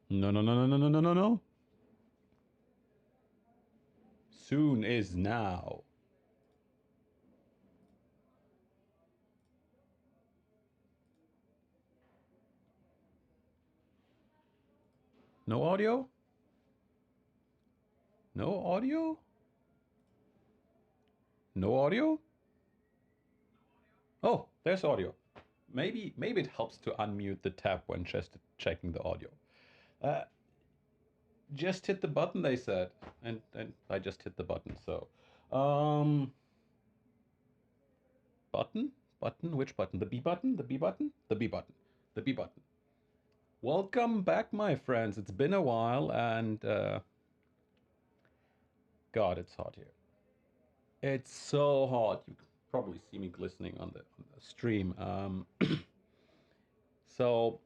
No, no, no, no, no, no, no, no, no. Soon is now. No audio? No audio? No audio? Oh, there's audio. Maybe it helps to unmute the tab when just checking the audio. Uh, just hit the button, they said, and I just hit the button. So, um, button, which button? The B button, the B button, the B button, the B button. Welcome back, my friends. It's been a while, and God, it's hot here. It's so hot. You can probably see me glistening on the stream. So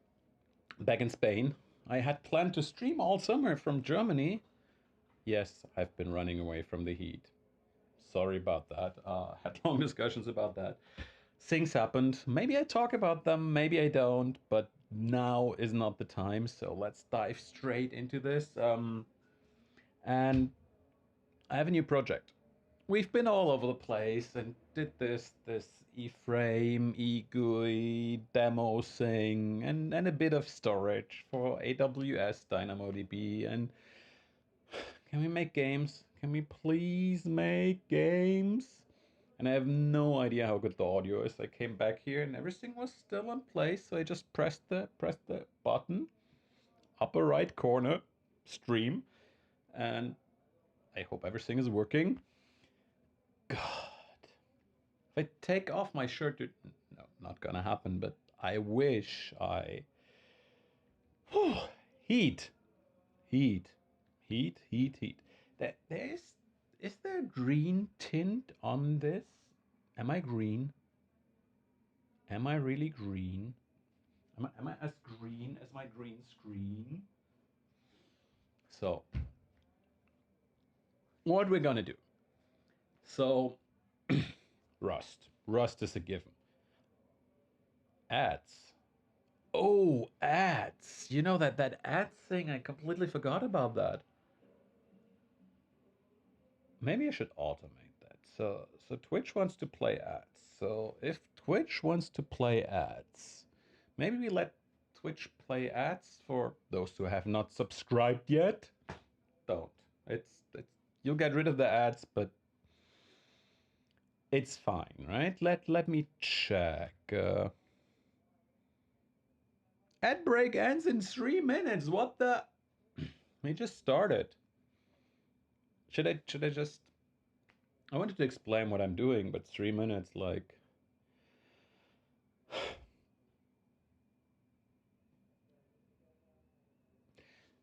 back in Spain, I had planned to stream all summer from Germany. Yes, I've been running away from the heat. Sorry about that. Had long discussions about that. Things happened. Maybe I talk about them, maybe I don't, but now is not the time. So let's dive straight into this. And I have a new project. We've been all over the place and did this E-frame, eGUI demo thing, and a bit of storage for AWS DynamoDB. And can we make games? Can we please make games? And I have no idea how good the audio is. I came back here and everything was still in place, so I just pressed the button, upper right corner, stream, and I hope everything is working. God. If I take off my shirt, no, not gonna happen, but I wish I. Whew, heat, heat, heat. Is there green tint on this? Am I green? Am I really green? Am I as green as my green screen? So, what we're gonna do? So, Rust. Rust is a given. Ads. Oh, ads. You know that ads thing, I completely forgot about that. Maybe I should automate that. So Twitch wants to play ads. So if Twitch wants to play ads, maybe we let Twitch play ads for those who have not subscribed yet. Don't. It's you'll get rid of the ads, but it's fine, right? Let me check. Ad break ends in 3 minutes. What the? We just started. Should I just? I wanted to explain what I'm doing, but 3 minutes, like.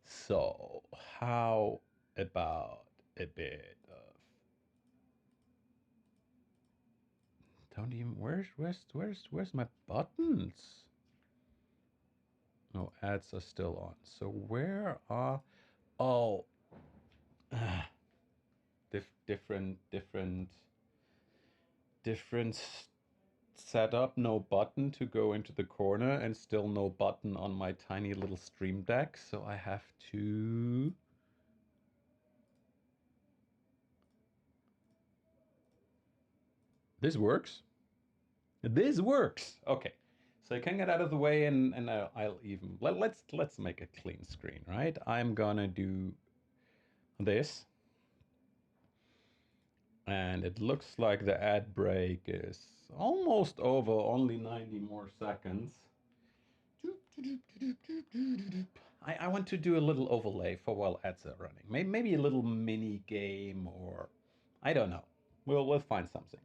So, how about a bit of? Don't even. Where's my buttons? No, ads are still on. So where are? Oh, different setup. No button to go into the corner, and still no button on my tiny little stream deck. So I have to. This works. This works. Okay. So I can get out of the way, and I'll even let's make a clean screen, right? I'm gonna do this, and it looks like the ad break is almost over, only 90 more seconds. I want to do a little overlay for while ads are running. Maybe a little mini game, or I don't know. We'll find something.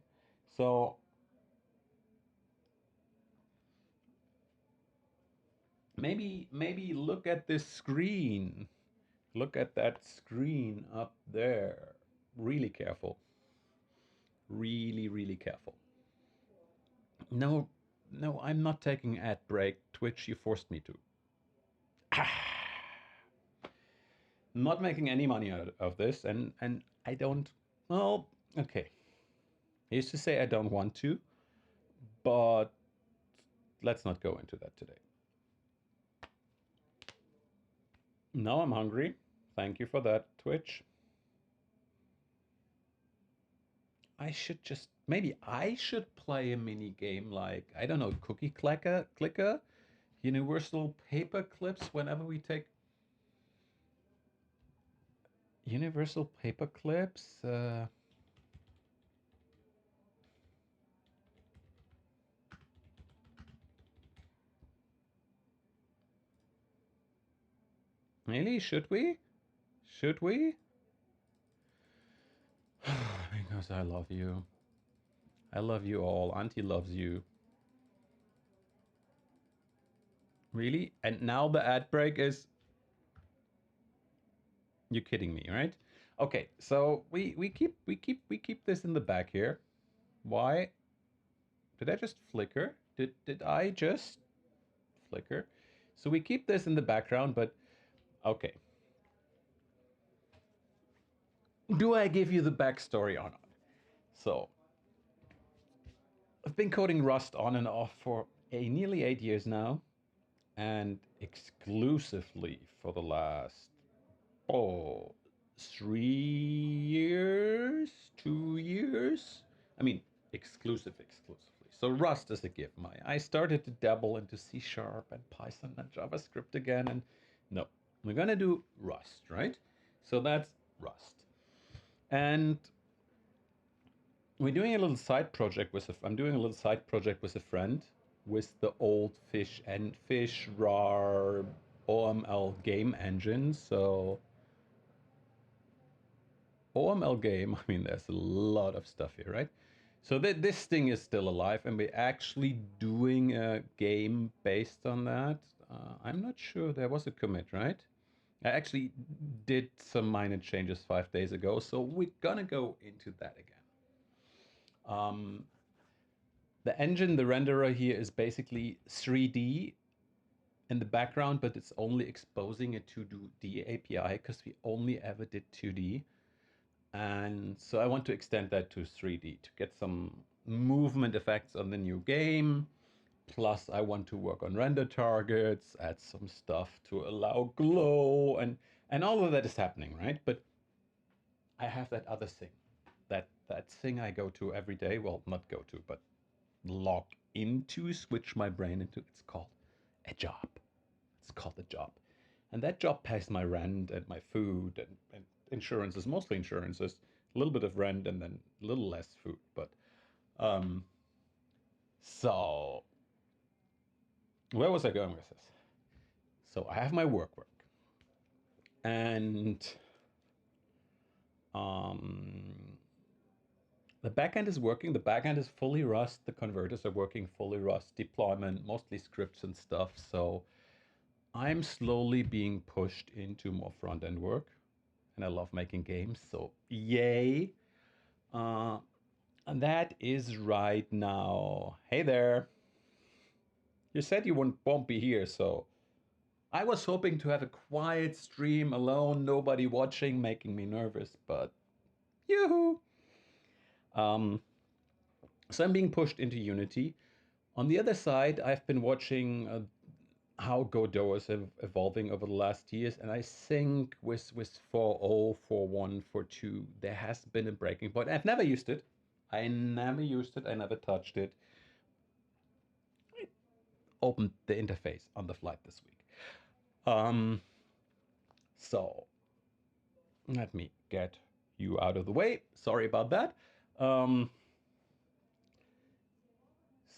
So maybe look at this screen. Look at that screen up there. Really careful. Really careful. No, no, I'm not taking ad break. Twitch, you forced me to. Not making any money out of this, and I don't. Well, okay. I used to say I don't want to, but let's not go into that today. Now I'm hungry. Thank you for that, Twitch. Maybe I should play a mini game like, I don't know, cookie clicker, universal paper clips whenever we take universal paper clips. Really? Should we? Should we? Because I love you. I love you all. Auntie loves you. Really? And now the ad break is... You're kidding me, right? Okay, so we keep this in the back here. Why? Did I just flicker? Did I just flicker? So we keep this in the background, but okay. Do I give you the backstory or not? So I've been coding Rust on and off for nearly 8 years now, and exclusively for the last 3 years, 2 years. I mean, exclusively. So Rust is a gift. I started to dabble into C# and Python and JavaScript again, and no, we're gonna do Rust, right? So that's Rust, and we're doing a little side project with. I'm doing a little side project with a friend with the old Fiiish-RS OML game engine. So OML game, I mean, there's a lot of stuff here, right? So this thing is still alive, and we're actually doing a game based on that. I'm not sure there was a commit, right? I actually did some minor changes 5 days ago, so we're gonna go into that again. The engine, the renderer here is basically 3D in the background, but it's only exposing a 2D API because we only ever did 2D. And so I want to extend that to 3D to get some movement effects on the new game. Plus, I want to work on render targets, add some stuff to allow glow, and all of that is happening, right? But I have that other thing, that thing I go to every day. Well, not go to, but log into, switch my brain into. It's called a job. It's called a job. And that job pays my rent and my food and insurances, mostly insurances, a little bit of rent and then a little less food. But so where was I going with this? So I have my work, and the backend is working. The backend is fully Rust. The converters are working fully Rust. Deployment, mostly scripts and stuff. So I'm slowly being pushed into more front end work, and I love making games. So yay! And that is right now. Hey there. You said you won't be here, so I was hoping to have a quiet stream alone, nobody watching, making me nervous, but yoo-hoo! Um, so I'm being pushed into Unity. On the other side, I've been watching how Godot is evolving over the last years, and I think with 4.0, 4.1, 4.2, there has been a breaking point. I've never used it. I never touched it. I opened the interface on the flight this week. So let me get you out of the way. Sorry about that. It's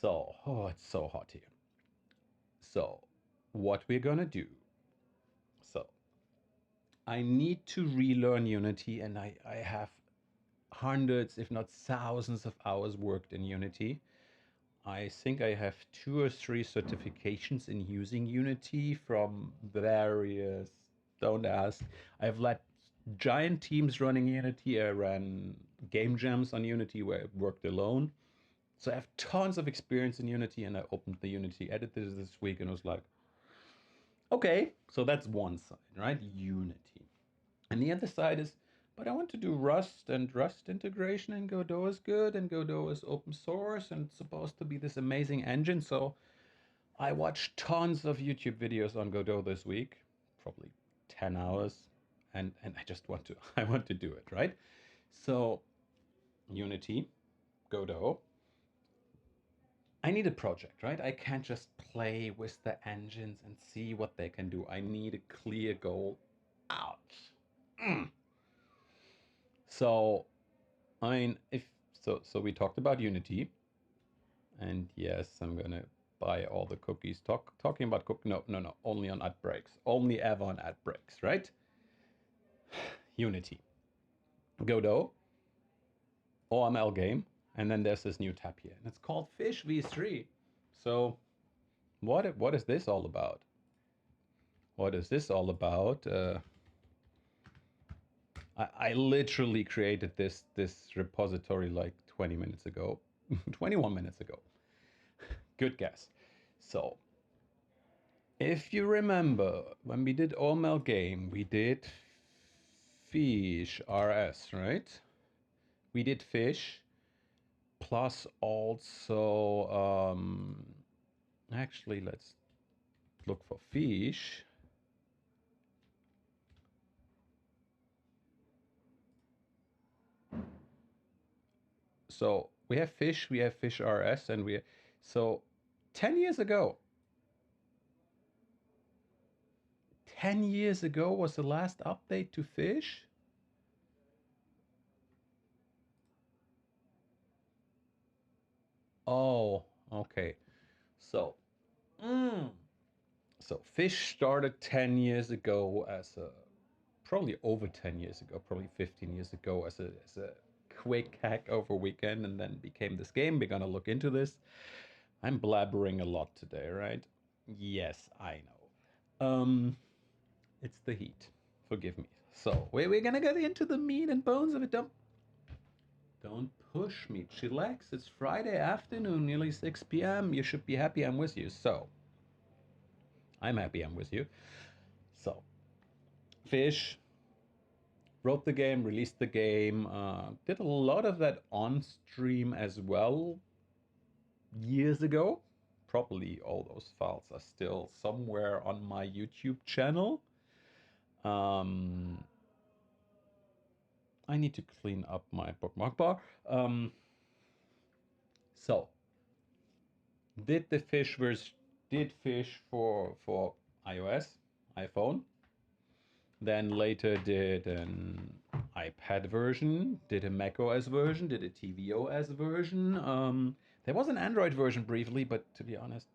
so hot here. So what we're gonna do. So I need to relearn Unity, and I have hundreds, if not thousands, of hours worked in Unity. I think I have 2 or 3 certifications in using Unity from various, don't ask. I've led giant teams running Unity. I ran game jams on Unity where I worked alone. So I have tons of experience in Unity, and I opened the Unity editor this week and was like, okay, so that's one side, right? Unity. And the other side is, but I want to do Rust, and Rust integration, and Godot is good, and Godot is open source and it's supposed to be this amazing engine. So I watched tons of YouTube videos on Godot this week, probably 10 hours, and I just want to I want to do it, right? So Unity, Godot. I need a project, right? I can't just play with the engines and see what they can do. I need a clear goal. Ouch. Mm. So, I mean, if so we talked about Unity, and yes, I'm gonna buy all the cookies. Talking about no, only on ad breaks, only ever on ad breaks, right? Unity, Godot, OML game, and then there's this new tab here, and it's called Fiiish-V3. So, what is this all about? What is this all about? I literally created this repository like 20 minutes ago, 21 minutes ago. Good guess. So, if you remember, when we did OML game, we did Fiiish-RS, right? We did fish, plus also, actually, let's look for fish. So we have fish, we have Fiiish-RS, and so 10 years ago, 10 years ago was the last update to Fish. Oh, okay. So, mm, so Fish started 10 years ago as a, probably over 10 years ago, probably 15 years ago as a quick hack over weekend, and then became this game. We're gonna look into this. I'm blabbering a lot today, right? Yes, I know. It's the heat. Forgive me. So we're gonna get into the meat and bones of it. Don't push me. Chillax. It's Friday afternoon, nearly 6 p.m. You should be happy I'm with you. So I'm happy I'm with you. So Fish wrote the game, released the game, did a lot of that on stream as well years ago. Probably all those files are still somewhere on my YouTube channel. I need to clean up my bookmark bar. So, did the Fish version, did Fish for iOS, iPhone. Then later did an iPad version, did a macOS version, did a tvOS version. There was an Android version briefly, but to be honest,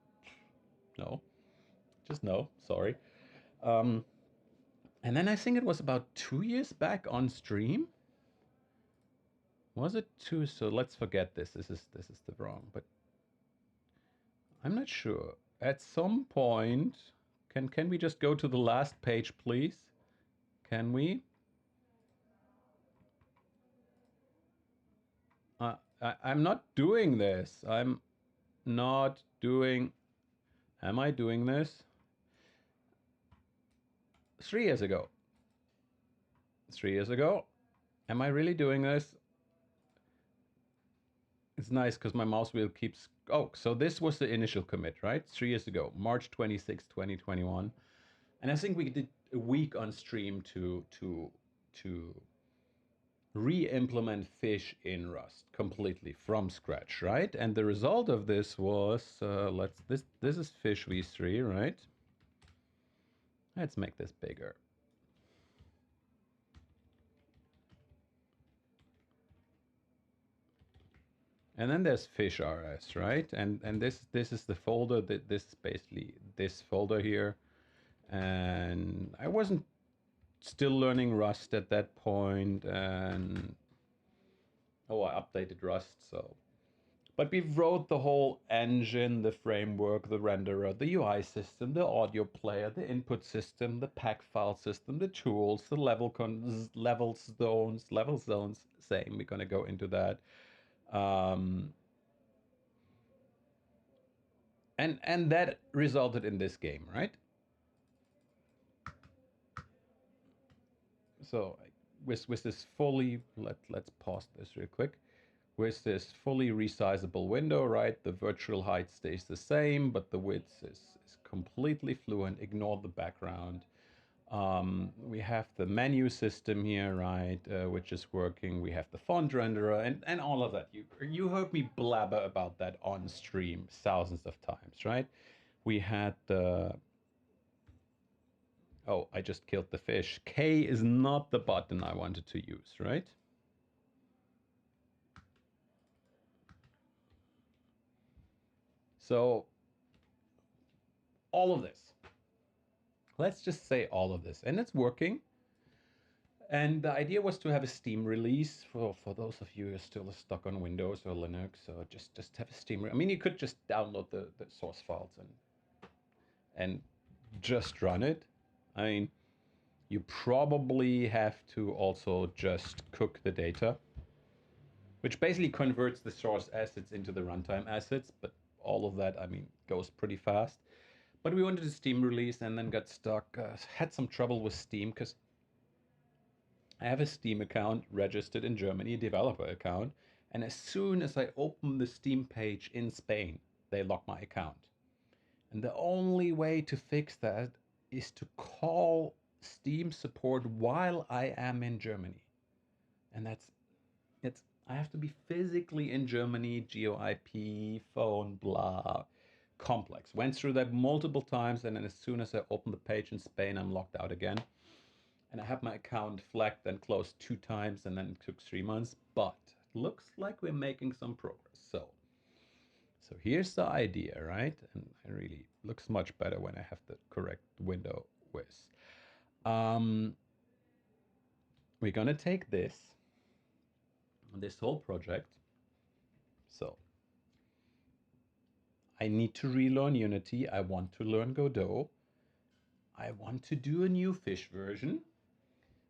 no, just no. Sorry. Um, and then I think it was about 2 years back on stream. Was it two? So let's forget this. This is the wrong. But I'm not sure. At some point, can we just go to the last page, please? Can we? I'm not doing this. I'm not doing. Am I doing this? 3 years ago. 3 years ago. Am I really doing this? It's nice because my mouse wheel keeps. Oh, so this was the initial commit, right? 3 years ago, March 26, 2021. And I think we did a week on stream to re-implement Fish in Rust completely from scratch, right? And the result of this was this is Fish v3, right? Let's make this bigger. And then there's Fiiish-RS, right? And this is the folder that this is basically this folder here. And I wasn't still learning Rust at that point, and oh, I updated Rust, so. But we wrote the whole engine, the framework, the renderer, the UI system, the audio player, the input system, the pack file system, the tools, the level zones. Same. We're gonna go into that. And that resulted in this game, right? So with this fully, let's pause this real quick. With this fully resizable window, right, the virtual height stays the same, but the width is completely fluent. Ignore the background. We have the menu system here, right, which is working. We have the font renderer and all of that. You heard me blabber about that on stream thousands of times, right? We had the... Oh, I just killed the fish. K is not the button I wanted to use, right? So all of this. Let's just say all of this. And it's working. And the idea was to have a Steam release for those of you who are still stuck on Windows or Linux, or just have a Steam. I mean, you could just download the source files and just run it. I mean, you probably have to also just cook the data, which basically converts the source assets into the runtime assets. But all of that, I mean, goes pretty fast. But we wanted a Steam release and then got stuck. Had some trouble with Steam because I have a Steam account registered in Germany, a developer account, and as soon as I open the Steam page in Spain, they lock my account. And the only way to fix that is to call Steam support while I am in Germany. And I have to be physically in Germany, geo-IP, phone, blah, complex. Went through that multiple times, and then as soon as I open the page in Spain, I'm locked out again. And I have my account flagged and closed 2 times, and then it took 3 months. But it looks like we're making some progress. So here's the idea, right? And it really looks much better when I have the correct window width. We're gonna take this whole project. So I need to relearn Unity. I want to learn Godot. I want to do a new Fish version.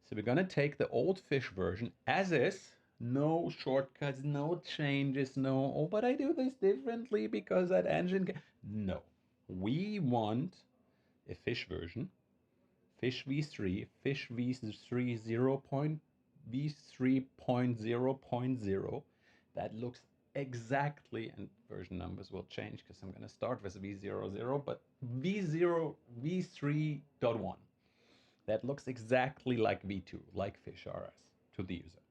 So we're gonna take the old Fish version as is, no shortcuts, no changes, no, oh, but I do this differently because that engine can... No, we want a Fish version, Fish v3, Fish v3 v3.0.0, that looks exactly, and version numbers will change because I'm gonna start with v00, but v0 v3.1. That looks exactly like v2, like Fiish-RS to the user.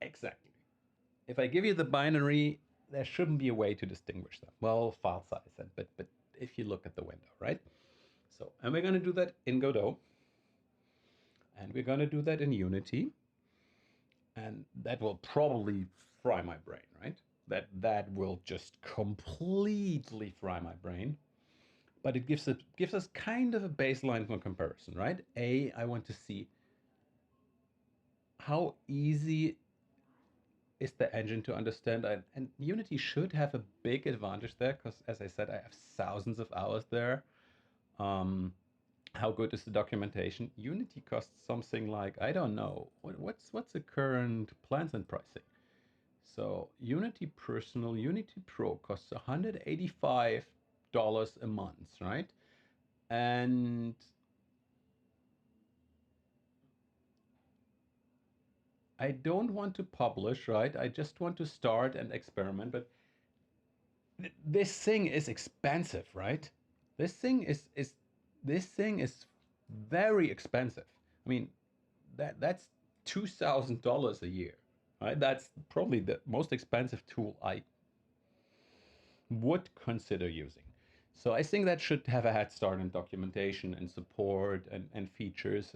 Exactly. If I give you the binary, there shouldn't be a way to distinguish them. Well, file size, but if you look at the window, right? So, and we're going to do that in Godot, and we're going to do that in Unity, and that will probably fry my brain, right? That will just completely fry my brain. But it gives us kind of a baseline for comparison, right? I want to see how easy is the engine to understand, and Unity should have a big advantage there because, as I said, I have thousands of hours there. How good is the documentation? Unity costs something like, I don't know, what's the current plans and pricing? So Unity Personal, Unity Pro costs $185 a month, right? And I don't want to publish, right? I just want to start and experiment, but this thing is expensive, right? This thing is very expensive. I mean, that's $2,000 a year, right? That's probably the most expensive tool I would consider using. So I think that should have a head start in documentation and support and features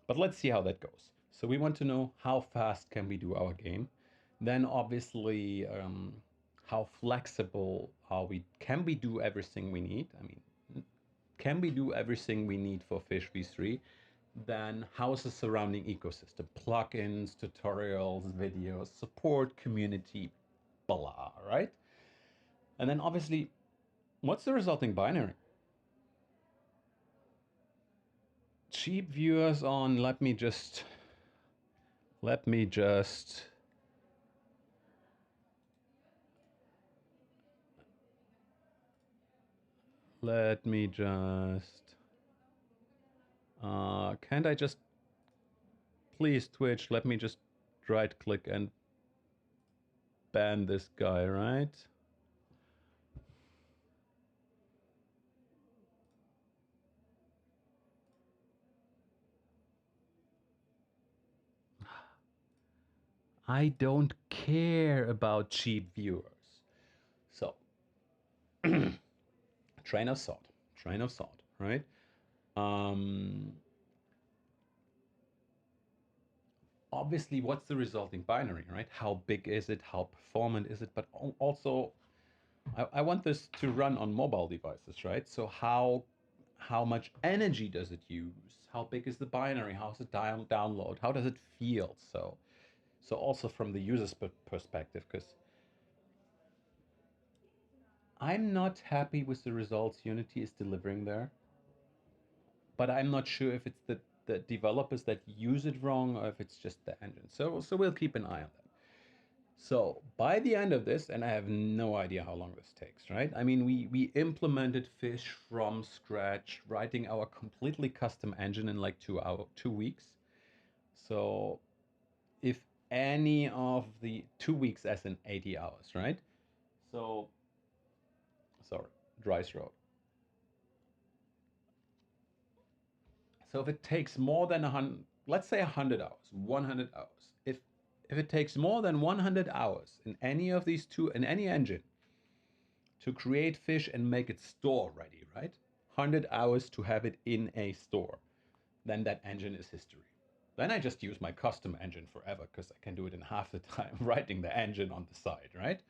but let's see how that goes. So we want to know how fast can we do our game. Then obviously, how flexible are we? Can we do everything we need? I mean, can we do everything we need for Fish v3? Then how's the surrounding ecosystem? Plugins, tutorials, videos, support, community, blah, right? And then obviously, what's the resulting binary? Cheap viewers on, let me just let me just can't I just, please Twitch, let me just right click and ban this guy, right? I don't care about cheap viewers. So, train of thought, right? Um, Obviously, what's the resulting binary, right? How big is it? How performant is it? But also, I want this to run on mobile devices, right? So how much energy does it use? How big is the binary? How's it download? How does it feel? So also from the user's perspective, because I'm not happy with the results Unity is delivering there, but I'm not sure if it's the developers that use it wrong or if it's just the engine. So we'll keep an eye on that. So by the end of this, and I have no idea how long this takes, right? I mean, we implemented Fish from scratch, writing our completely custom engine in like 2 weeks. So if any of the 2 weeks as in 80 hours, right? So sorry, dry throat. So if it takes more than 100, let's say 100 hours, 100 hours, if it takes more than 100 hours in any of these two, in any engine, to create Fish and make it store ready, right? 100 hours to have it in a store, then that engine is history. Then I just use my custom engine forever because I can do it in half the time writing the engine on the side, right?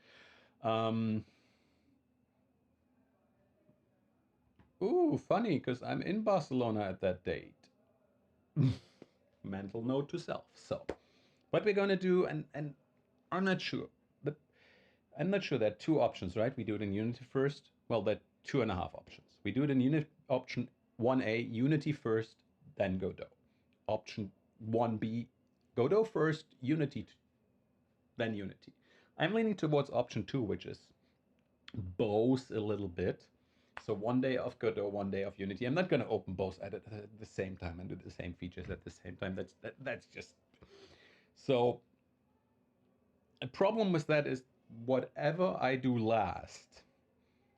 Um, Ooh, funny because I'm in Barcelona at that date. Mental note to self. So, what we're gonna do, and I'm not sure, but I'm not sure. There are two options, right? We do it in Unity first. Well, there are two and a half options. We do it in Unity option 1A, Unity first, then Godot. Option 1B, Godot first, Unity, then Unity. I'm leaning towards option 2, which is both a little bit. So 1 day of Godot, 1 day of Unity. I'm not going to open both at the same time and do the same features at the same time. That's just so. A problem with that is whatever I do last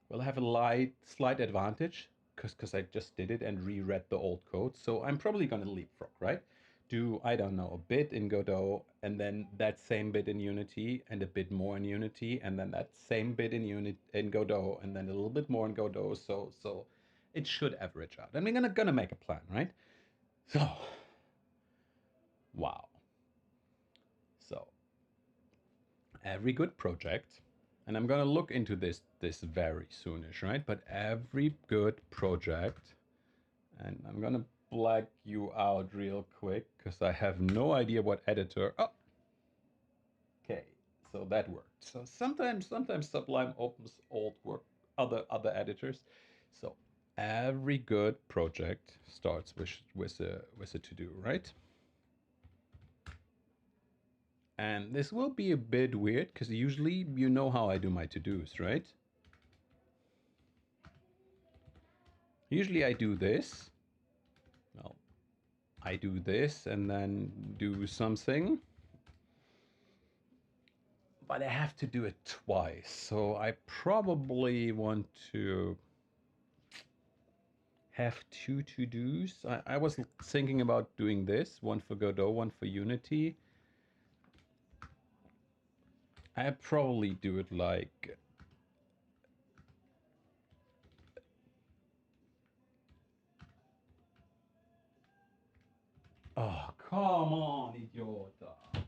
will have a slight advantage because I just did it and reread the old code. So I'm probably going to leapfrog, right? Do, I don't know, a bit in Godot and then that same bit in Unity and a bit more in Unity and then that same bit in Godot and then a little bit more in Godot. So it should average out. And we're gonna make a plan, right? So wow. So every good project, and I'm gonna look into this very soonish, right? But every good project, and I'm gonna black you out real quick because I have no idea what editor. Oh, okay, so that worked. So sometimes Sublime opens old work, other editors. So every good project starts with a to do, right? And this will be a bit weird because usually you know how I do my to-dos, right? Usually I do this. Well, I do this and then do something. But I have to do it twice. So I probably want to have two to-dos. I was thinking about doing this, one for Godot, one for Unity. I probably do it like oh, come on, idiota.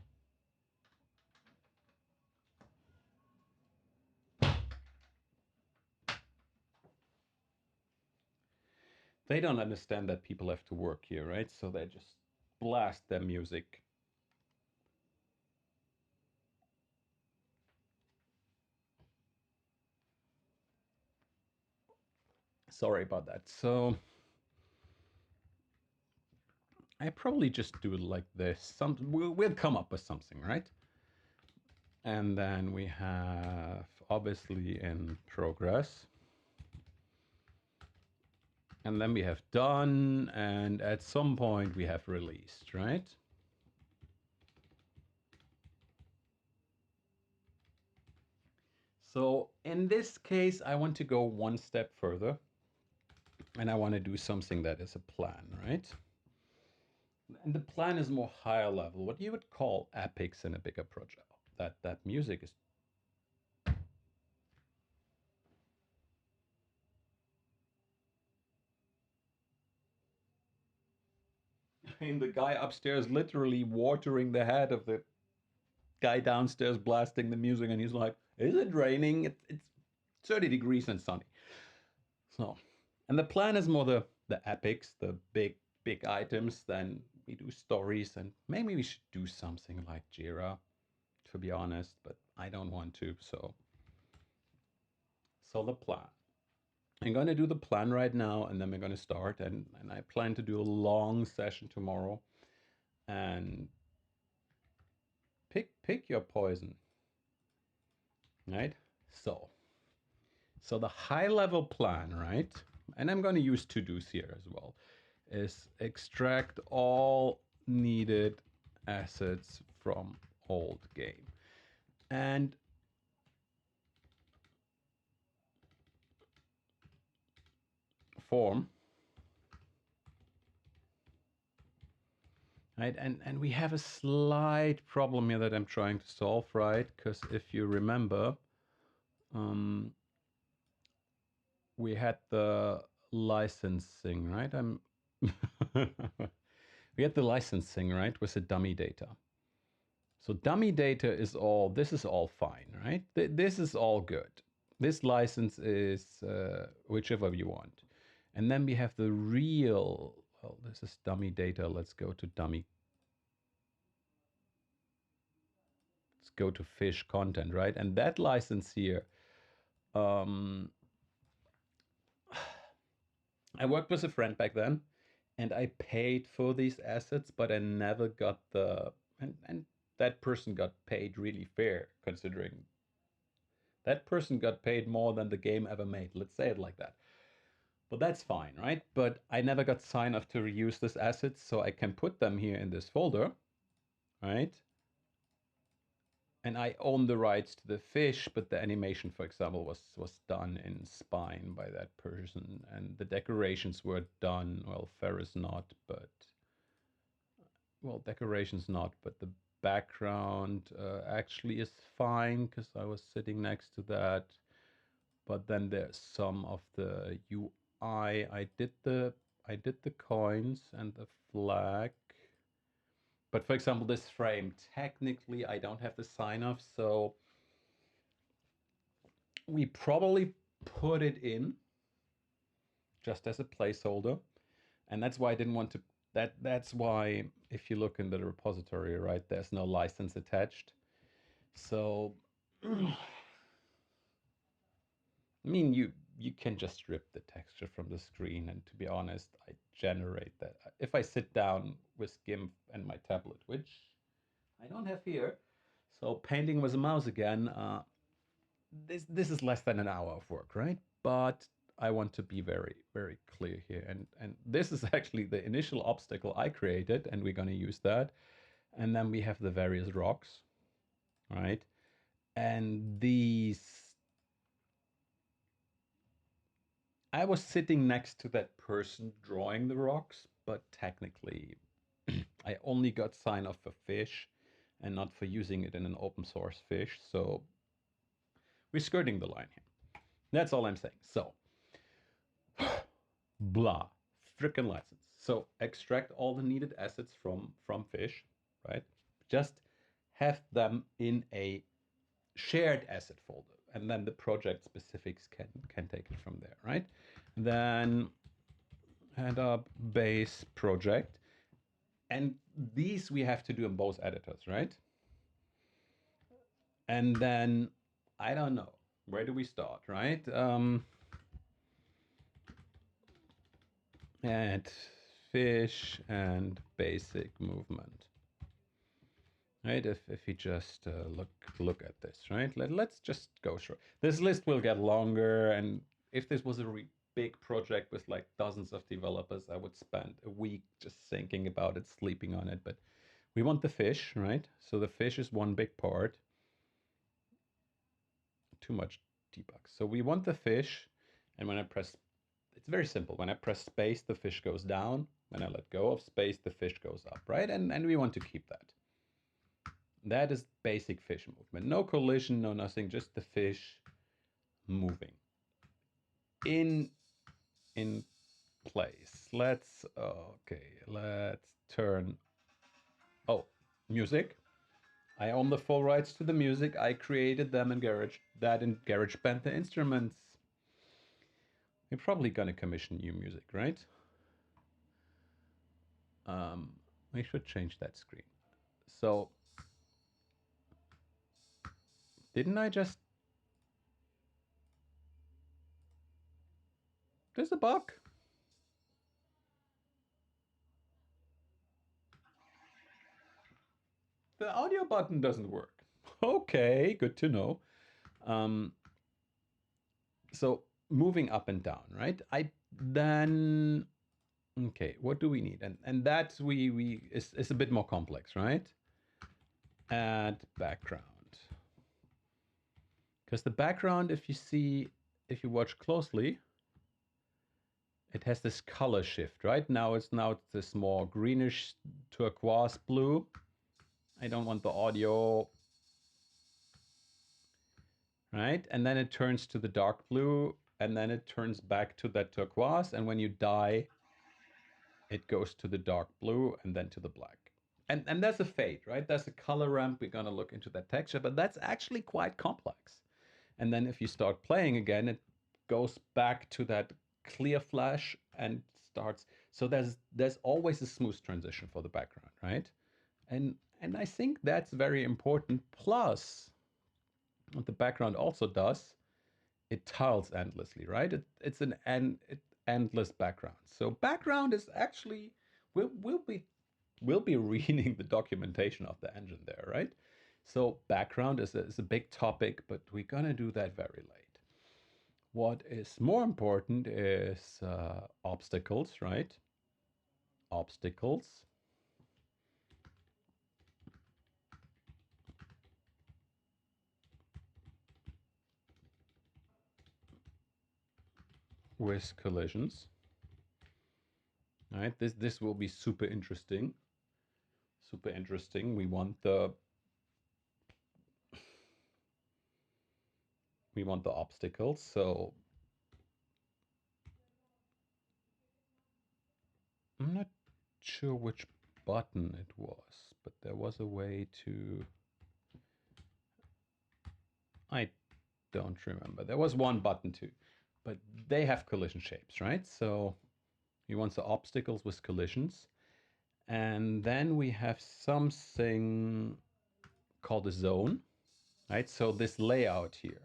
They don't understand that people have to work here, right? So they just blast their music. Sorry about that. So I probably just do it like this. We'll come up with something, right? And then we have obviously in progress. And then we have done, and at some point we have released, right? So in this case, I want to go one step further, and I want to do something that is a plan, right? And the plan is more higher level, what you would call epics in a bigger project. That music is. I mean, the guy upstairs literally watering the head of the guy downstairs blasting the music, and he's like, "Is it raining? It's 30 degrees and sunny." So, and the plan is more the epics, the big items. Then we do stories, and maybe we should do something like Jira, to be honest. But I don't want to. So the plan. I'm going to do the plan right now, and then we're going to start. And I plan to do a long session tomorrow, and pick your poison, right? So the high level plan, right? And I'm going to use to-dos here as well, is extract all needed assets from old game. And form, right? And we have a slight problem here that I'm trying to solve, right? Because if you remember, we had the licensing, right? We had the licensing, right, with the dummy data. So dummy data is all, this is all fine, right? This is all good. This license is whichever you want. And then we have the real, well, this is dummy data. Let's go to dummy. Let's go to fish content, right? And that license here, I worked with a friend back then, and I paid for these assets, but I never got and that person got paid really fair, considering that person got paid more than the game ever made. Let's say it like that. But that's fine, right? But I never got sign off to reuse these assets, so I can put them here in this folder, right? And I own the rights to the fish, but the animation, for example, was done in Spine by that person, and the decorations were done, well, Ferris not, but well, decorations not, but the background actually is fine because I was sitting next to that. But then there's some of the UI. I did the coins and the flag. But for example, this frame, technically I don't have the sign off, so we probably put it in just as a placeholder. And that's why I didn't want to, that's why if you look in the repository, right, there's no license attached. So I mean, you can just rip the texture from the screen, and to be honest, I generate that. If I sit down with GIMP and my tablet, which I don't have here, so painting with a mouse again, this is less than an hour of work, right? But I want to be very, very clear here, and this is actually the initial obstacle I created, and we're going to use that. And then we have the various rocks, right? And these, I was sitting next to that person drawing the rocks, but technically I only got sign off for fish and not for using it in an open source fish. So we're skirting the line here. That's all I'm saying. So blah, freaking license. So extract all the needed assets from fish, right? Just have them in a shared asset folder, and then the project specifics can take it from there, right? Then head up base project, and these we have to do in both editors, right? And then I don't know, where do we start, right? Add fish and basic movement, right? If you just look at this, right? Let's just go through. This list will get longer, and if this was a big project with like dozens of developers, I would spend a week just thinking about it, sleeping on it. But we want the fish, right? So the fish is one big part. Too much debug. So we want the fish, and when I press, it's very simple. When I press space, the fish goes down. When I let go of space, the fish goes up, right? And we want to keep that. That is basic fish movement. No collision, no nothing, just the fish moving in place. Let's turn, oh, music. I own the full rights to the music. I created them in GarageBand, the instruments. We're probably gonna commission new music, right? We should change that screen. So, didn't I just... There's a bug. The audio button doesn't work. Okay, good to know. So moving up and down, right? Okay, what do we need? And that is a bit more complex, right? Add background. Because the background, if you watch closely, it has this color shift, right? Now it's this more greenish turquoise blue. I don't want the audio, right? And then it turns to the dark blue, and then it turns back to that turquoise. And when you die, it goes to the dark blue and then to the black. And that's a fade, right? That's a color ramp. We're gonna look into that texture, but that's actually quite complex. And then if you start playing again, it goes back to that clear flash and starts. So there's always a smooth transition for the background, right? And I think that's very important. Plus, what the background also does, it tiles endlessly, right? It's an endless background. So background is actually, we'll be reading the documentation of the engine there, right? So background is a big topic, but we're gonna do that very late. What is more important is obstacles, right? Obstacles. With collisions. All right, this will be super interesting. Super interesting. We want the obstacles. So I'm not sure which button it was, but there was a way to... I don't remember. There was one button too, but they have collision shapes, right? So you want the obstacles with collisions. And then we have something called a zone, right? So this layout here,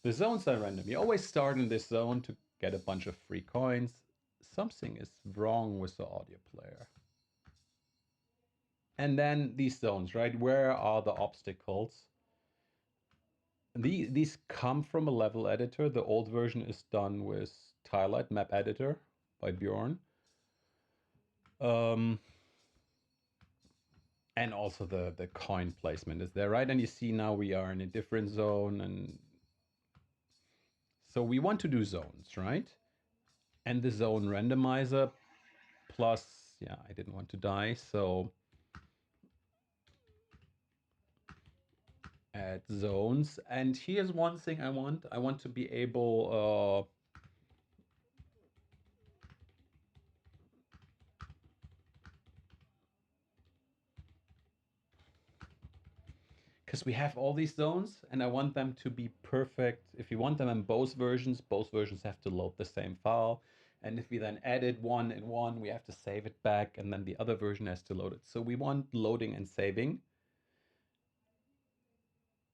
the zones are random. You always start in this zone to get a bunch of free coins. Something is wrong with the audio player. And then these zones, right? Where are the obstacles? These come from a level editor. The old version is done with Tilelight Map Editor by Bjorn. And also the coin placement is there, right? And you see now we are in a different zone. And so we want to do zones, right? And the zone randomizer plus, yeah, I didn't want to die. So add zones. And here's one thing I want to be able, because we have all these zones and I want them to be perfect. If you want them in both versions have to load the same file. And if we then edit one in one, we have to save it back and then the other version has to load it. So we want loading and saving.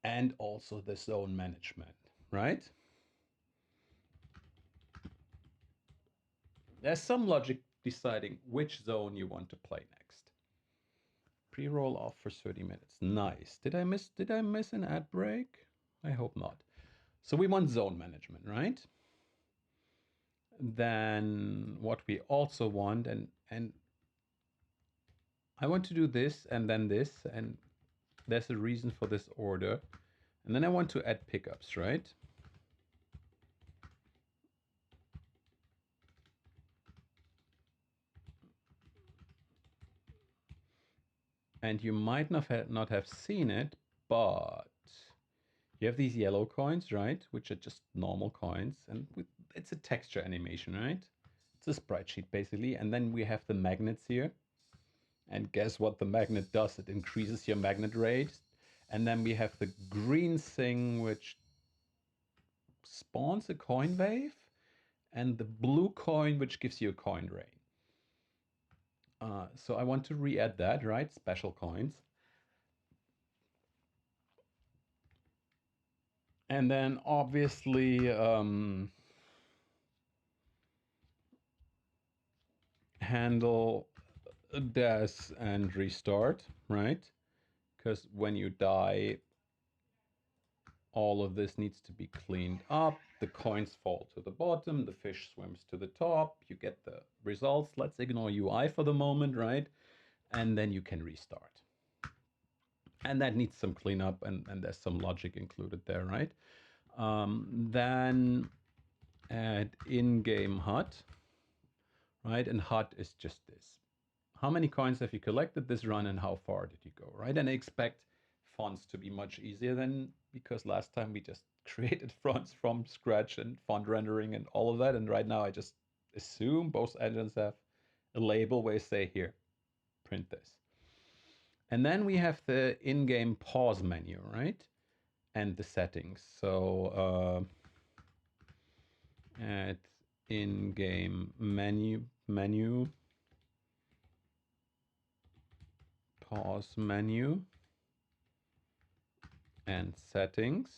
And also the zone management, right? There's some logic deciding which zone you want to play next. Pre-roll off for 30 minutes. Nice. Did I miss an ad break? I hope not. So we want zone management, right? Then what we also want, and I want to do this and then this, and there's a reason for this order. And then I want to add pickups, right? And you might not have seen it, but you have these yellow coins, right? Which are just normal coins. And it's a texture animation, right? It's a sprite sheet, basically. And then we have the magnets here. And guess what the magnet does? It increases your magnet rate. And then we have the green thing, which spawns a coin wave. And the blue coin, which gives you a coin rain. So I want to re-add that, right? Special coins. And then obviously handle death and restart, right? Because when you die, all of this needs to be cleaned up. The coins fall to the bottom, the fish swims to the top, you get the results. Let's ignore UI for the moment, right? And then you can restart. And that needs some cleanup, and there's some logic included there, right? Then add in-game HUD, right? And HUD is just this. How many coins have you collected this run and how far did you go, right? And I expect fonts to be much easier than, because last time we just created fonts from scratch and font rendering and all of that. And right now I just assume both engines have a label where you say, here, print this. And then we have the in-game pause menu, right? And the settings. So add in-game menu, pause menu, and settings.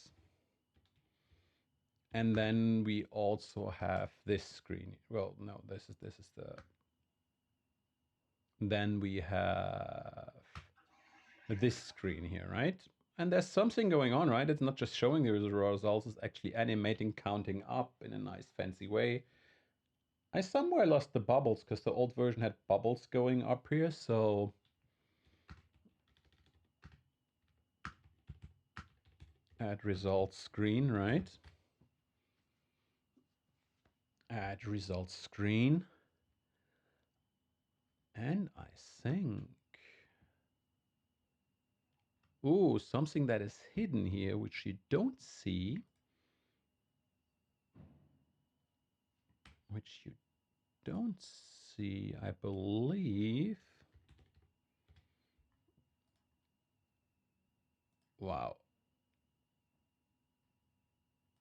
And then we also have this screen. Well, no, this is the. Then we have this screen here, right? And there's something going on, right? It's not just showing the results, it's actually animating, counting up in a nice fancy way. I somewhere lost the bubbles because the old version had bubbles going up here, so add results screen, right? Add results screen. And I think, ooh, something that is hidden here, which you don't see, I believe. Wow.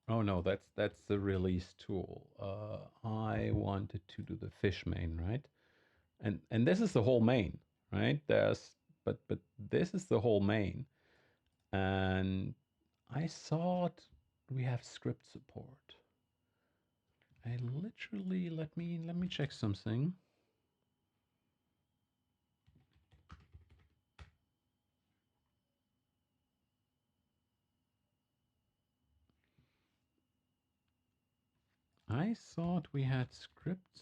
Oh no, that's the release tool. I wanted to do the fish main, right? And this is the whole main, right? But this is the whole main. And I thought we have script support. I literally let me check something. I thought we had script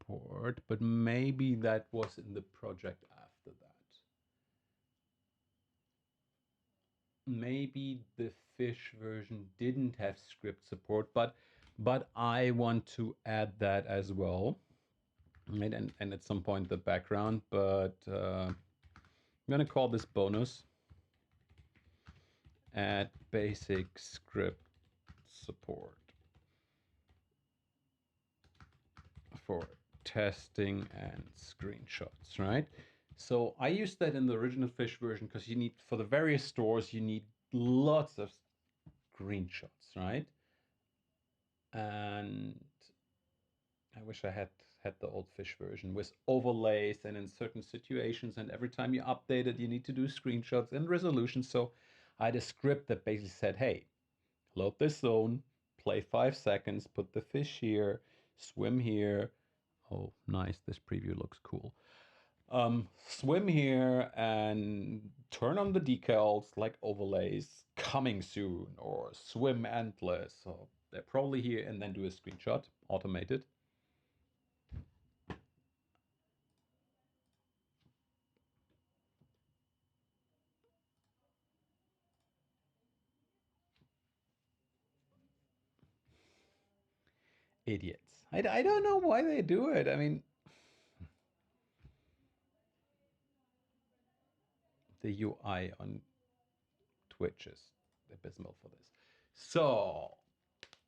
support, but maybe that was in the project after that. Maybe the fish version didn't have script support, but I want to add that as well, right? And at some point the background, but I'm gonna call this bonus. Add basic script support for testing and screenshots, right? So I used that in the original Fish version because you need, for the various stores, you need lots of screenshots, right? And I wish I had the old Fish version with overlays and in certain situations, and every time you update it, you need to do screenshots and resolution. So I had a script that basically said, hey, load this zone, play 5 seconds, put the fish here, swim here. Oh, nice, this preview looks cool. Swim here and turn on the decals like overlays, coming soon, or swim endless. So they're probably here, and then do a screenshot, automated. Idiots. I don't know why they do it. I mean, The UI on Twitch is abysmal for this. So,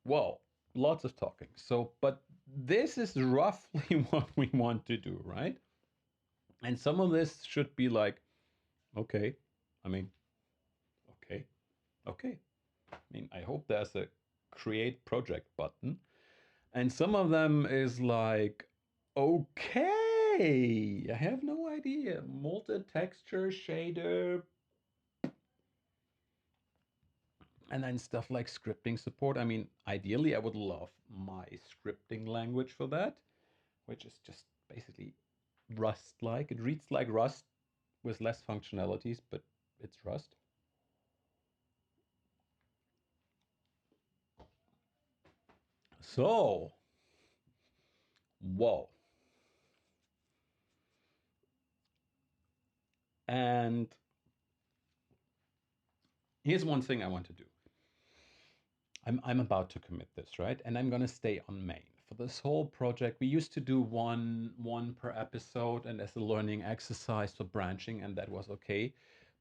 whoa, lots of talking. So, but this is roughly what we want to do, right? And some of this should be like, okay, I mean, okay, okay. I mean, I hope there's a create project button. And some of them is like, okay, I have no idea. Multi-texture shader. And then stuff like scripting support. I mean, ideally, I would love my scripting language for that, which is just basically Rust-like. It reads like Rust with less functionalities, but it's Rust. So, whoa. And here's one thing I want to do. I'm about to commit this, right? And I'm gonna stay on main. For this whole project, we used to do one per episode and as a learning exercise for branching, and that was okay.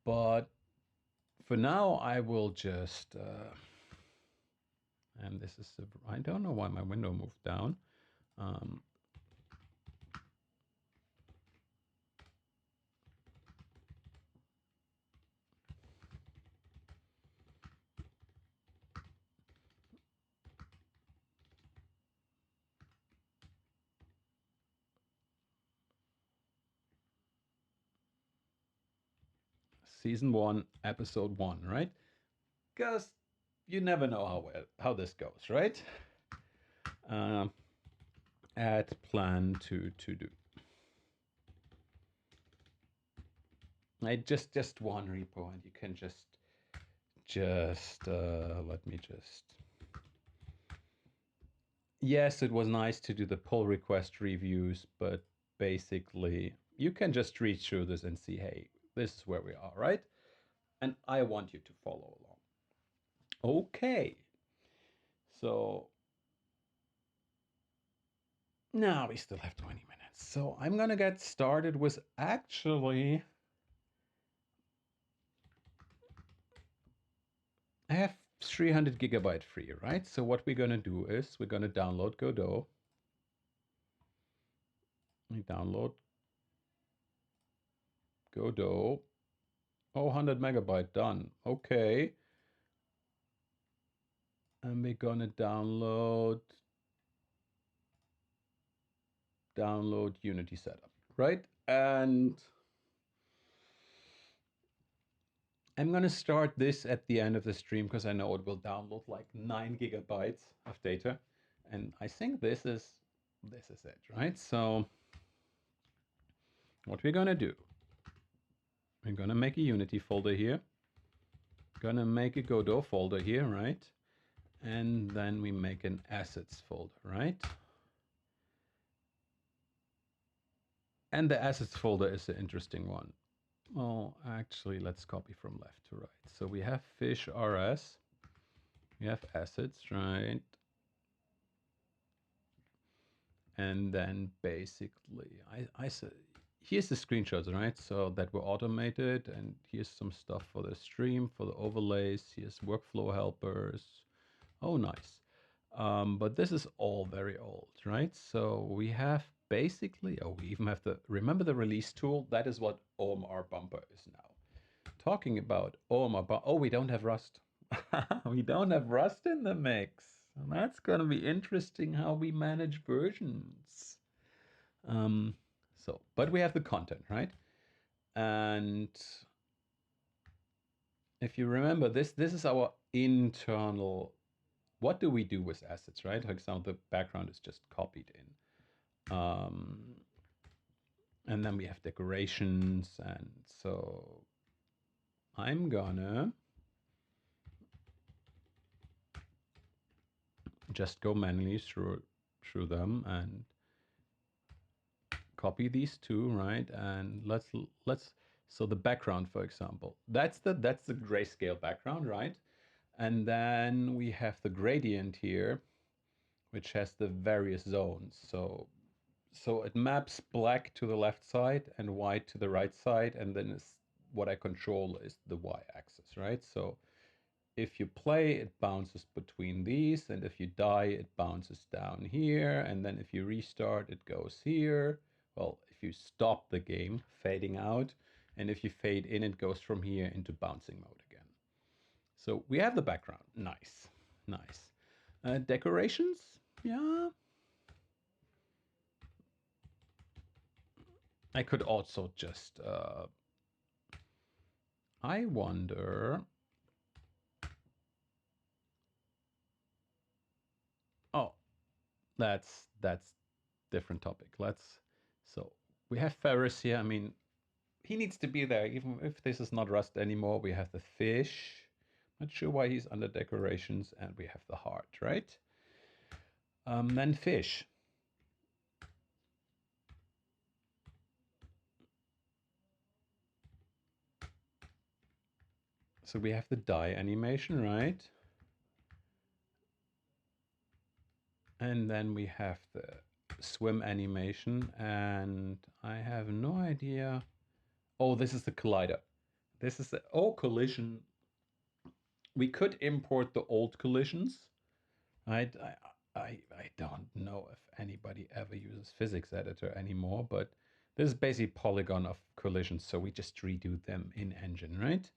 But for now, I will just, and this is, I don't know why my window moved down. Um, Season 1, Episode 1, right? Because you never know how this goes, right? Add plan to do. I just one repo, and you can just let me just. Yes, it was nice to do the pull request reviews, but basically you can just read through this and see, hey, this is where we are, right? And I want you to follow along. Okay. So now we still have 20 minutes. So I'm going to get started with actually, I have 300 gigabyte free, right? So what we're going to do is we're going to download Godot. We download Godot. Oh, 100 megabyte done. Okay. And we're going to download Unity setup, right? And I'm going to start this at the end of the stream because I know it will download like 9 gigabytes of data. And I think this is it, right? So what we're going to do, we're going to make a Unity folder here. Going to make a Godot folder here, right? And then we make an assets folder, right? And the assets folder is an interesting one. Well, actually, let's copy from left to right. So we have Fiiish-RS, we have assets, right? And then basically, I said, here's the screenshots, right? So that were automated, and here's some stuff for the stream, for the overlays. Here's workflow helpers. Oh, nice. But this is all very old, right? So we have basically, oh, we even have the, remember the release tool? That is what OMR bumper is now. Talking about OMR bumper, oh, we don't have Rust. We don't have Rust in the mix. That's going to be interesting how we manage versions. But we have the content, right? And if you remember, this is our internal. What do we do with assets, right? For example, the background is just copied in. And then we have decorations. And so I'm gonna just go manually through them and copy these two, right? And let's so the background, for example, that's the grayscale background, right? And then we have the gradient here, which has the various zones. So it maps black to the left side and white to the right side, and then what I control is the y-axis, right? So if you play, it bounces between these, and if you die, it bounces down here, and then if you restart, it goes here. Well, if you stop the game, fading out, and if you fade in, it goes from here into bouncing mode again. So we have the background. Nice, nice. Decorations, yeah. I could also just, I wonder. Oh, that's different topic. So we have Ferris here. I mean, he needs to be there, even if this is not Rust anymore. We have the fish. Not sure why he's under decorations, and we have the heart, right? Then fish. So we have the die animation, right? And then we have the swim animation, and I have no idea. Oh, this is the collider. This is the, oh, collision. We could import the old collisions. I don't know if anybody ever uses physics editor anymore, but this is basically polygon of collisions, so we just redo them in engine, right?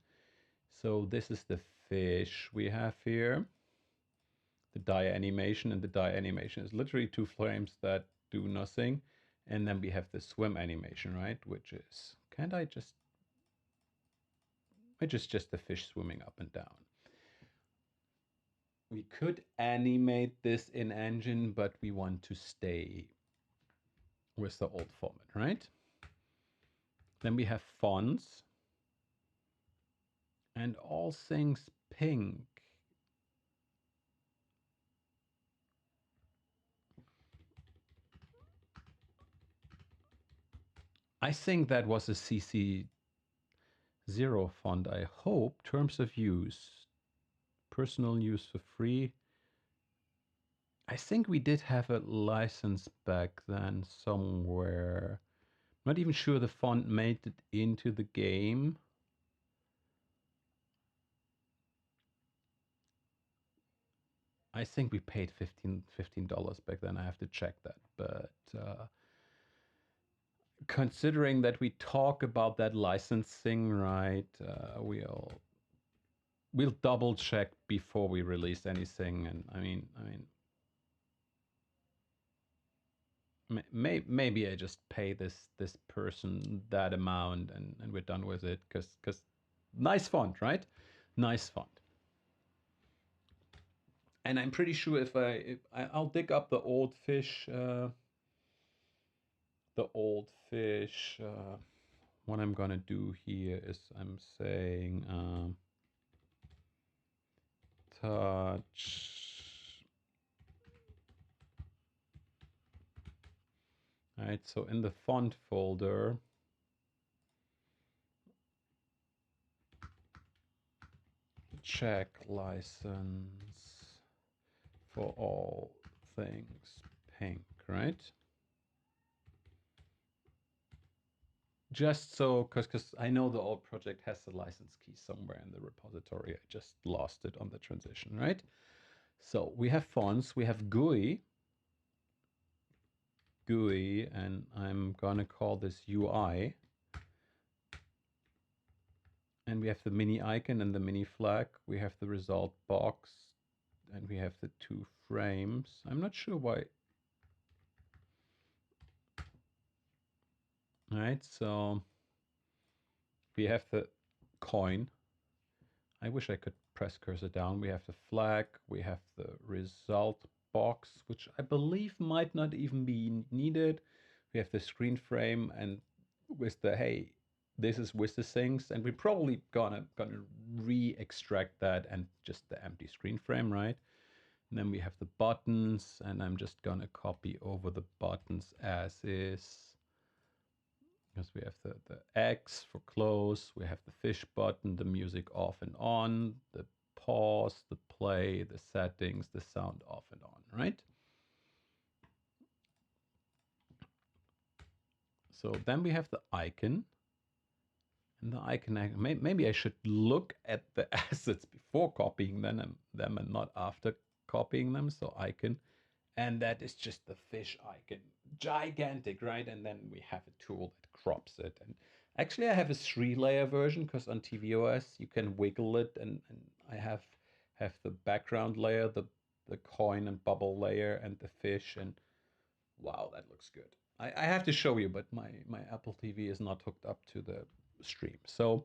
So this is the fish we have here, the die animation, and the die animation is literally two frames that do nothing. And then we have the swim animation, right? Which is, can't I just, which is just the fish swimming up and down. We could animate this in engine, but we want to stay with the old format, right? Then we have fonts and all things pink. I think that was a CC0 font. I hope terms of use, personal use for free. I think we did have a license back then somewhere. Not even sure the font made it into the game. I think we paid $15 back then. I have to check that. But considering that we talk about that licensing, right, we'll double check before we release anything. And I mean, maybe I just pay this person that amount and we're done with it, because nice font, right? Nice font. And I'm pretty sure if I'll dig up the old fish, what I'm gonna do here is I'm saying touch. All right, so in the font folder, check license for all things pink, right? Just so, because I know the old project has the license key somewhere in the repository. I just lost it on the transition, right? So we have fonts, we have GUI, and I'm gonna call this UI. And we have the mini icon and the mini flag. We have the result box, and we have the two frames. I'm not sure why. All right, so we have the coin. I wish I could press cursor down. We have the flag. We have the result box, which I believe might not even be needed. We have the screen frame, and with the, hey, this is with the things, and we're probably gonna re-extract that and just the empty screen frame, right? And then we have the buttons, and I'm just gonna copy over the buttons as is. Because we have the X for close, we have the fish button, the music off and on, the pause, the play, the settings, the sound off and on, right? So then we have the icon, And the icon, maybe I should look at the assets before copying them and not after copying them. So icon, and that is just the fish icon, gigantic, right? And then we have a tool that crops it. And actually I have a 3-layer version because on tvOS you can wiggle it, and I have the background layer, the coin and bubble layer, and the fish, and wow, that looks good. I have to show you, but my Apple TV is not hooked up to the stream. So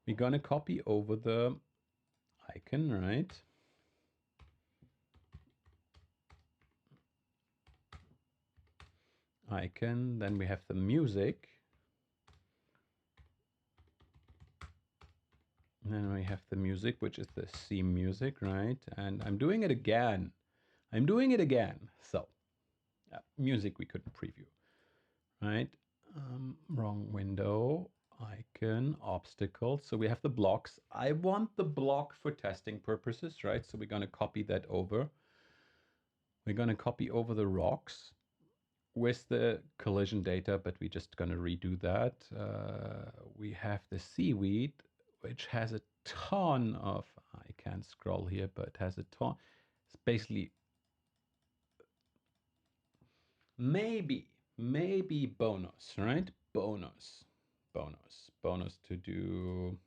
we're gonna copy over the icon, right? Icon, then we have the music. And then we have the music, which is the C music, right? And I'm doing it again. I'm doing it again. So, music we couldn't preview, right? Wrong window. Icon, obstacle. So we have the blocks. I want the block for testing purposes, right? So we're going to copy that over. We're going to copy over the rocks with the collision data, but we're just going to redo that. We have the seaweed, which has a ton of, I can't scroll here, but has a ton. It's basically maybe bonus, right? Bonus to do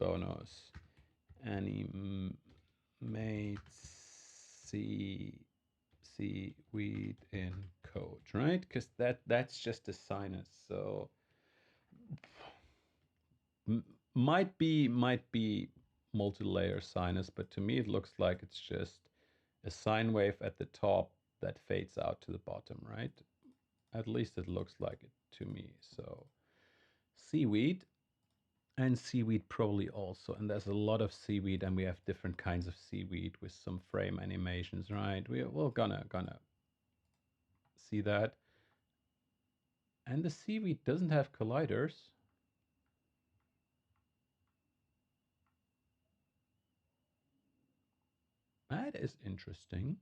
bonus animate seaweed in code, right? Because that's just a sinus. So might be multi-layer sinus, but to me it looks like it's just a sine wave at the top that fades out to the bottom, right? At least it looks like it to me. So seaweed, and seaweed probably also, and there's a lot of seaweed, and we have different kinds of seaweed with some frame animations, right? We're gonna see that. And the seaweed doesn't have colliders. That is interesting.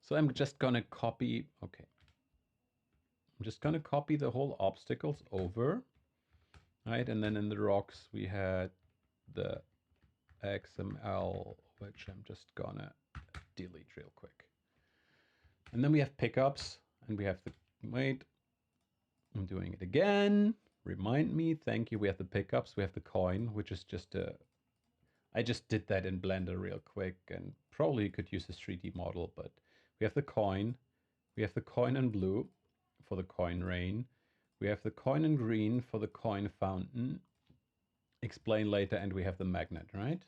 So I'm just gonna copy, okay. I'm just gonna copy the whole obstacles over, right? And then in the rocks we had the XML, which I'm just gonna delete real quick. And then we have pickups, and we have the, wait, I'm doing it again. Remind me, thank you. We have the pickups, we have the coin, which is just a, I just did that in Blender real quick, and probably could use a 3D model, but we have the coin. We have the coin in blue for the coin rain. We have the coin in green for the coin fountain. Explain later, and we have the magnet, right?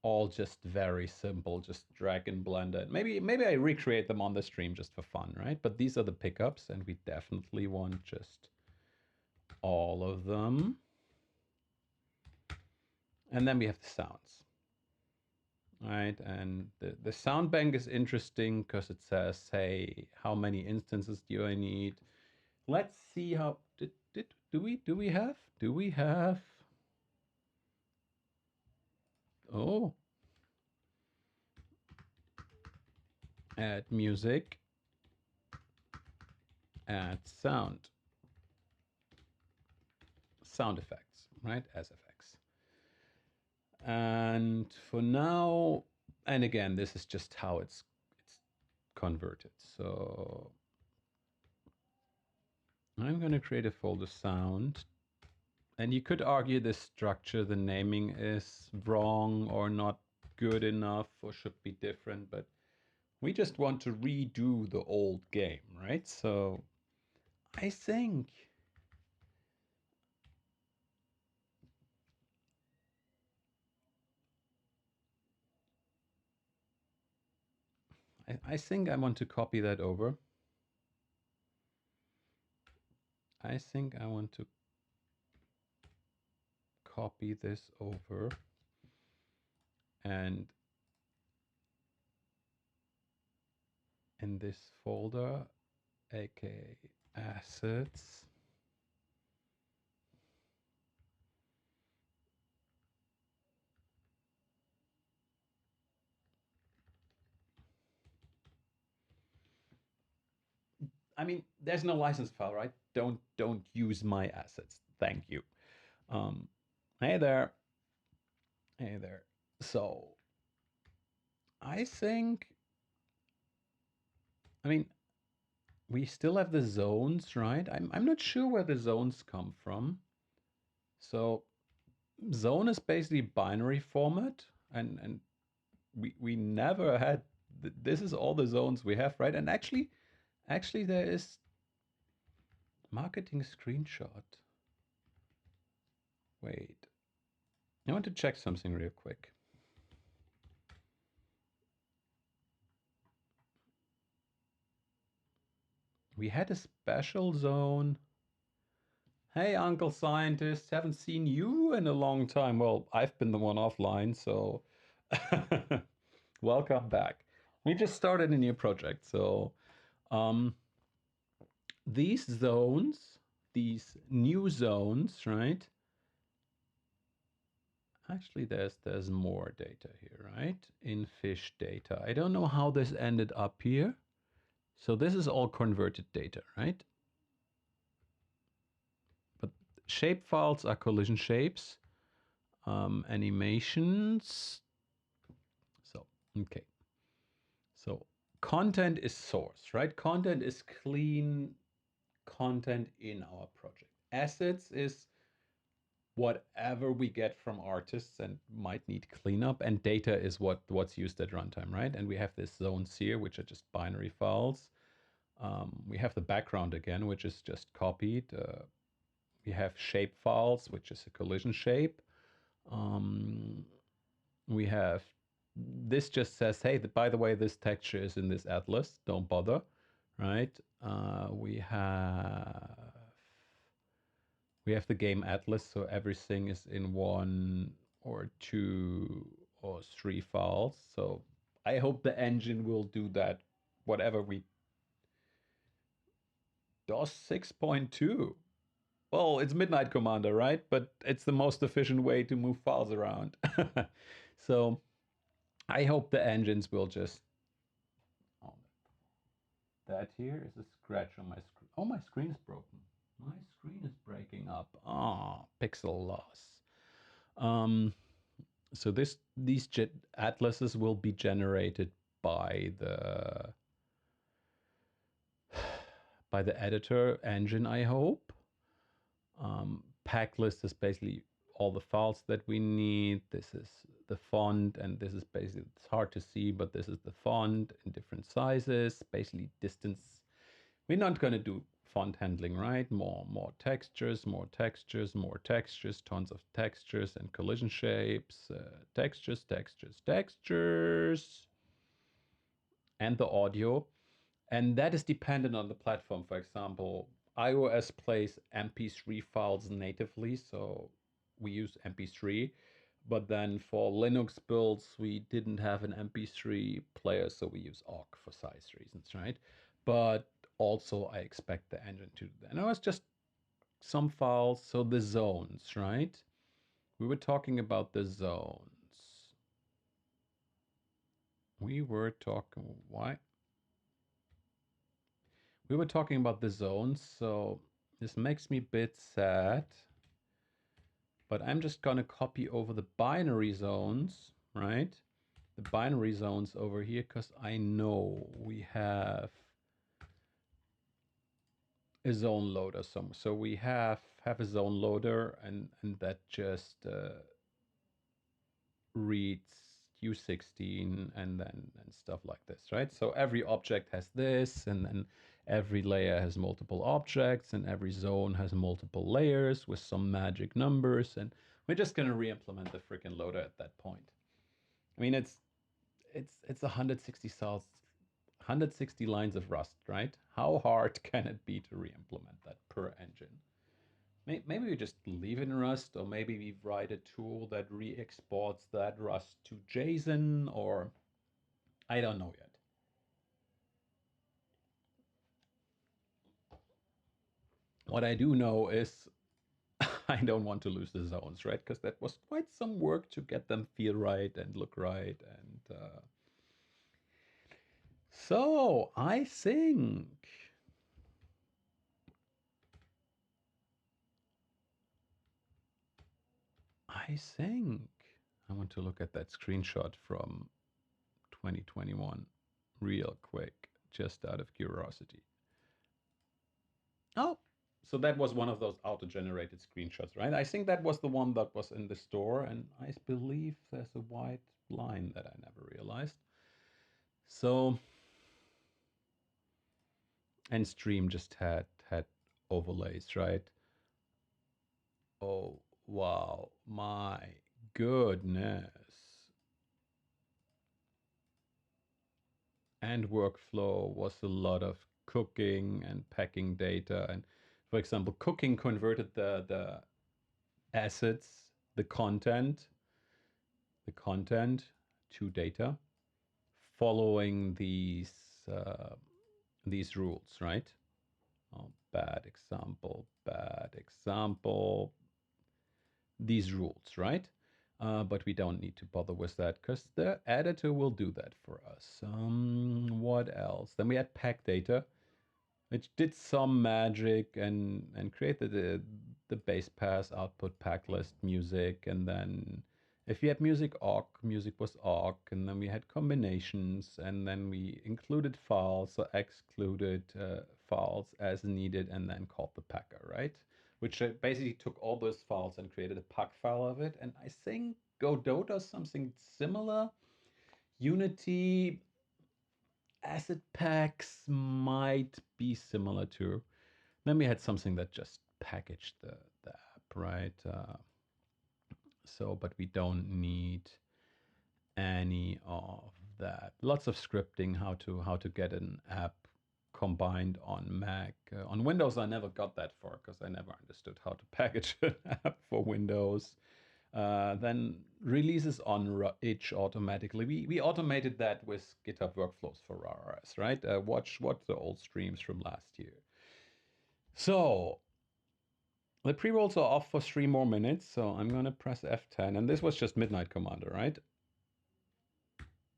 All just very simple, just drag and blend it. Maybe I recreate them on the stream just for fun, right? But these are the pickups, and we definitely want just all of them. And then we have the sounds, right? And the sound bank is interesting because it says, hey, how many instances do I need? Let's see how, do we have, oh, add music, add sound effects, right? As effects. And for now, and again, this is just how it's converted. So I'm going to create a folder sound. And you could argue this structure, the naming is wrong or not good enough or should be different, but we just want to redo the old game, right? So I think I want to copy that over. I think I want to copy this over, and in this folder, aka assets, I mean, there's no license file, right? Don't use my assets. Thank you. Um, hey there. Hey there. So I think, I mean, we still have the zones, right? I'm not sure where the zones come from. So zone is basically binary format, and we never had this is all the zones we have, right? And actually there is marketing screenshot. Wait, I want to check something real quick. We had a special zone. Hey, Uncle Scientist, haven't seen you in a long time. Well, I've been the one offline, so welcome back. We just started a new project, so um, these zones, these new zones, right? Actually, there's more data here, right? In fish data. I don't know how this ended up here. So this is all converted data, right? But shape files are collision shapes, animations. So, okay. So content is source, right? Content is clean content in our project. Assets is whatever we get from artists and might need cleanup, and data is what's used at runtime, right? And we have this zones here, which are just binary files. We have the background again, which is just copied. We have shape files, which is a collision shape. We have this just says, hey, by the way, this texture is in this atlas. Don't bother, right? We have the game atlas, so everything is in 1 or 2 or 3 files. So I hope the engine will do that, whatever we DOS 6.2. Well, it's Midnight Commander, right? But it's the most efficient way to move files around. So I hope the engines will just... Oh, that here is a scratch on my screen. Oh, my screen is broken. My screen is breaking up. Ah, pixel loss. So these atlases will be generated by the editor engine, I hope. Pack list is basically all the files that we need. This is the font, and this is basically, it's hard to see, but this is the font in different sizes, basically distance. We're not going to do font handling, right? More textures, more textures, more textures, tons of textures and collision shapes, textures, and the audio. And that is dependent on the platform. For example, iOS plays MP3 files natively, so we use MP3. But then for Linux builds, we didn't have an MP3 player, so we use OGG for size reasons, right? But also, I expect the engine to do that. And it was just some files, so the zones, right? We were talking about the zones. We were talking, why? We were talking about the zones, so this makes me a bit sad. But I'm just gonna copy over the binary zones, right? The binary zones over here, because I know we have a zone loader somewhere. So we have a zone loader, and that just reads U16 and stuff like this, right? So every object has this, and then every layer has multiple objects, and every zone has multiple layers with some magic numbers, and we're just gonna re-implement the freaking loader at that point. I mean, it's 160 cells, 160 lines of Rust, right? How hard can it be to re-implement that per engine? Maybe we just leave it in Rust, or maybe we write a tool that re-exports that Rust to JSON, or I don't know yet. What I do know is I don't want to lose the zones, right? Because that was quite some work to get them feel right and look right. And so I think I think I want to look at that screenshot from 2021 real quick, just out of curiosity. Oh, so that was one of those auto-generated screenshots, right? I think that was the one that was in the store, and I believe there's a white line that I never realized. So, and Stream just had overlays, right? Oh, wow, my goodness. And workflow was a lot of cooking and packing data. And for example, cooking converted the assets, the content to data, following these rules, right? Oh, bad example, bad example. These rules, right? But we don't need to bother with that because the editor will do that for us. What else? Then we had pack data, which did some magic and created the base pass output pack list music, and then if you had music awk, music was awk, and then we had combinations, and then we included files or excluded files as needed, and then called the packer, right? Which basically took all those files and created a pack file of it. And I think Godot does something similar. Unity asset packs might be similar too. Then we had something that just packaged the app, right? But we don't need any of that. Lots of scripting, how to get an app combined on Mac. On Windows, I never got that far because I never understood how to package an app for Windows. Then releases on itch automatically. We automated that with GitHub workflows for RS, right? Watch the old streams from last year. So the pre-rolls are off for 3 more minutes, so I'm gonna press F10, and this was just Midnight Commander, right?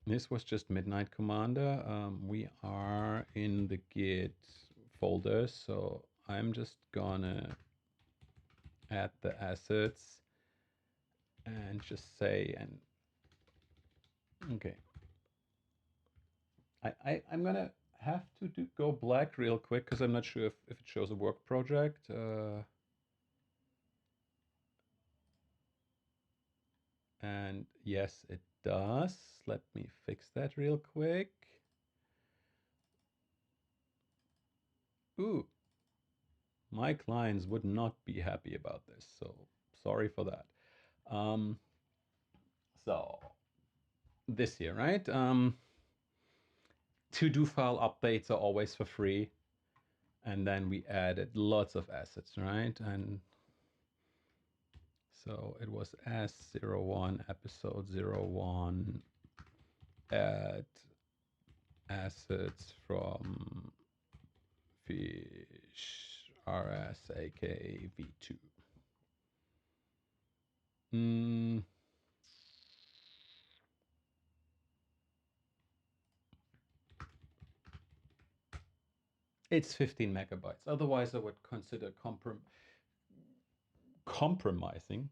This was just Midnight Commander. We are in the Git folder, so I'm just gonna add the assets and just say, and okay. I'm gonna have to go black real quick because I'm not sure if it shows a work project. And yes, it does. Let me fix that real quick. Ooh, my clients would not be happy about this, so sorry for that. So this here, right? To-do file updates are always for free. And then we added lots of assets, right? And so it was S01, episode 01, add assets from Fiiish-RS, aka V2. It's 15 megabytes. Otherwise, I would consider compressing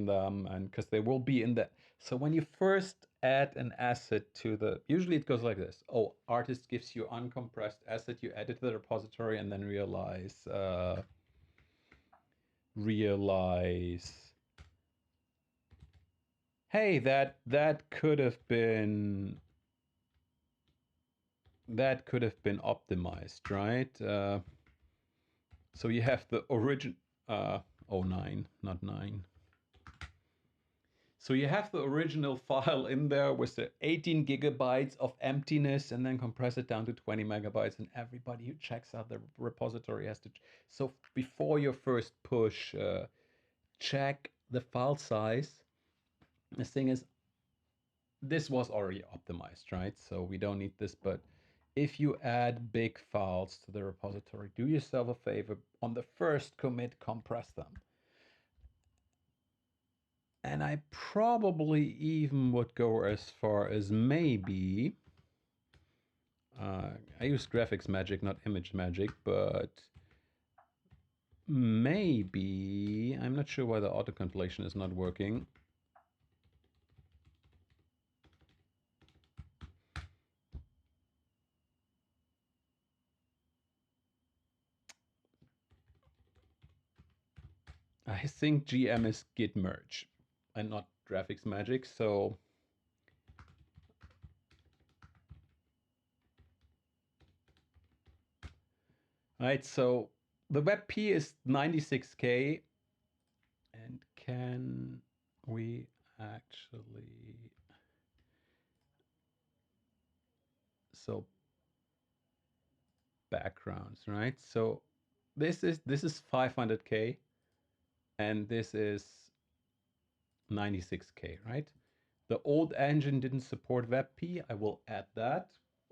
them, and because they will be in the. So when you first add an asset to the, usually it goes like this. Oh, artist gives you uncompressed asset, you add it to the repository, and then realize hey, that could have been optimized, right? So you have the origin 09, not 9. So you have the original file in there with the 18 gigabytes of emptiness, and then compress it down to 20 megabytes. And everybody who checks out the repository has to. So before your first push, check the file size. The thing is, this was already optimized, right? So we don't need this, but if you add big files to the repository, do yourself a favor, on the first commit, compress them. And I probably even would go as far as maybe, I use graphics magic, not image magic, but maybe, I'm not sure why the auto compilation is not working. I think GM is git merge and not graphics magic. So right, so the WebP is 96K. And can we actually, so backgrounds, right? So this is 500K and this is 96K, right? The old engine didn't support WebP. I will add that.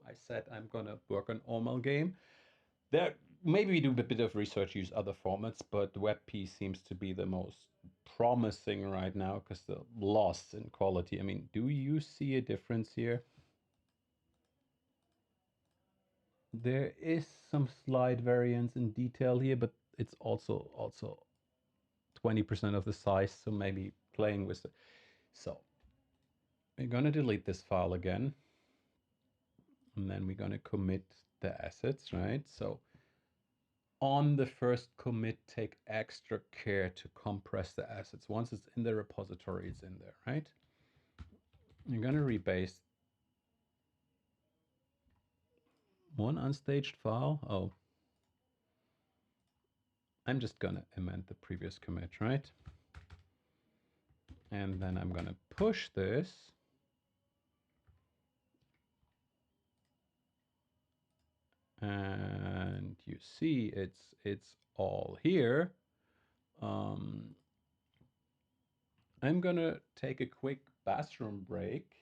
I said I'm gonna work on Amalgam. There, maybe we do a bit of research, use other formats, but WebP seems to be the most promising right now because the loss in quality. I mean, do you see a difference here? There is some slight variance in detail here, but it's also 20% of the size, so maybe playing with it. So we're gonna delete this file again, and then we're gonna commit the assets, right? So on the first commit, take extra care to compress the assets. Once it's in the repository, it's in there, right? You're gonna rebase one unstaged file. Oh, I'm just gonna amend the previous commit, right? And then I'm gonna push this. And you see it's all here. I'm gonna take a quick bathroom break.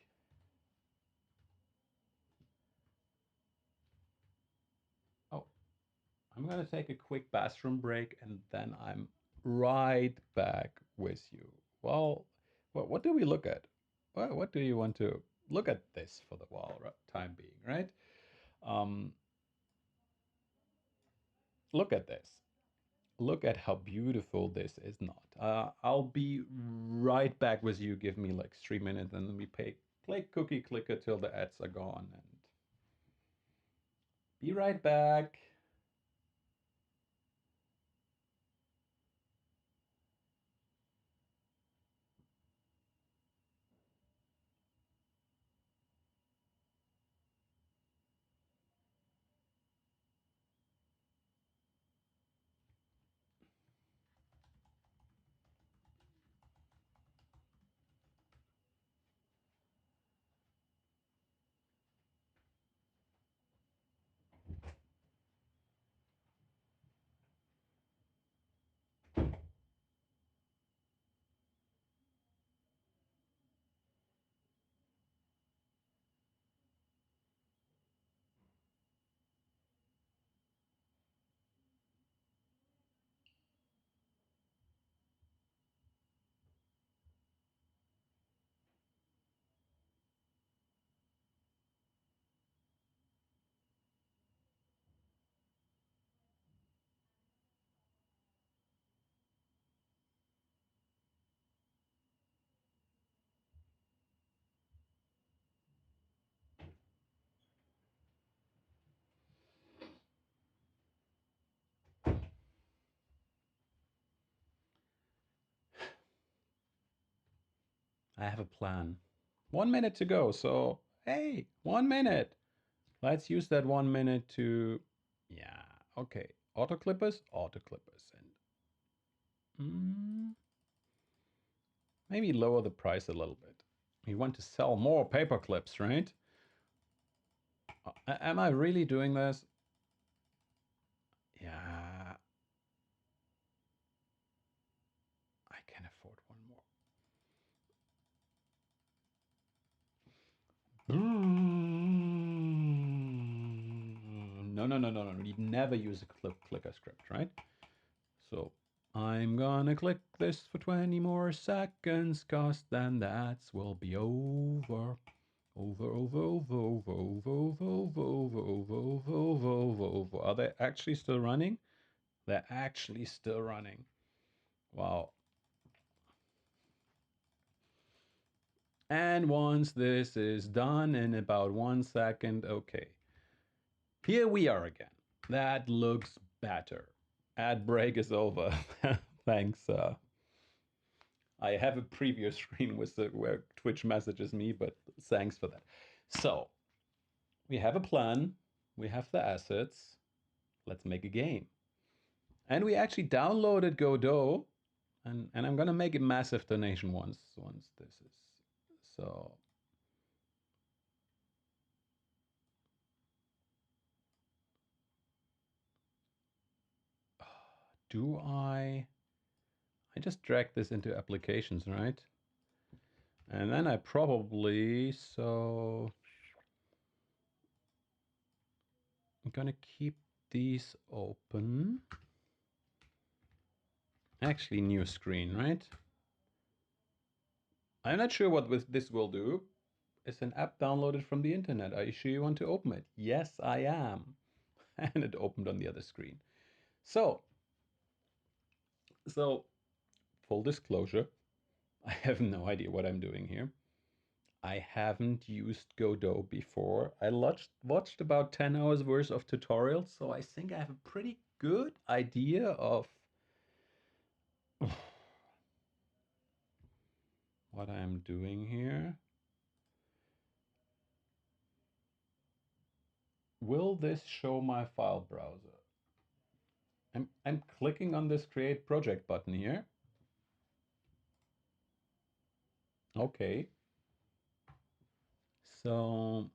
Oh, I'm gonna take a quick bathroom break and then I'm right back with you. Well, what do we look at? What do you want to look at this for the while time being, right? Um, look at this. Look at how beautiful this is not. I'll be right back with you. Give me like 3 minutes and then we play cookie clicker till the ads are gone and be right back. I have a plan. 1 minute to go. So, hey, 1 minute. Let's use that 1 minute to, yeah, okay. Auto clippers, auto clippers. And maybe lower the price a little bit. We want to sell more paper clips, right? Am I really doing this? Yeah, I can afford one more. No, no, no, no, no. You never use a clicker script, right? So I'm gonna click this for 20 more seconds, cause then that will be over. Over, over, over, over, over, over, over, over, over, over, over, over, over. Are they actually still running? They're actually still running. Wow. And once this is done in about 1 second, okay. Here we are again. That looks better. Ad break is over. Thanks. I have a previous screen with where Twitch messages me, but thanks for that. So we have a plan. We have the assets. Let's make a game. And we actually downloaded Godot, and I'm gonna make a massive donation once this is so. Do I just drag this into applications, right? And then I probably, so I'm gonna keep these open. Actually, new screen, right? I'm not sure what this will do. It's an app downloaded from the internet. Are you sure you want to open it? Yes, I am. And it opened on the other screen. So full disclosure, I have no idea what I'm doing here. I haven't used Godot before. I watched about 10 hours worth of tutorials, so I think I have a pretty good idea of what I'm doing here. Will this show my file browser? I'm clicking on this create project button here. Okay. So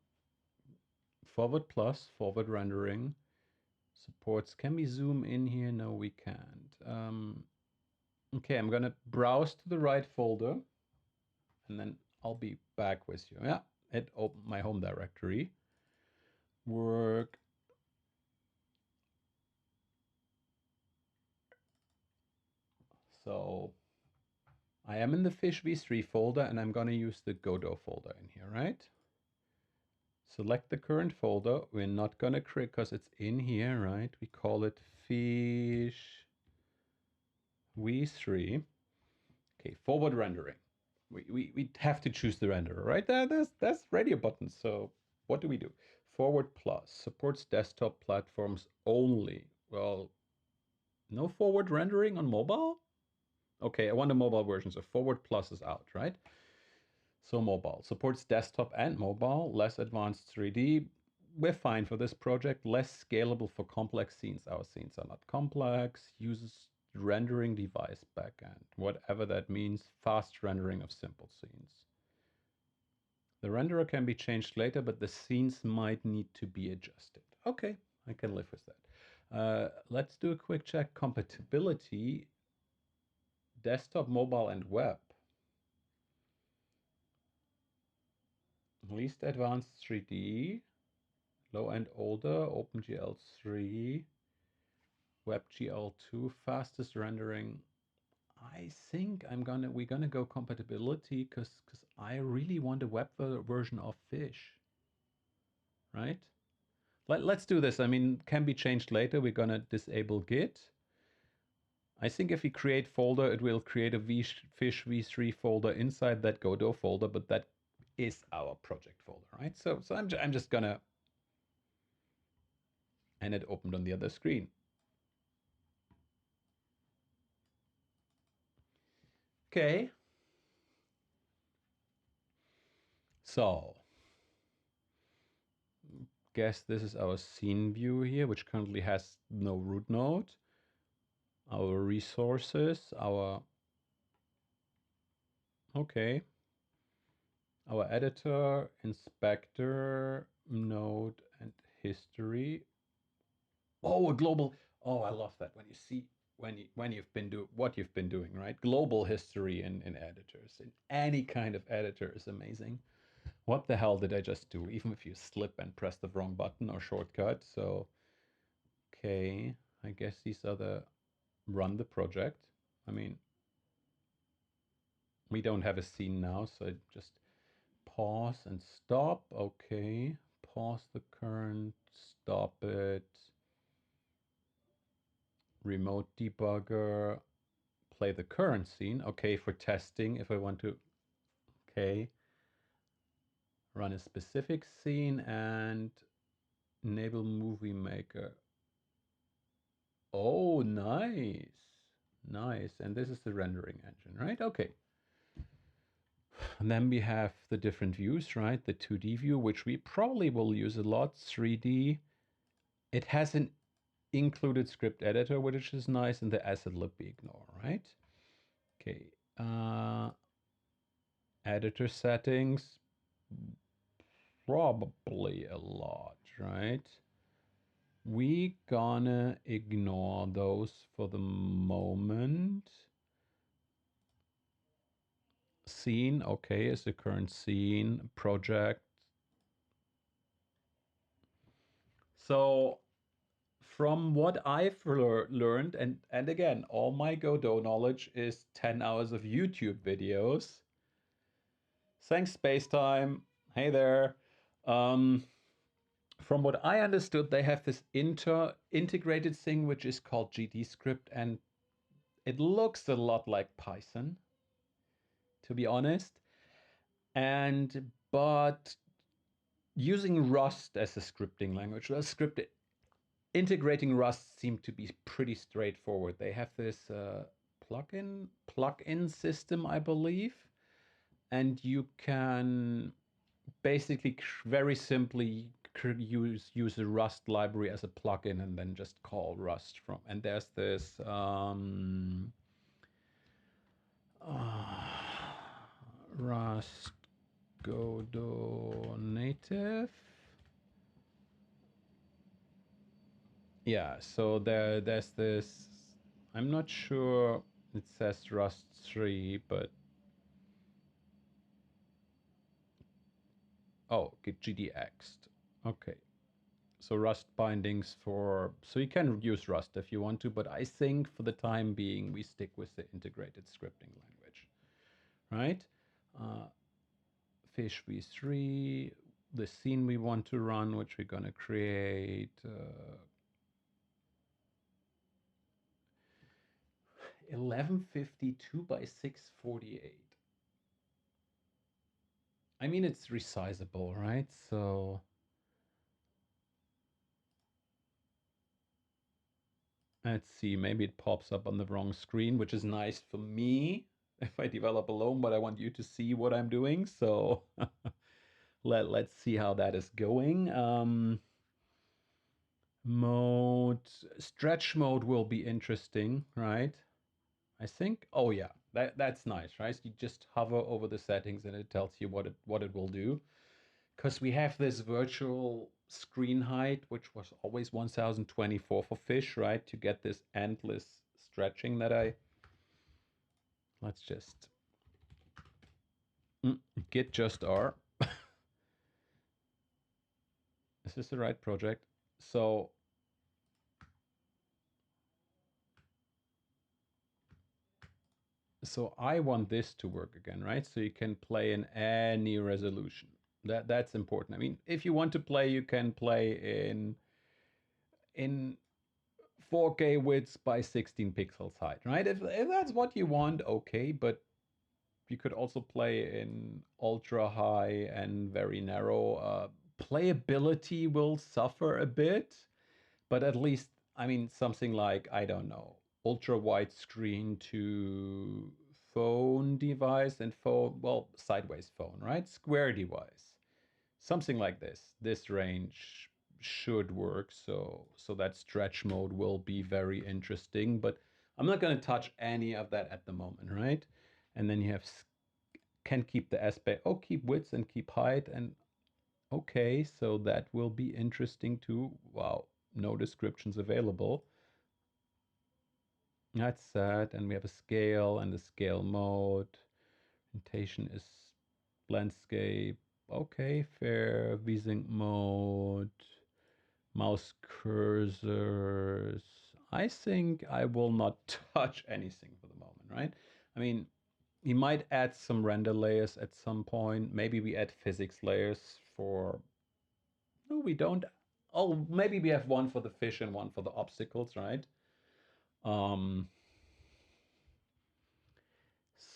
forward rendering supports. Can we zoom in here? No, we can't. Okay, I'm gonna browse to the right folder and then I'll be back with you. Yeah, it opened my home directory. Work. So I am in the Fish v3 folder and I'm gonna use the Godot folder in here, right? Select the current folder. We're not gonna create because it's in here, right? We call it Fish v3. Okay, forward rendering. We have to choose the renderer, right? That's radio buttons. So what do we do? Forward plus supports desktop platforms only. Well, no forward rendering on mobile? Okay, I want a mobile version, so forward plus is out, right? So mobile. Supports desktop and mobile, less advanced 3D. We're fine for this project. Less scalable for complex scenes. Our scenes are not complex. Uses rendering device backend. Whatever that means, fast rendering of simple scenes. The renderer can be changed later, but the scenes might need to be adjusted. Okay, I can live with that. Let's do a quick check. Compatibility, desktop, mobile, and web. Least advanced 3D, low and older, OpenGL 3, WebGL 2, fastest rendering. I think we're gonna go compatibility because I really want a web version of Fish, right? Let's do this. I mean, can be changed later. We're gonna disable Git. I think if we create folder, it will create a Fish v3 folder inside that Godot folder, but that is our project folder, right? So I'm just gonna, and it opened on the other screen. Okay. So guess this is our scene view here, which currently has no root node. Our resources, okay. Our editor, inspector, node, and history. Oh, a global. Oh, I love that when you see when you've been what you've been doing, right? Global history in editors, in any kind of editor is amazing. What the hell did I just do? Even if you slip and press the wrong button or shortcut. So, okay, I guess these are the run the project. I mean, we don't have a scene now, so I just pause and stop. Okay, pause the current, stop it. remote debugger, play the current scene. Okay, for testing, if I want to, okay, run a specific scene and enable movie maker. Oh, nice. Nice. And this is the rendering engine, right? Okay. And then we have the different views, right? The 2D view, which we probably will use a lot. 3D. It has an included script editor, which is nice, and the asset lib we ignore, right? Okay. Editor settings. Probably a lot, right? We gonna ignore those for the moment. Scene, okay, is the current scene. Project. So from what I've learned, and again, all my Godot knowledge is 10 hours of YouTube videos. Thanks, Spacetime. Hey there. From what I understood, they have this integrated thing which is called GDScript, and it looks a lot like Python, to be honest. But using Rust as a scripting language, integrating Rust seemed to be pretty straightforward. They have this plugin system, I believe, and you can basically very simply use a Rust library as a plugin and then just call Rust from. And there's this Rust Godot native. Yeah, so there's this. I'm not sure it says Rust 3, but oh, get GDX. Okay. So Rust bindings so you can use Rust if you want to, but I think for the time being, we stick with the integrated scripting language, right? Fish v3, the scene we want to run, which we're going to create. 1152 by 648. I mean, it's resizable, right? So let's see, maybe it pops up on the wrong screen, which is nice for me if I develop alone, but I want you to see what I'm doing. So let's see how that is going. Stretch mode will be interesting, right? I think, oh yeah, that's nice, right? You just hover over the settings and it tells you what it will do. Because we have this virtual screen height, which was always 1024 for fish, right? To get this endless stretching that let's just git just R. Is this the right project? So I want this to work again, right? So you can play in any resolution. That's important. I mean, if you want to play, you can play in 4K width by 16 pixels height, right? If that's what you want, okay, but you could also play in ultra high and very narrow. Playability will suffer a bit, but at least, I mean, something like, I don't know, ultra wide screen to phone device and sideways phone, right? Square device. Something like this range should work. So that stretch mode will be very interesting, but I'm not going to touch any of that at the moment, right? And then you can keep the aspect, keep width and keep height, and okay, so that will be interesting too. Wow, no descriptions available. That's sad. And we have a scale and a scale mode. Orientation is landscape. Okay, fair. VSync mode. Mouse cursors. I think I will not touch anything for the moment, right? I mean, we might add some render layers at some point. Maybe we add physics layers for... No, we don't. Oh, maybe we have one for the fish and one for the obstacles, right?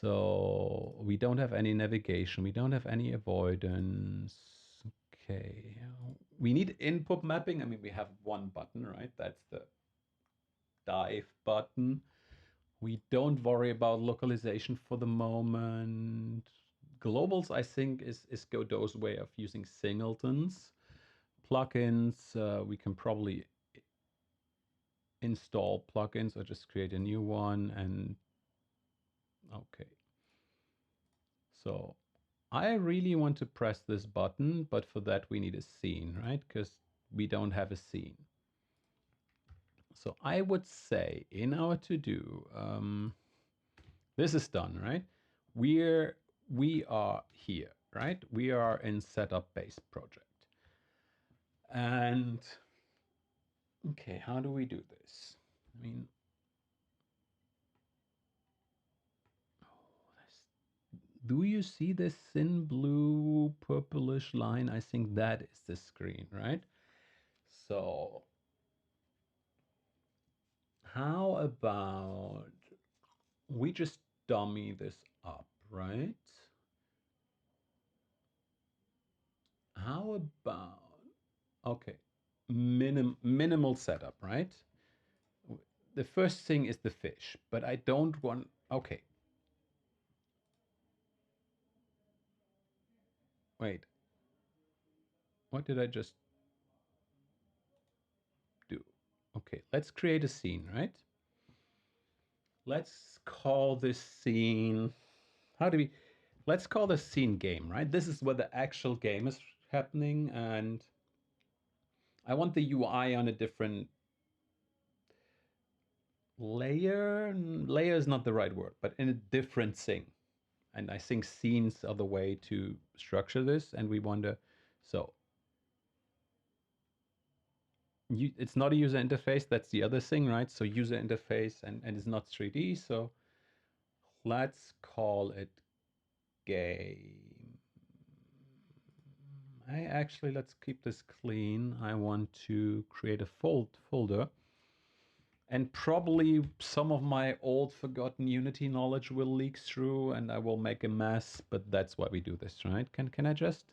So we don't have any navigation. We don't have any avoidance. Okay. We need input mapping. I mean, we have one button, right? That's the dive button. We don't worry about localization for the moment. Globals, I think, is Godot's way of using singletons. Plugins, we can probably install plugins or just create a new one. And okay. So I really want to press this button, but for that we need a scene, right? Because we don't have a scene. So I would say in our to-do, this is done, right? We are here, right? We are in setup base project. And okay, how do we do this? I mean, do you see this thin blue purplish line? I think that is the screen, right? So how about we just dummy this up, right? How about, okay, minimal setup, right? The first thing is the fish, but I don't want, okay. Wait, what did I just do? Okay, let's create a scene, right? Let's call this scene, let's call this scene game, right? This is where the actual game is happening, and I want the UI on a different layer. Layer is not the right word, but in a different thing. And I think scenes are the way to structure this, and we want to, so it's not a user interface, that's the other thing, right? So user interface and it's not 3D, so let's call it game. Let's keep this clean. I want to create a folder, and probably some of my old forgotten Unity knowledge will leak through and I will make a mess, but that's why we do this, right? Can I just,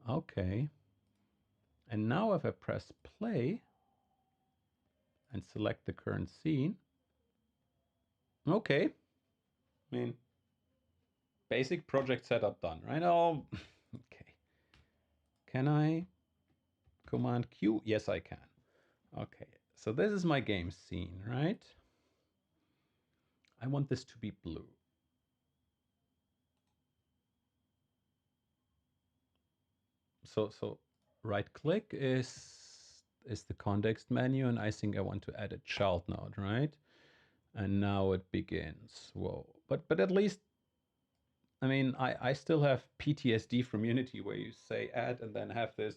okay. And now if I press play and select the current scene, okay. I mean, basic project setup done, right? Oh, okay. Can I Command Q? Yes, I can. Okay, so this is my game scene, right? I want this to be blue. So right click is the context menu, and I think I want to add a child node, right? And now it begins. Whoa, but at least, I mean, I still have PTSD from Unity where you say add and then have this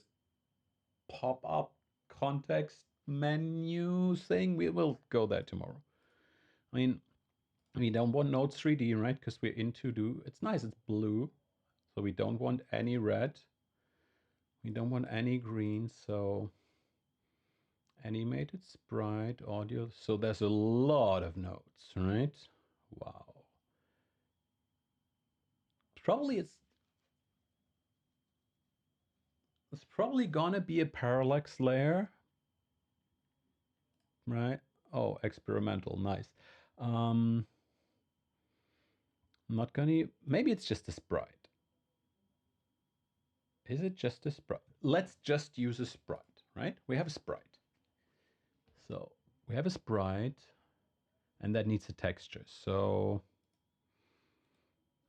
pop-up context menu thing. We will go there tomorrow. I mean, we don't want Node 3D, right? Because we're in to do. It's nice, it's blue. So we don't want any red. We don't want any green. So animated sprite, audio. So there's a lot of nodes, right? Wow. Probably it's probably gonna be a parallax layer, right? Oh, experimental, nice. I'm not gonna, maybe it's just a sprite. Is it just a sprite? Let's just use a sprite, right? We have a sprite. So we have a sprite and that needs a texture. So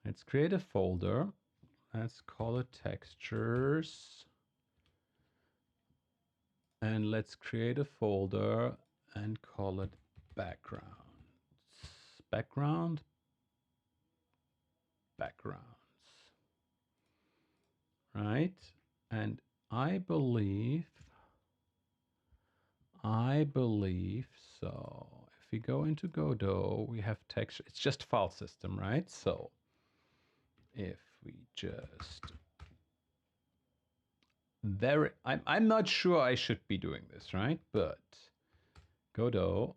let's create a folder. Let's call it textures. And let's create a folder and call it backgrounds. Backgrounds. Right? And I believe so. If we go into Godot, we have texture. It's just file system, right? So if we just I'm not sure I should be doing this, right? But Godot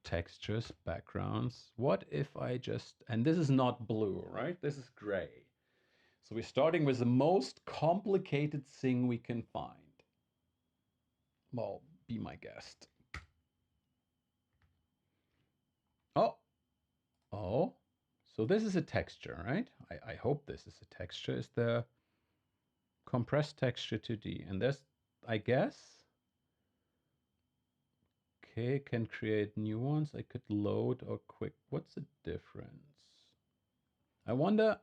textures, backgrounds. What if I just, and this is not blue, right? This is gray. So we're starting with the most complicated thing we can find. Well, be my guest. Oh, oh, so this is a texture, right? I hope this is a texture. Is the compressed texture 2D? And there's, I guess, okay, can create new ones. I could load or quick. What's the difference? I wonder.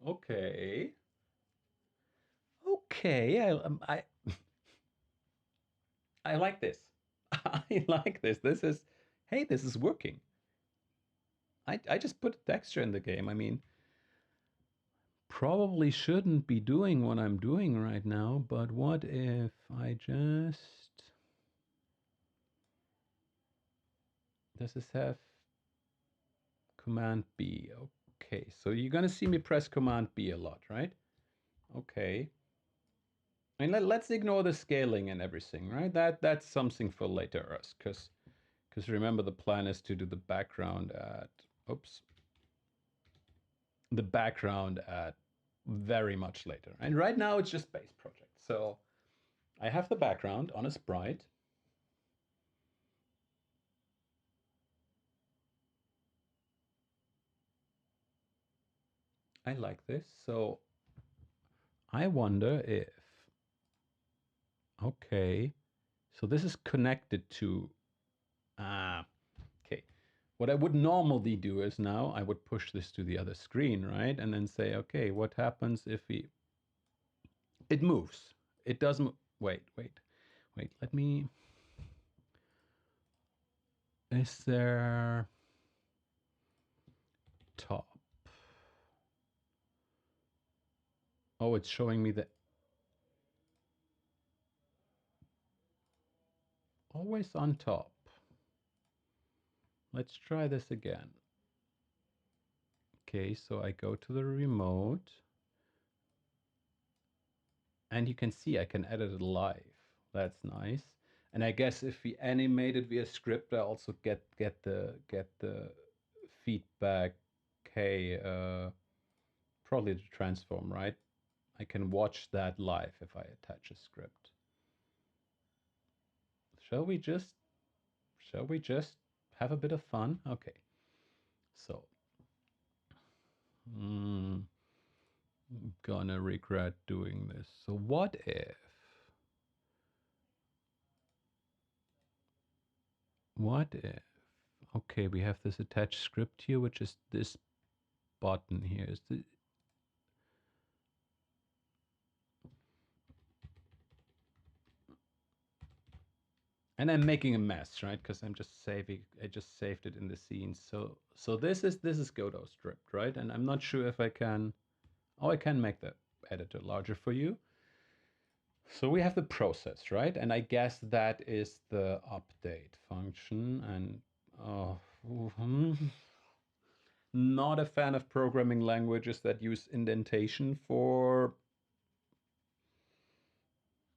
Okay. Okay. I like this. I like this. This is, hey, this is working. I just put a texture in the game. I mean, probably shouldn't be doing what I'm doing right now, but what if I just, does this have Command B? Okay, so you're gonna see me press Command B a lot, right? Okay. And let's ignore the scaling and everything, right? That's something for later us, because remember the plan is to do the background at, oops, the background at very much later. And right now it's just base project. So I have the background on a sprite. I like this. So I wonder if, okay, so this is connected to, okay. What I would normally do is now I would push this to the other screen, right? And then say, okay, what happens if it moves. It doesn't, wait, let me, is there top? Oh, it's showing me the, always on top. Let's try this again. Okay, so I go to the remote. And you can see I can edit it live. That's nice. And I guess if we animate it via script, I also get the feedback. Okay, probably the transform, right? I can watch that live if I attach a script. Shall we just have a bit of fun? Okay. So, I'm gonna regret doing this. So what if, okay, we have this attached script here, which is this button here. Is the, and I'm making a mess, right? Because I'm just saving, I just saved it in the scene. So this is Godot script, right? And I'm not sure if I can, oh, I can make the editor larger for you. So we have the process, right? And I guess that is the update function. And oh, not a fan of programming languages that use indentation for,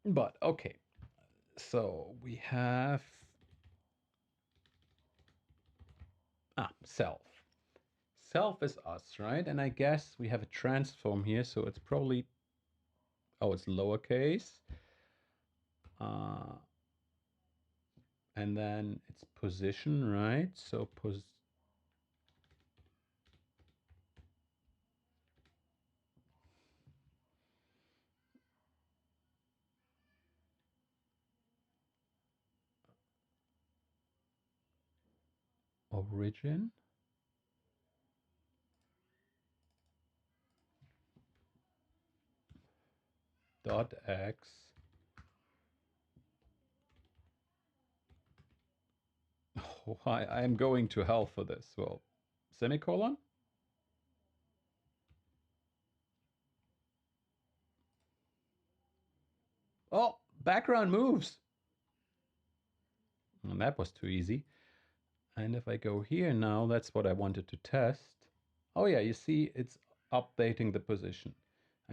but okay. So we have self. Self is us, right? And I guess we have a transform here, so it's probably, oh, it's lowercase. And then it's position, right? So origin. Dot X. Oh, I'm going to hell for this. Well, semicolon. Oh, background moves. And that was too easy. And if I go here now, that's what I wanted to test. Oh yeah, you see it's updating the position.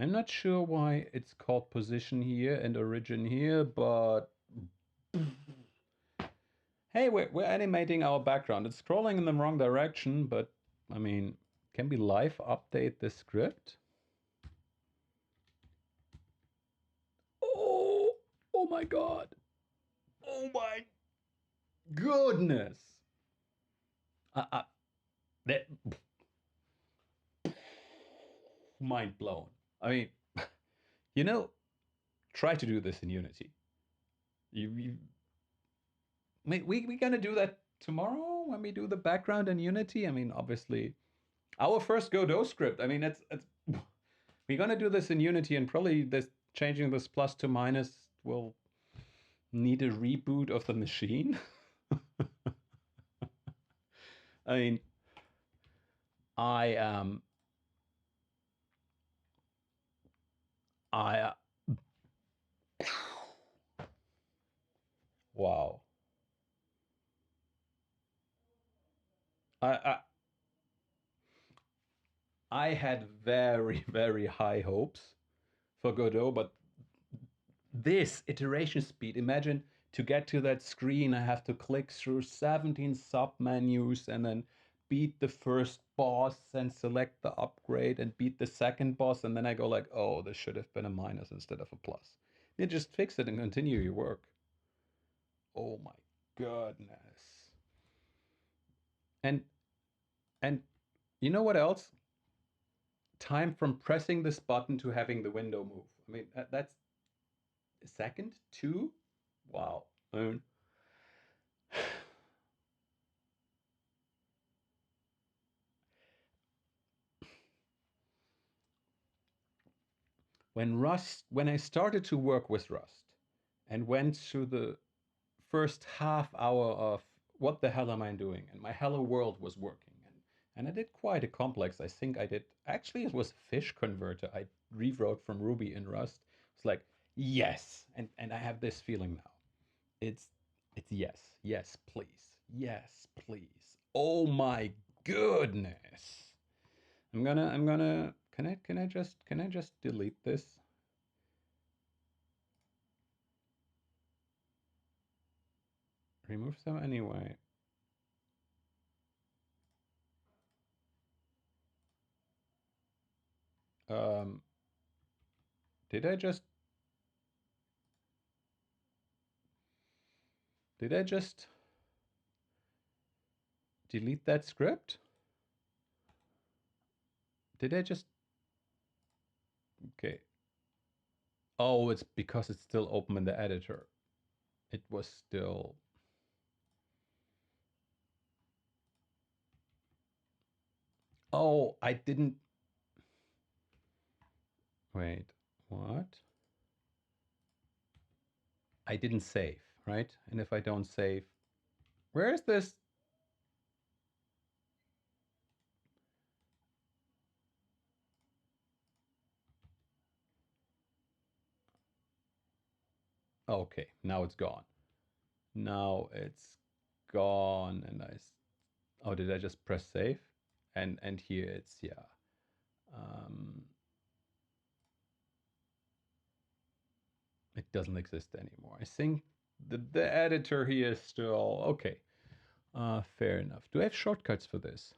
I'm not sure why it's called position here and origin here, but hey, we're animating our background. It's scrolling in the wrong direction, but I mean, can we live update the script? Oh, oh my God. Oh my goodness. That mind blown. I mean, you know, try to do this in Unity. You we're gonna do that tomorrow when we do the background in Unity. I mean, obviously, our first Godot script. I mean, it's we're gonna do this in Unity, and probably this changing this plus to minus will need a reboot of the machine. I mean, I I wow. I, I I had very very high hopes for Godot, but this iteration speed, imagine to get to that screen, I have to click through 17 submenus and then beat the first boss and select the upgrade and beat the second boss. And then I go like, oh, this should have been a minus instead of a plus. You just fix it and continue your work. Oh my goodness. And and you know what else? Time from pressing this button to having the window move. I mean, that's a second, two. Wow. I mean, when I started to work with Rust and went through the first half hour of what the hell am I doing? And my hello world was working. And I did quite a complex. I think I did actually it was a fish converter. I rewrote from Ruby in Rust. It's like, yes. And I have this feeling now. It's it's yes. Yes, please. Yes, please. Oh my goodness. I'm gonna can I just delete this? Remove them anyway. Um, did I just did I just delete that script? Did I just okay? Oh, it's because it's still open in the editor. It was still oh, I didn't wait. What? I didn't save, right? And if I don't save, where is this? Okay, now it's gone. Now it's gone, and oh, did I just press save? And here it's yeah. Um, it doesn't exist anymore. I think the editor here is still okay. Fair enough. Do I have shortcuts for this?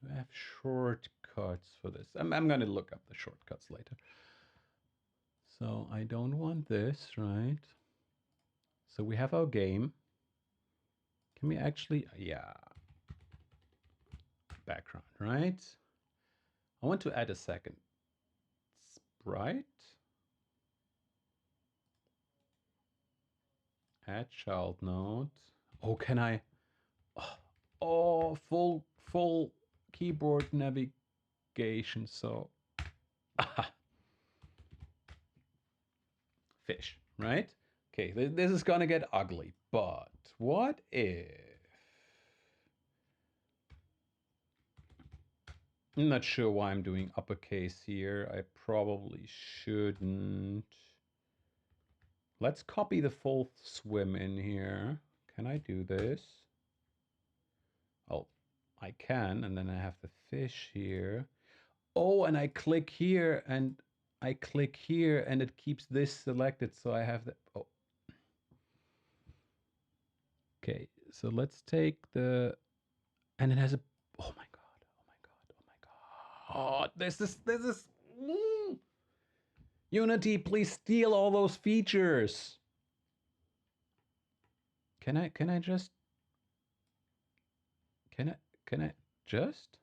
Do I have shortcuts for this? I'm gonna look up the shortcuts later. So I don't want this, right? So we have our game. Can we actually, yeah, background, right? I want to add a second sprite. Add child node. Oh, can I? Oh, full keyboard navigation. So, fish, right? Okay, this is gonna get ugly. But what if? I'm not sure why I'm doing uppercase here. I probably shouldn't. Let's copy the full swim in here. Can I do this? Oh, I can, and then I have the fish here. Oh, and I click here, and I click here, and it keeps this selected, so I have the... Oh. Okay, so let's take the... And it has a... Oh my god, oh my god, oh my god. This is... Unity, please steal all those features. Can I just... Can I just...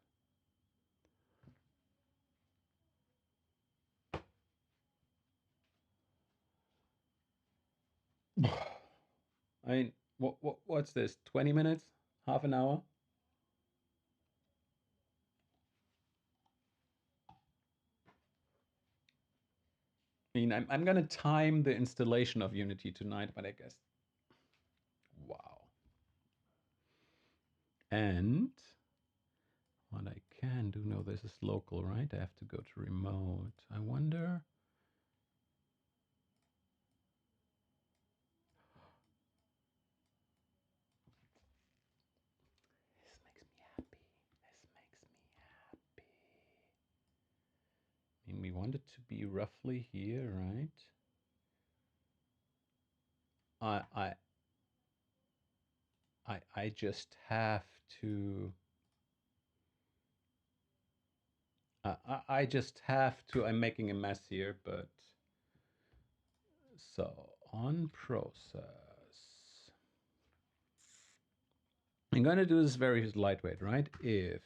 I mean, what's this? 20 minutes? Half an hour? I mean, I'm gonna time the installation of Unity tonight, but I guess... Wow. And what I can do... No, this is local, right? I have to go to remote. I wonder... This makes me happy. This makes me happy. I mean, we want it to be roughly here, right? I just have to... I just have to... I'm making a mess here, but... So, on process... I'm going to do this very lightweight, right? If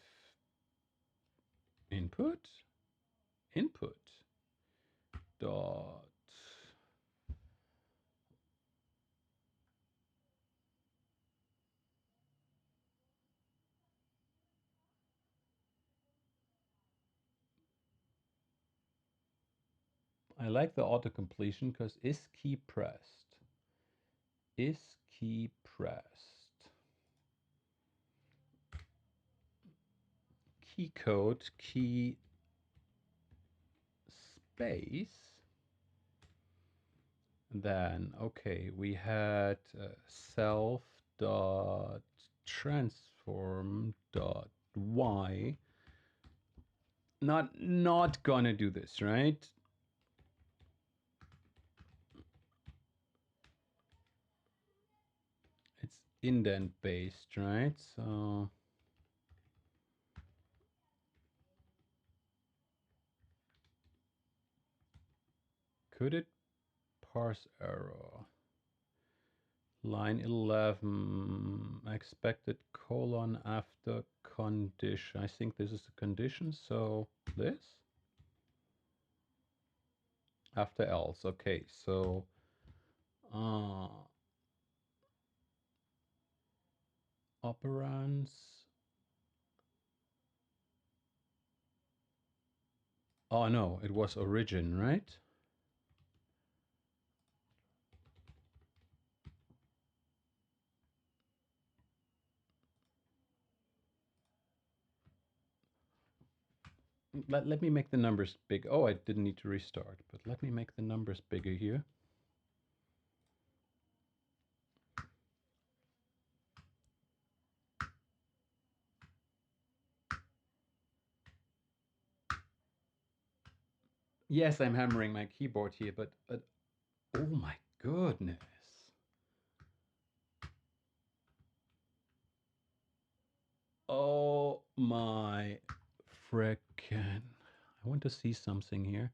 input dot I like the auto completion because is key pressed. Is key pressed. Key code, key space. Then, okay, we had self dot transform dot y. Not gonna do this, right? It's indent based, right? So could it parse error? Line 11, expected colon after condition. I think this is a condition, so this? After else, okay, so operands. Oh no, it was origin, right? Let me make the numbers big. Oh, I didn't need to restart, but let me make the numbers bigger here. Yes, I'm hammering my keyboard here, but oh my goodness. Oh my frickin'. I want to see something here.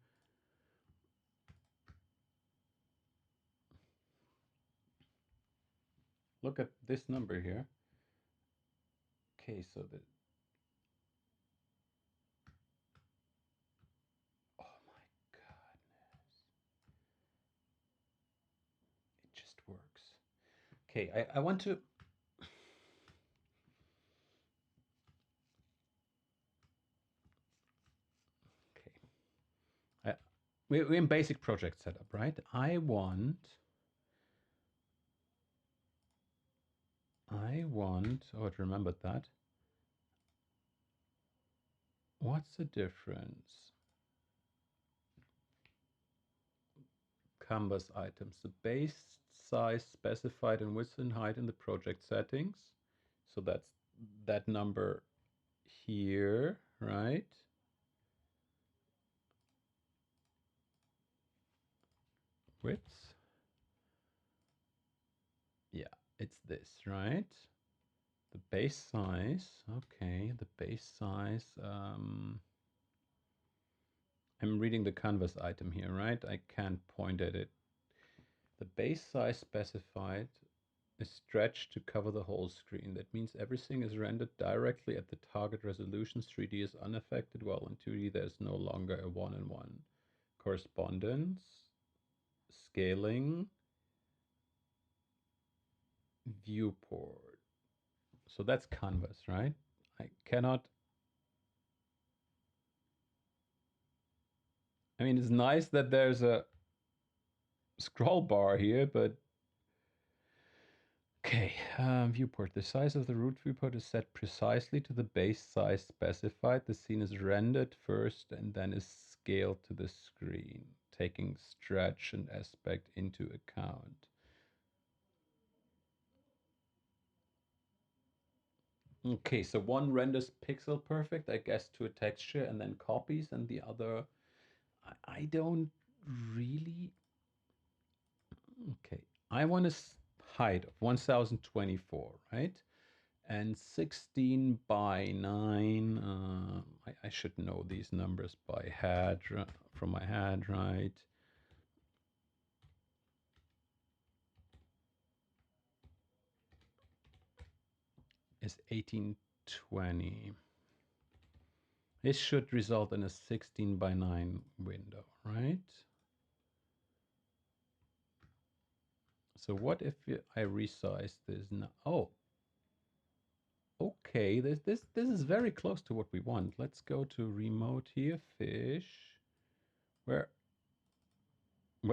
Look at this number here. Okay, so the... Oh my goodness. It just works. Okay, I want to... Okay. We're in basic project setup, right? I want... Oh, I remembered that. What's the difference? Canvas items. The base size specified in width and height in the project settings. So that's that number here, right? Width. Yeah, it's this, right? The base size. Okay, the base size. I'm reading the canvas item here, right? I can't point at it. The base size specified is stretched to cover the whole screen. That means everything is rendered directly at the target resolution. 3D is unaffected, while in 2D there's no longer a one-on-one correspondence, scaling, viewport. So that's canvas, right? I cannot. I mean, it's nice that there's a scroll bar here, but okay, viewport. The size of the root viewport is set precisely to the base size specified. The scene is rendered first and then is scaled to the screen, taking stretch and aspect into account. Okay, so one renders pixel perfect, I guess, to a texture and then copies, and the other, I don't really. Okay, I want a height of 1024, right? And 16 by 9, I should know these numbers by head, from my head, right? Is 1820. This should result in a 16 by 9 window, right? So what if I resize this now? Oh, okay, this is very close to what we want. Let's go to remote here, fish. Where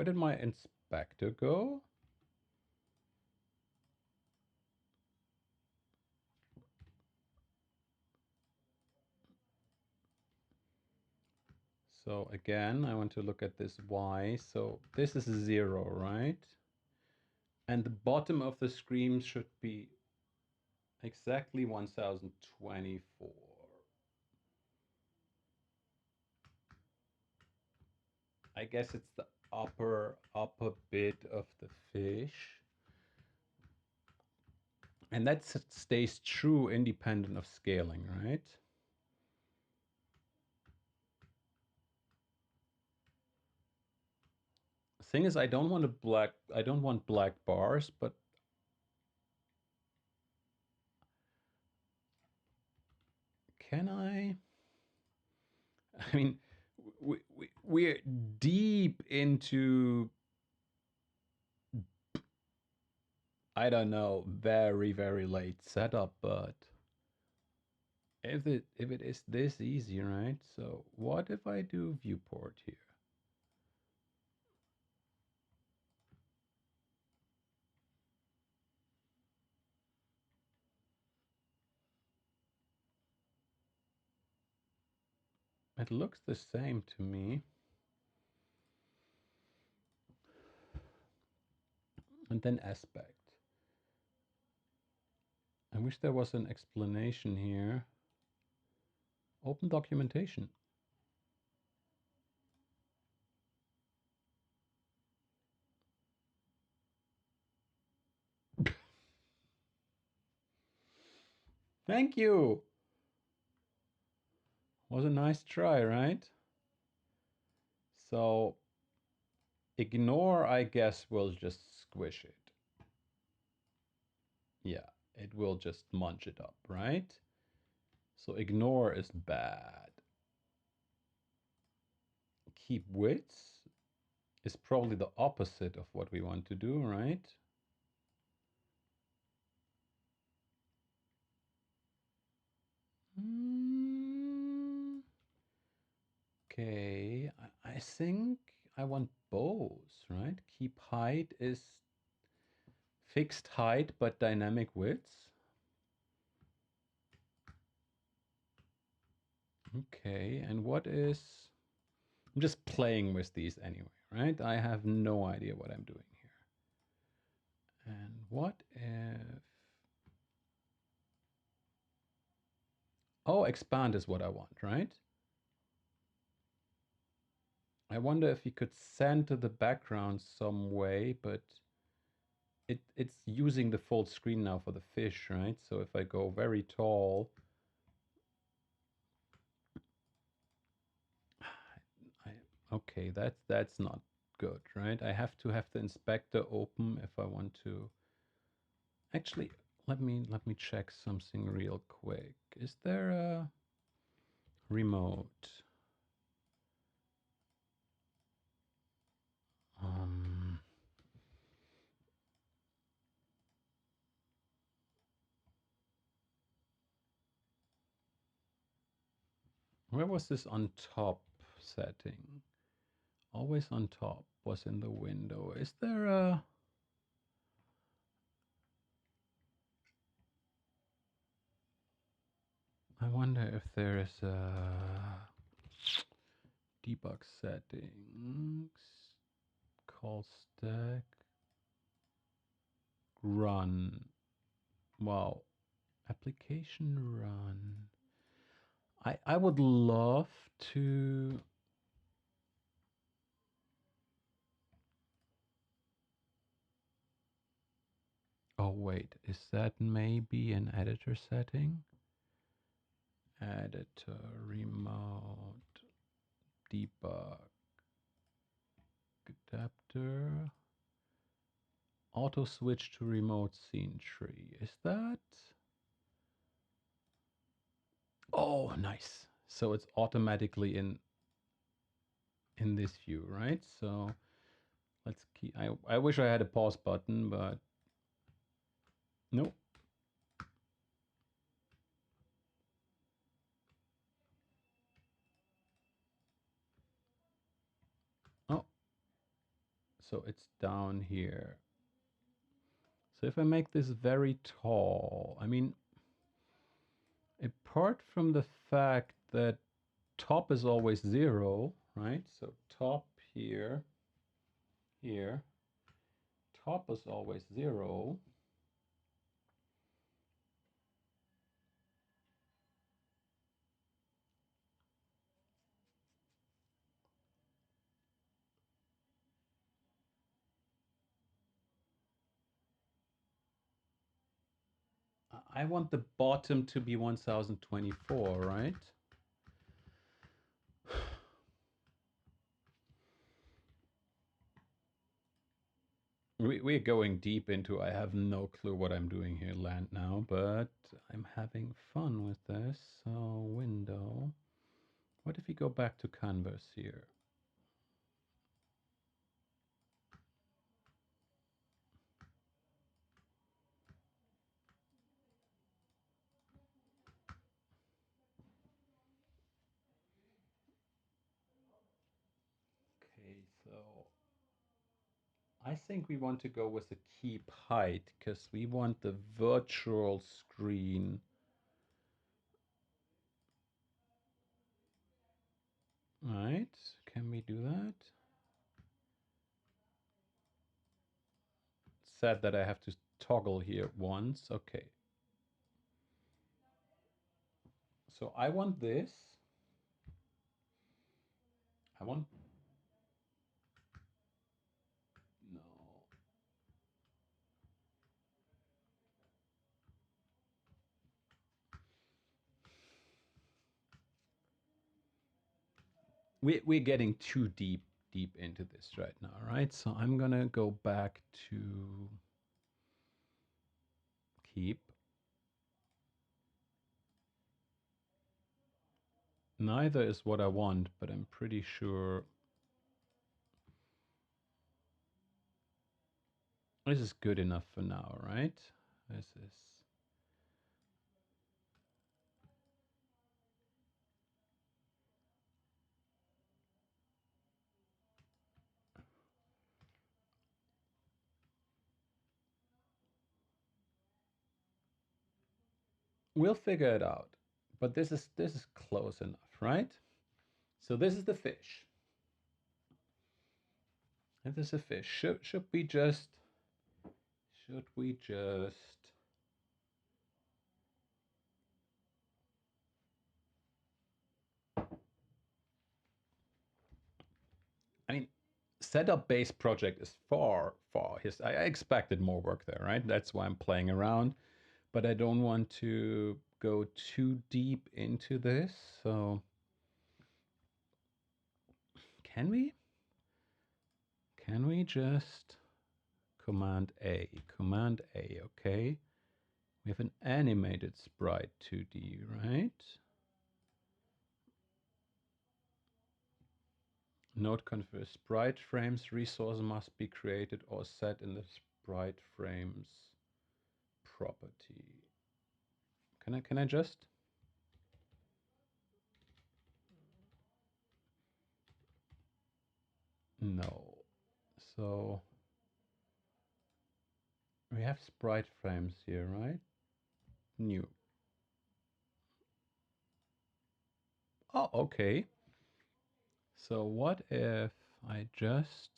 did my inspector go? So again, I want to look at this Y. So this is 0, right? And the bottom of the screen should be exactly 1024. I guess it's the upper bit of the fish. And that stays true independent of scaling, right? The thing is, I don't want black bars, but can I? I mean, we're deep into, I don't know, very, very late setup, but if it is this easy, right? So what if I do viewport here? It looks the same to me. And then aspect. I wish there was an explanation here. Open documentation. Thank you. Was a nice try, right? So ignore, I guess, will just squish it. Yeah, it will just munch it up, right? So ignore is bad. Keep widths is probably the opposite of what we want to do, right? Okay, I think I want both, right? Keep height is fixed height but dynamic widths. Okay, and what is... I'm just playing with these anyway, right? I have no idea what I'm doing here. And what if... Oh, expand is what I want, right? I wonder if you could center the background some way, but it's using the full screen now for the fish, right? So if I go very tall, okay, that's not good, right? I have to have the inspector open if I want to. Actually, let me check something real quick. Is there a remote? Um, where was this on top setting? Always on top was in the window. Is there a... I wonder if there is a debug settings, call stack, run. Wow, application run. I would love to... Oh wait, is that maybe an editor setting? Editor, remote, debug, adapter, auto switch to remote scene tree. Is that? Oh, nice. So it's automatically in this view, right? So let's keep, I wish I had a pause button, but nope. Oh, so it's down here. So if I make this very tall, I mean, apart from the fact that top is always 0, right? So top here, here, top is always 0. I want the bottom to be 1024, right? We're going deep into I have no clue what I'm doing here land now, but I'm having fun with this. So window. What if we go back to canvas here? Okay, so I think we want to go with the keep height because we want the virtual screen. Right, can we do that? Said that I have to toggle here once. Okay. So I want this. I want... No. We're getting too deep into this right now, right? So I'm gonna go back to keep. Neither is what I want, but I'm pretty sure this is good enough for now, right? This is... We'll figure it out. But this is close enough, right? So this is the fish. And this is a fish. Should we just setup-based project is far, far. I expected more work there, right? That's why I'm playing around, but I don't want to go too deep into this. So can we just Command A, okay. We have an animated sprite 2D, right? Node configure sprite frames resource must be created or set in the sprite frames property. Can I just? No. So we have sprite frames here, right? New. Oh, okay. So what if I just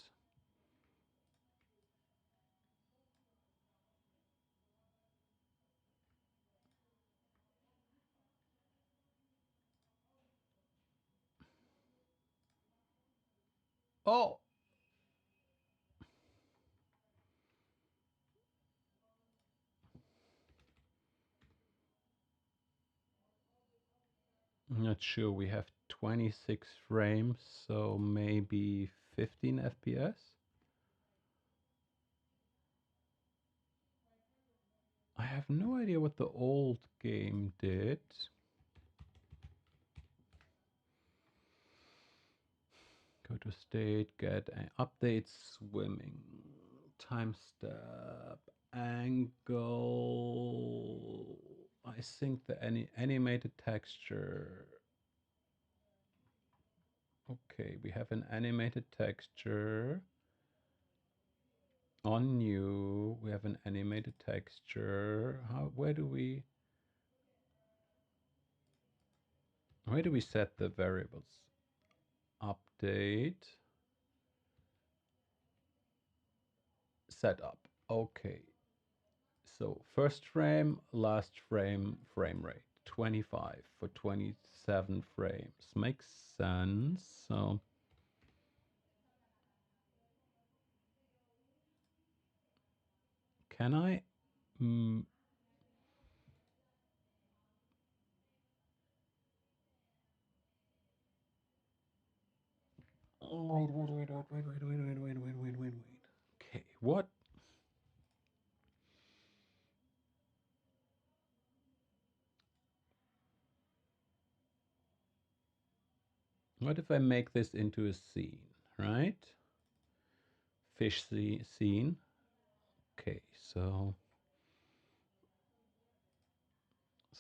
oh, I'm not sure. We have 26 frames, so maybe 15 FPS. I have no idea what the old game did. Go to state, get an update swimming, time step, angle. I think the animated texture. Okay, we have an animated texture. On new, we have an animated texture. Where do we set the variables? Update. Setup. Okay. So first frame, last frame, frame rate. 25 for 27 frames. Makes sense. So can I wait. Okay, what? What if I make this into a scene, right? Fish scene. Okay, so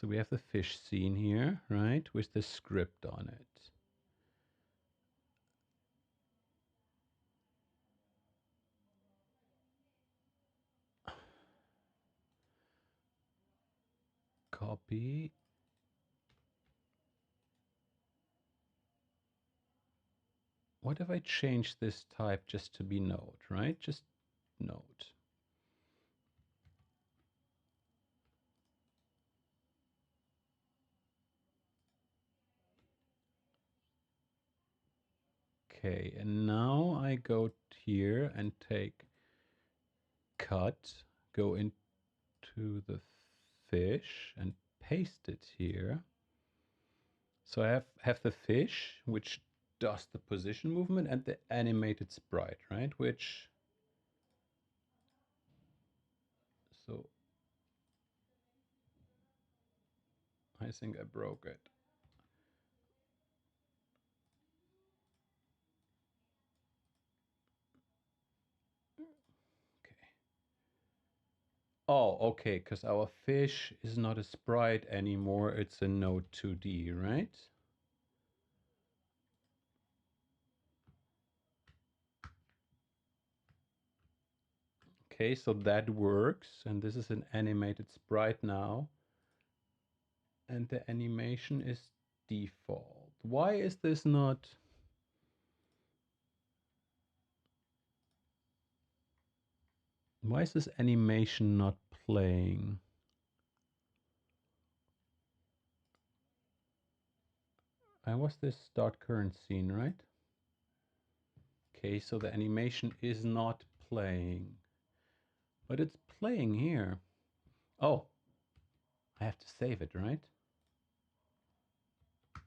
we have the fish scene here, right? With the script on it. Copy. What if I change this type just to be node, right? Just node. Okay, and now I go here and take cut, go into the fish and paste it here. So I have the fish, which does the position movement, and the animated sprite, right? Which, so I think I broke it. Okay. Oh, okay, because our fish is not a sprite anymore, it's a node 2D, right? Okay, so that works, and this is an animated sprite now, and the animation is default. Why is this not? Why is this animation not playing? I was this start current scene, right? Okay, so the animation is not playing, but it's playing here. Oh, I have to save it, right?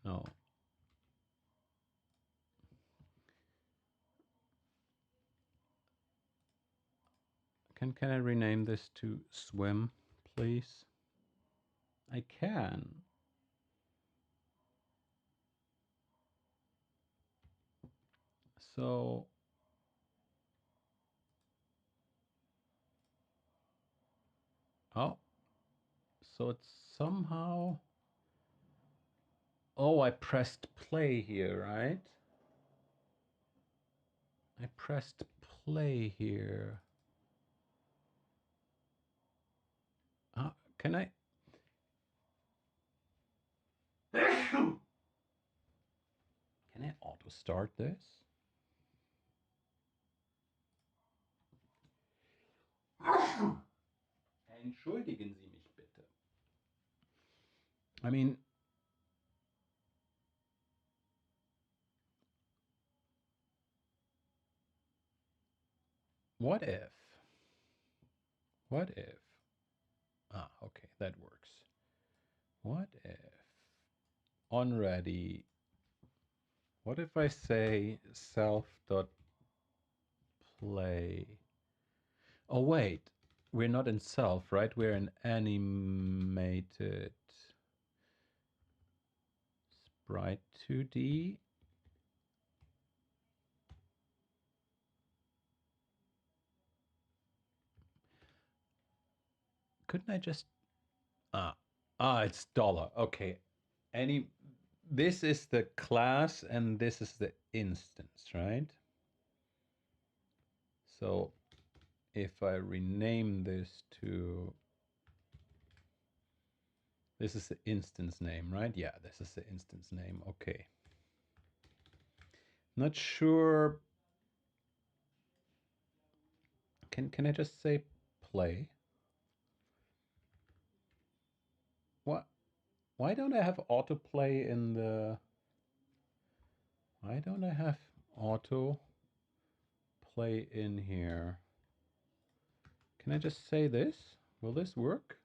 No. Can I rename this to swim, please? I can. So oh, so it's somehow. Oh, I pressed play here, right? I pressed play here. Can I? Can I auto start this? Entschuldigen Sie mich bitte. I mean, what if? What if? Ah, okay, that works. What if on ready? What if I say self.play? Oh wait, we're not in self, right? We're in animated sprite 2D. Couldn't I just it's dollar. Okay. This is the class and this is the instance, right? So if I rename this to, this is the instance name, right? Yeah, this is the instance name. Okay. Not sure. Can I just say play? What? Why don't I have autoplay in the? Why don't I have auto play in here? Can I just say this? Will this work?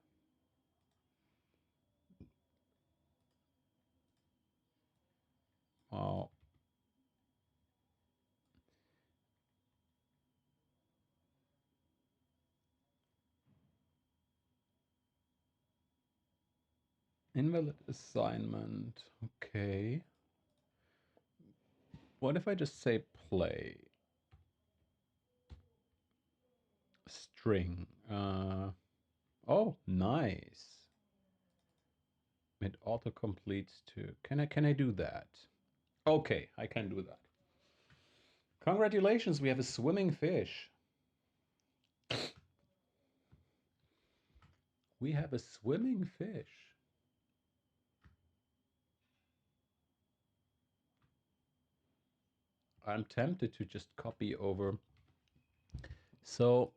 Oh. Invalid assignment. Okay. What if I just say play? String. Oh, nice. It auto completes to. Can I do that? Okay, I can do that. Congratulations, we have a swimming fish. We have a swimming fish. I'm tempted to just copy over. So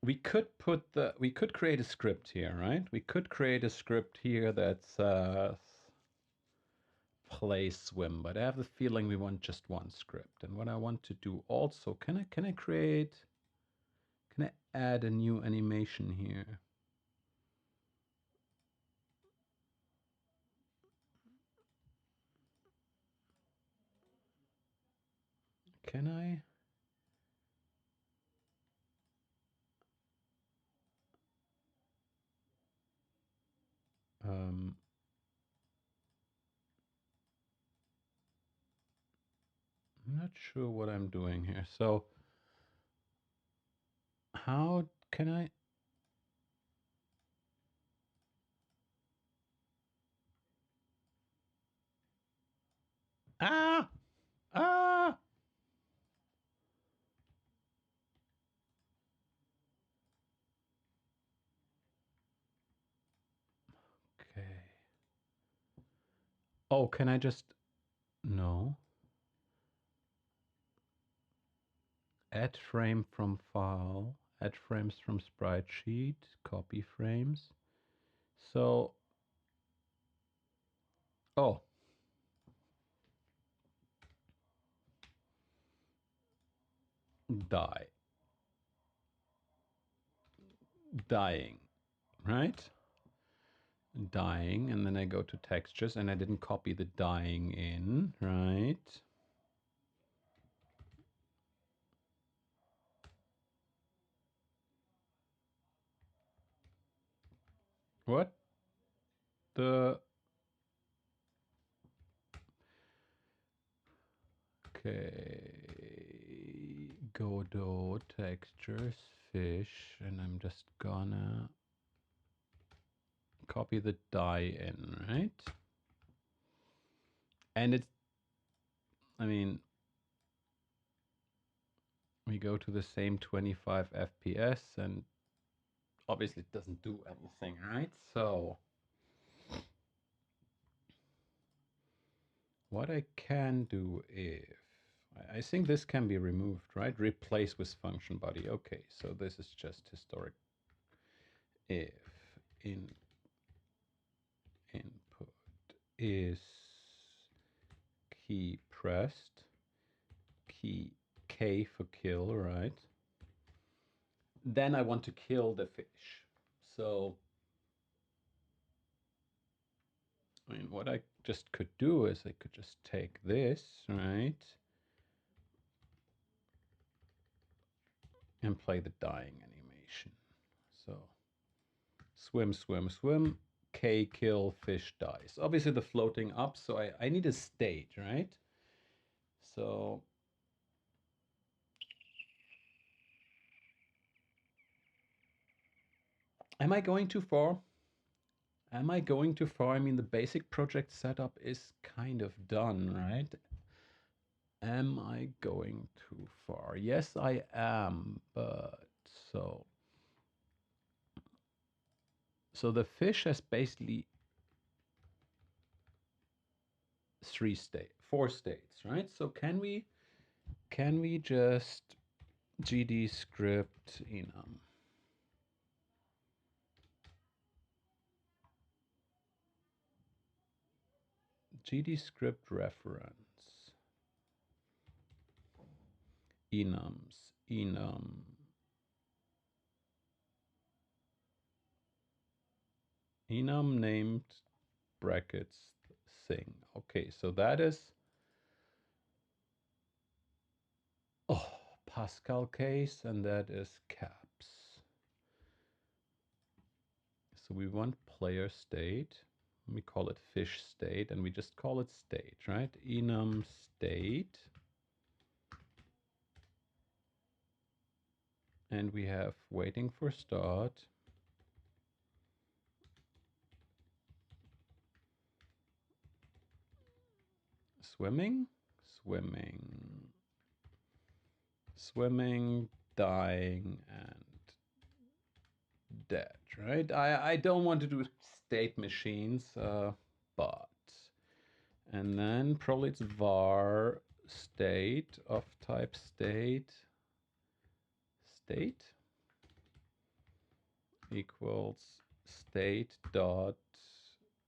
we could create a script here, right? We could create a script here that says play swim, but I have the feeling we want just one script. And what I want to do also, can I add a new animation here? Can I? I'm not sure what I'm doing here. So how can I? Ah! Ah! Okay. Oh, can I just... No. Add frame from file. Add frames from sprite sheet. Copy frames. So... Oh. die, dying, right? Dying, and then I go to textures, and I didn't copy the dying in, right? What the? Okay, Godot textures, fish, and I'm just gonna copy the die in, right? And it's, I mean, we go to the same 25 FPS, and obviously it doesn't do anything, right? So what I can do, if I think this can be removed, right? Replace with function body. Okay, so this is just historic. If in input is key pressed, key K for kill, right? Then I want to kill the fish. So, I mean, what I just could do is I could just take this, right? And play the dying animation. So, swim, swim, swim, K kill, fish dies. Obviously the floating up, so I need a state, right? So, am I going too far? Am I going too far? I mean, the basic project setup is kind of done, right? Am I going too far? Yes, I am, but so the fish has basically four states, right? So can we just gd script enum gd script reference enum named brackets thing. Okay, so that is Pascal case, and that is caps. So we want player state. We call it fish state, and we just call it state, right? Enum state. And we have waiting for start. Swimming, swimming, swimming, dying, and dead, right? I don't want to do state machines, but, and then probably it's var state of type state equals state dot,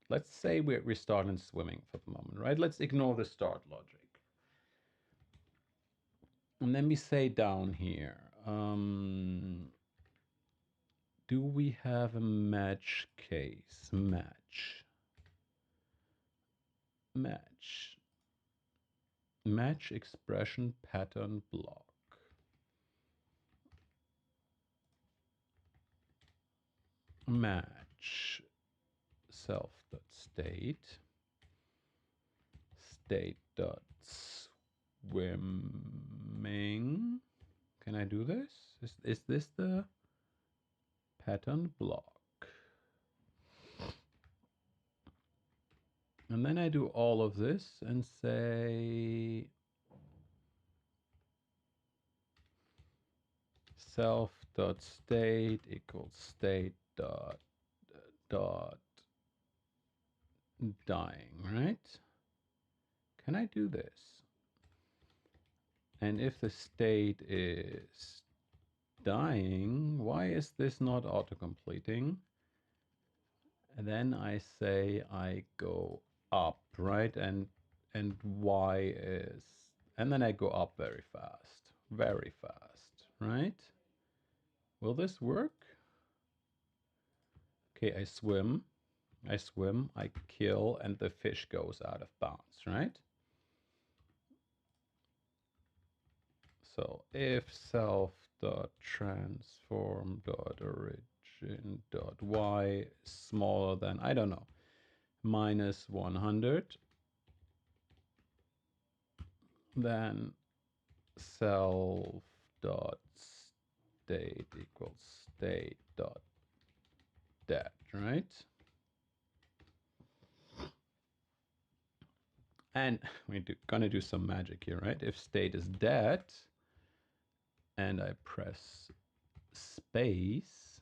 let's say we're starting swimming for the moment, right? Let's ignore the start logic. And then we say down here, do we have a match case? Match expression pattern block. Match self.state state.swimming. Can I do this? Is this the pattern block? And then I do all of this and say self.state equals state.dying, right? Can I do this? And if the state is dying, why is this not autocompleting? And then I say I go up, right? And y is, and then I go up very fast, very fast. right? Will this work? Okay, I swim, I kill, and the fish goes out of bounds, right? So if self.transform.origin.y smaller than, I don't know, minus 100, then self dot state equals state dot dead, right? And we're gonna do some magic here, right? If state is dead and I press space,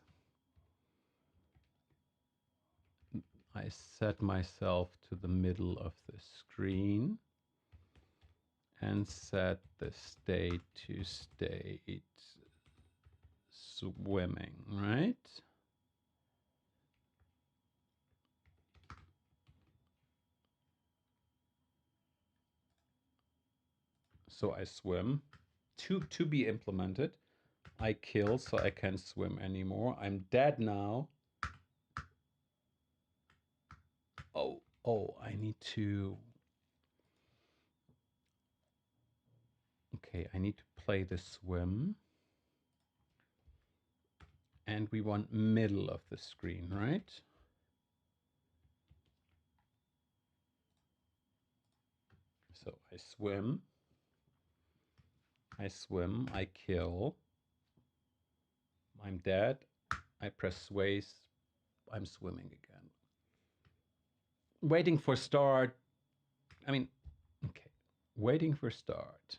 I set myself to the middle of the screen and set the state to state swimming, right? So I swim. To be implemented. I kill so I can't swim anymore. I'm dead now. Oh, I need to... Okay, I need to play the swim. And we want middle of the screen, right? So I swim, I kill, I'm dead, I press space, I'm swimming again. Waiting for start, I mean, okay, waiting for start.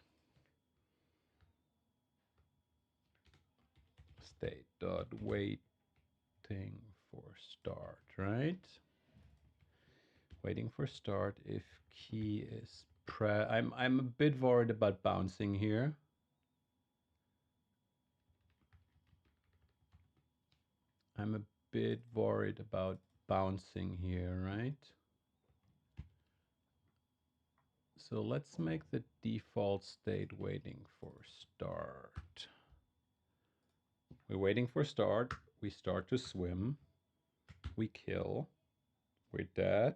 State dot waiting for start, right? Waiting for start if key is I'm a bit worried about bouncing here. I'm a bit worried about bouncing here, right? So let's make the default state waiting for start. We're waiting for start. We start to swim. We kill. We're dead.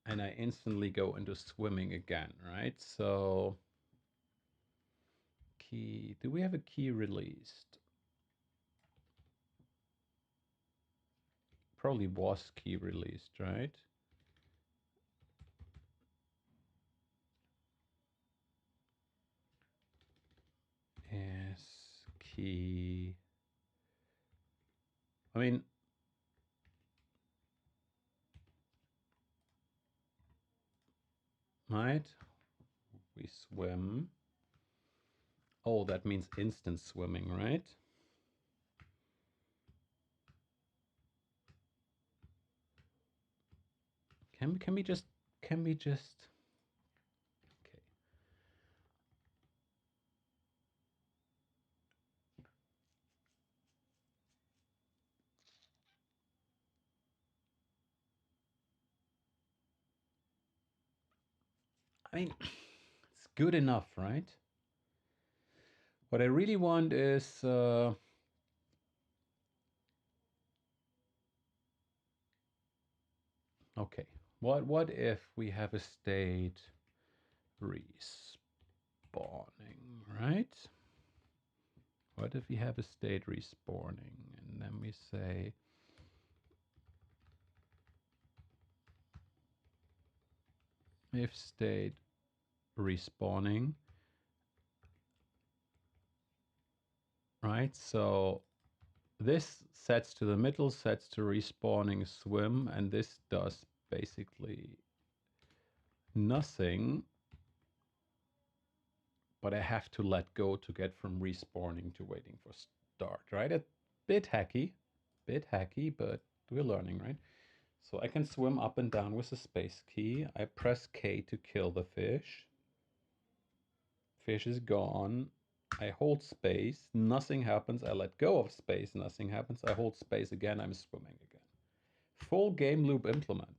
And I instantly go into swimming again, right? So key, do we have a key released? Probably was key released, right? Yes, key. I mean, right? We swim. Oh, that means instant swimming, right? Can we just okay. I mean, it's good enough, right? What I really want is okay. What if we have a state respawning, right? What if we have a state respawning and then we say if state respawning, right? So this sets to the middle, sets to respawning swim, and this does basically nothing, but I have to let go to get from respawning to waiting for start, right? A bit hacky, but we're learning, right? So I can swim up and down with the space key. I press K to kill the fish. Fish is gone. I hold space, nothing happens. I let go of space, nothing happens. I hold space again, I'm swimming again. Full game loop implemented.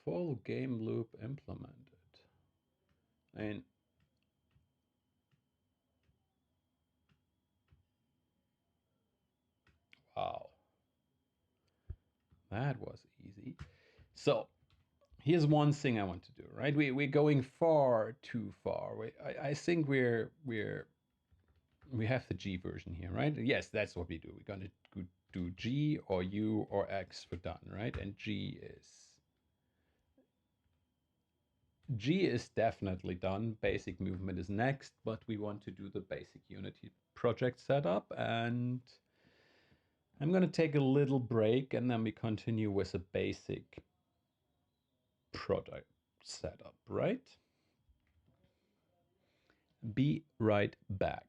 full game loop implemented. And wow, that was easy. So here's one thing I want to do, right? We're going far too far. I think we have the G version here, right? Yes, that's what we do. We're going to do G or U or X for done, right? And G is definitely done. Basic movement is next, but we want to do the basic Unity project setup. And I'm going to take a little break and then we continue with a basic product setup, right? Be right back.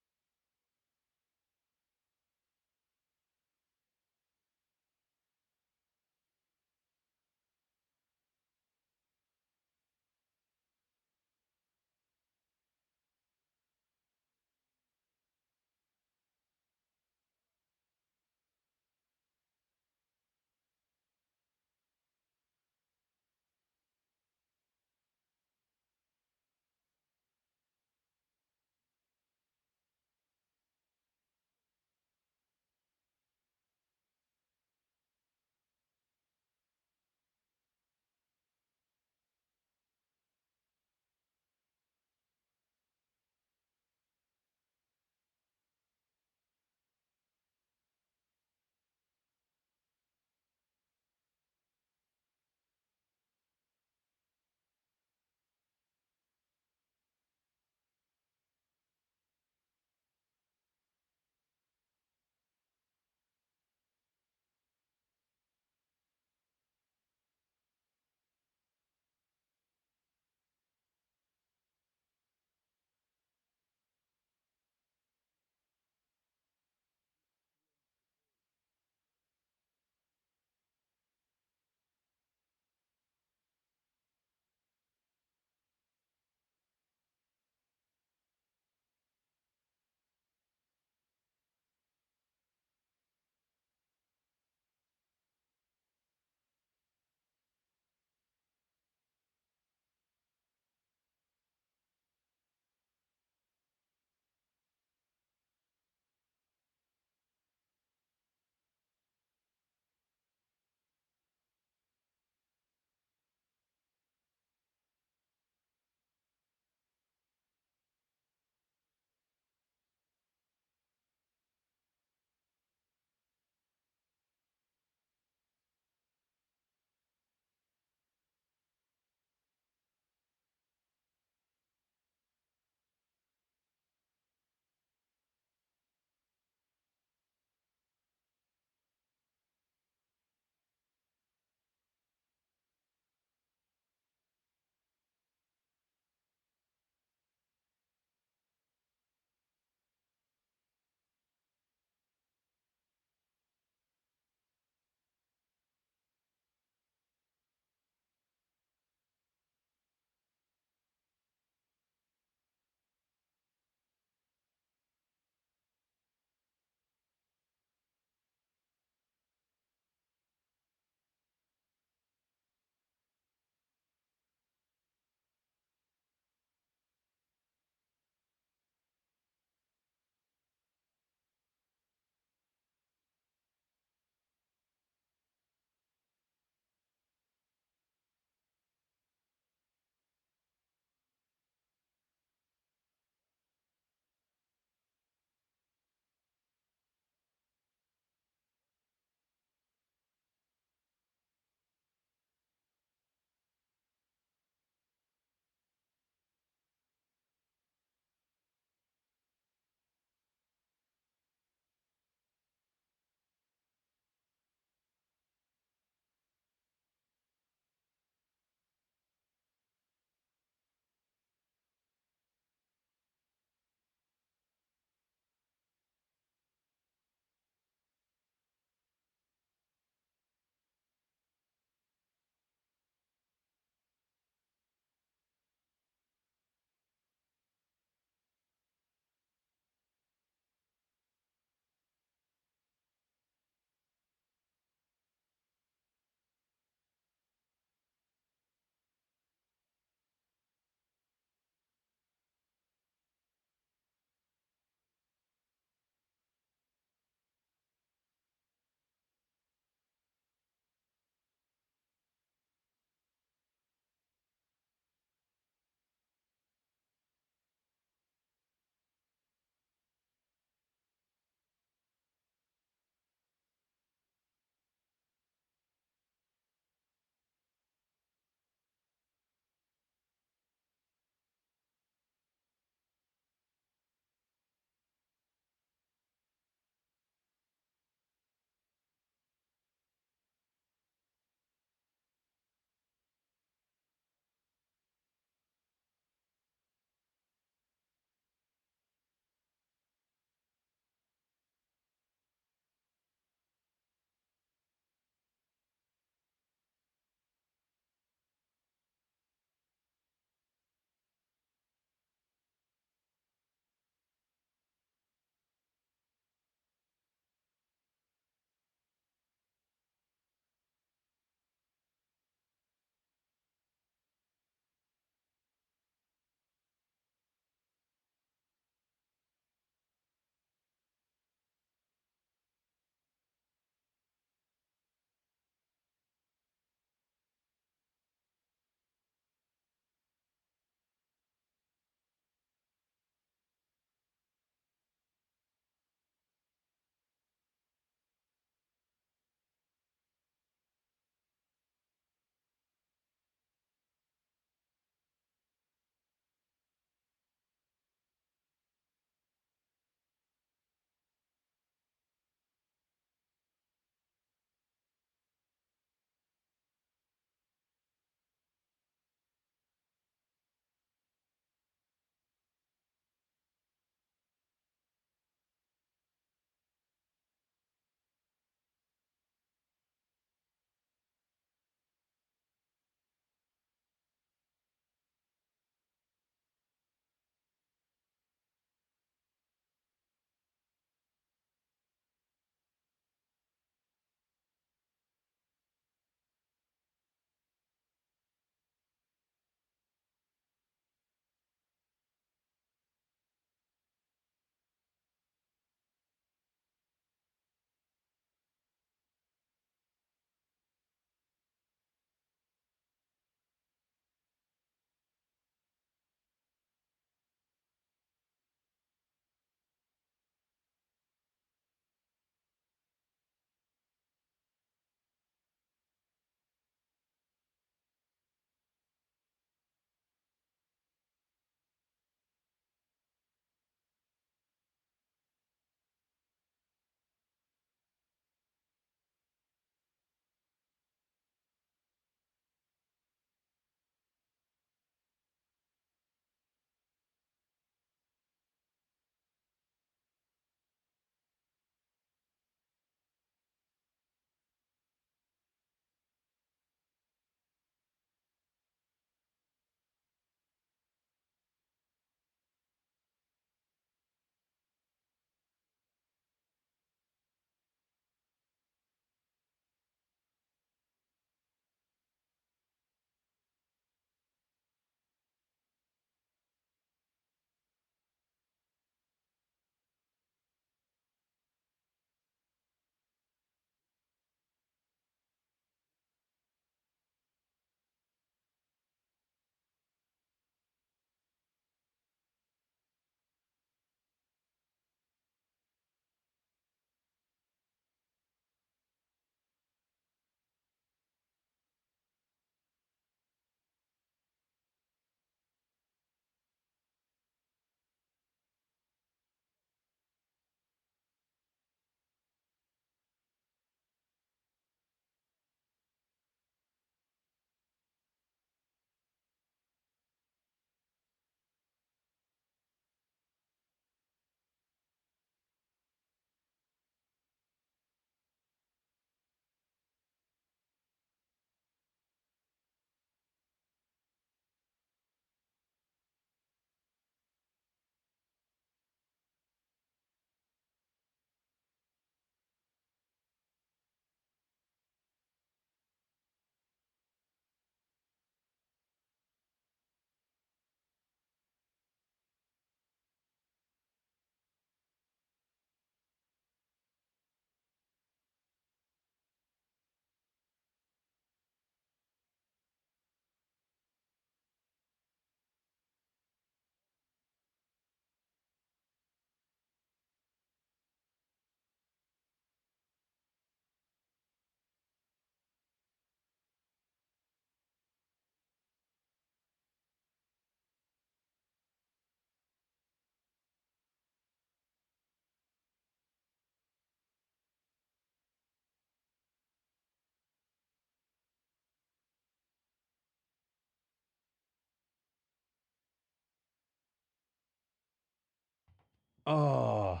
Oh,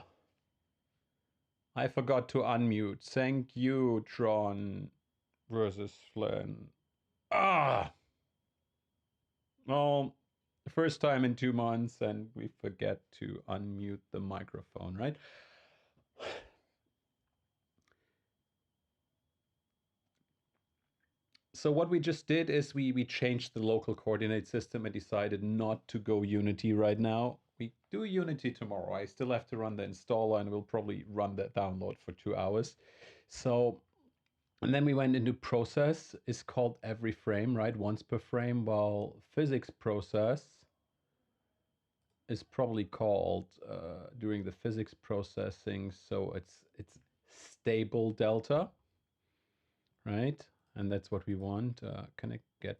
I forgot to unmute. Thank you, Tron versus Flynn. Ah, well, first time in 2 months and we forget to unmute the microphone, right? So what we just did is we changed the local coordinate system and decided not to go Unity right now. We do Unity tomorrow. I still have to run the installer and we'll probably run that download for 2 hours. So, and then we went into process. It's called every frame, right? Once per frame, while physics process is probably called during the physics processing. So it's stable delta, right? And that's what we want. Can I get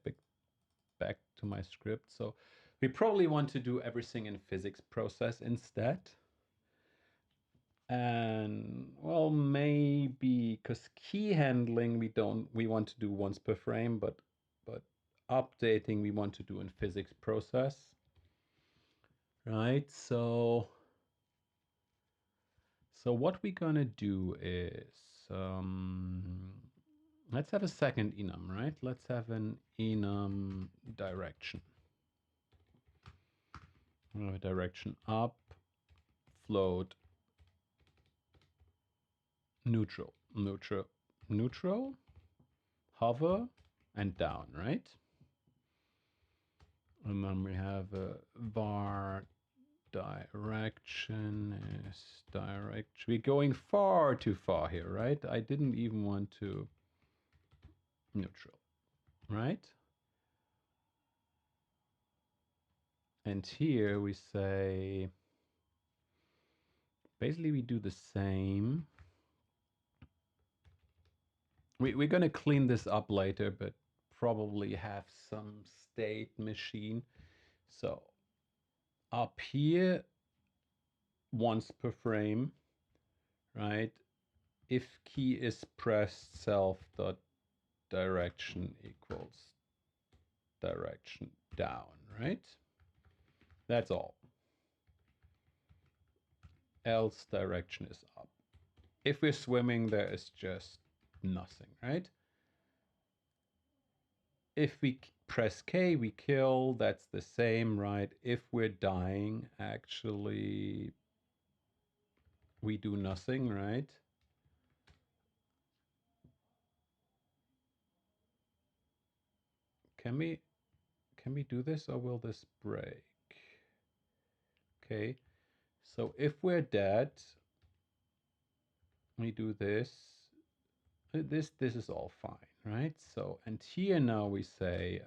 back to my script? So we probably want to do everything in physics process instead. And well, maybe because key handling we want to do once per frame, but updating we want to do in physics process, right? So what we're gonna do is let's have a second enum, right? Let's have an enum direction. Direction up, float, neutral, hover, and down, right? And then we have a var direction is direction. We're going far too far here, right? I didn't even want to neutral, right? And here we say, basically we do the same. We're going to clean this up later, but probably have some state machine. So up here, once per frame, right? If key is pressed, self dot direction equals direction down, right? That's all. Else direction is up. If we're swimming, there is just nothing, right? If we press K, we kill. That's the same, right? If we're dying, actually, we do nothing, right? Can we do this or will this break? Okay, so if we're dead, we do this. This is all fine, right? So, and here now we say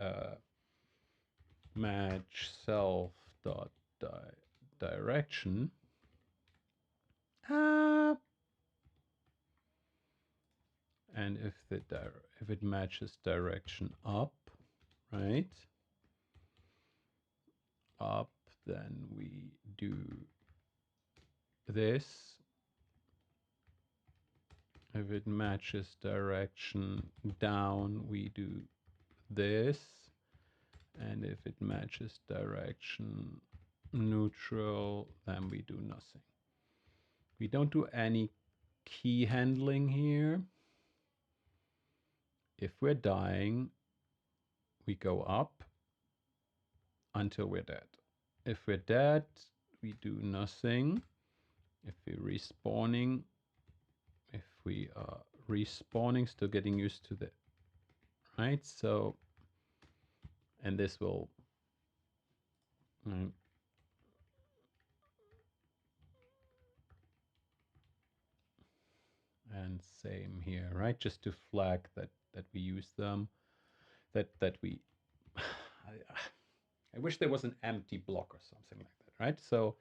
match self dot direction. And if it matches direction up, right? Up, then we do this. If it matches direction down, we do this. And if it matches direction neutral, then we do nothing. We don't do any key handling here. If we're dying, we go up until we're dead. If we're dead, we do nothing. If we're respawning, if we are respawning, still getting used to the, right? So, and this will, and same here, right? Just to flag that we use them, that we, I wish there was an empty block or something like that, right? So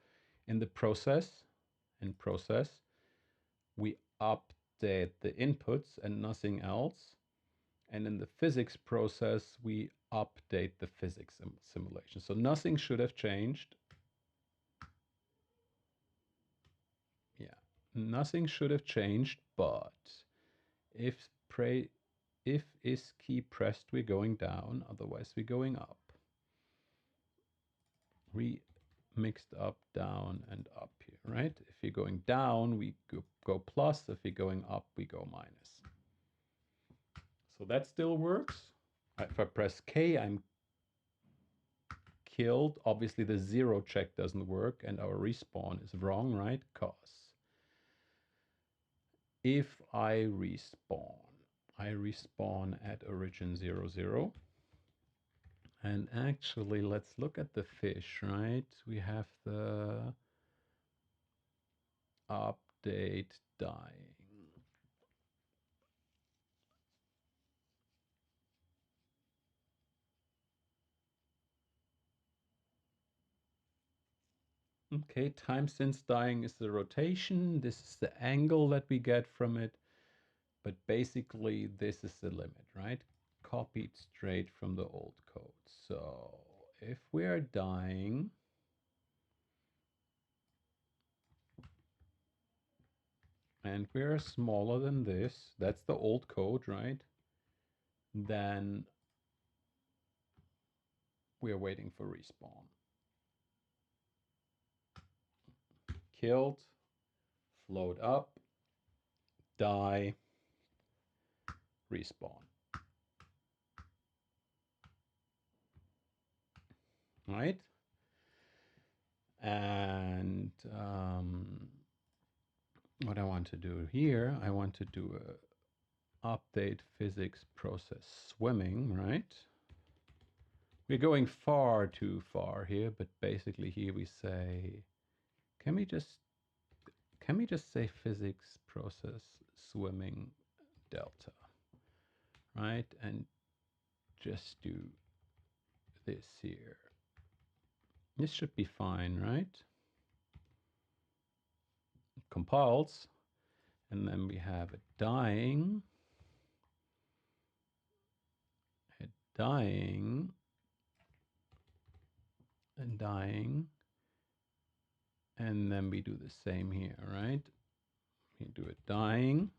in the process, we update the inputs and nothing else. And in the physics process, we update the physics simulation. So nothing should have changed. Yeah, nothing should have changed, but if is key pressed, we're going down, otherwise we're going up. mixed up, down, and up here, right? If you're going down, we go plus. If you're going up, we go minus. So that still works. If I press K, I'm killed. Obviously, the 0 check doesn't work, and our respawn is wrong, right? Because if I respawn at origin 0, 0. And actually, let's look at the fish, right? We have the update dying. Okay, time since dying is the rotation. This is the angle that we get from it. But basically, this is the limit, right? Copied straight from the old code. So if we are dying, and we're smaller than this, that's the old code, right? Then we're waiting for respawn. Killed, float up, die, respawn. Right? And what I want to do here, I want to do a update physics process swimming, right? We're going far too far here, but basically here we say, can we just say physics process swimming delta, right? And just do this here. This should be fine, right? It compiles, and then we have it dying, dying, and dying, and then we do the same here, right? We do it dying,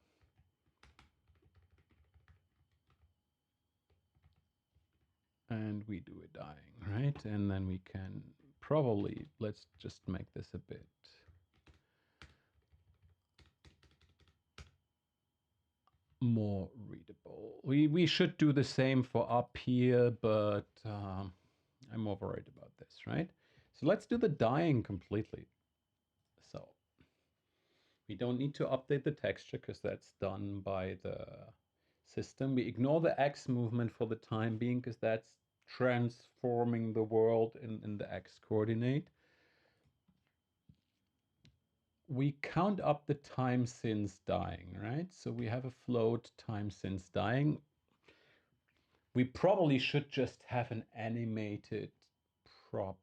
and we do it dying, right? And then we can probably, let's just make this a bit more readable. We should do the same for up here, but I'm more worried about this, right? So let's do the dying completely. So we don't need to update the texture because that's done by the system. We ignore the X movement for the time being because that's transforming the world in the X coordinate. We count up the time since dying, right? So we have a float time since dying. We probably should just have an animated prop.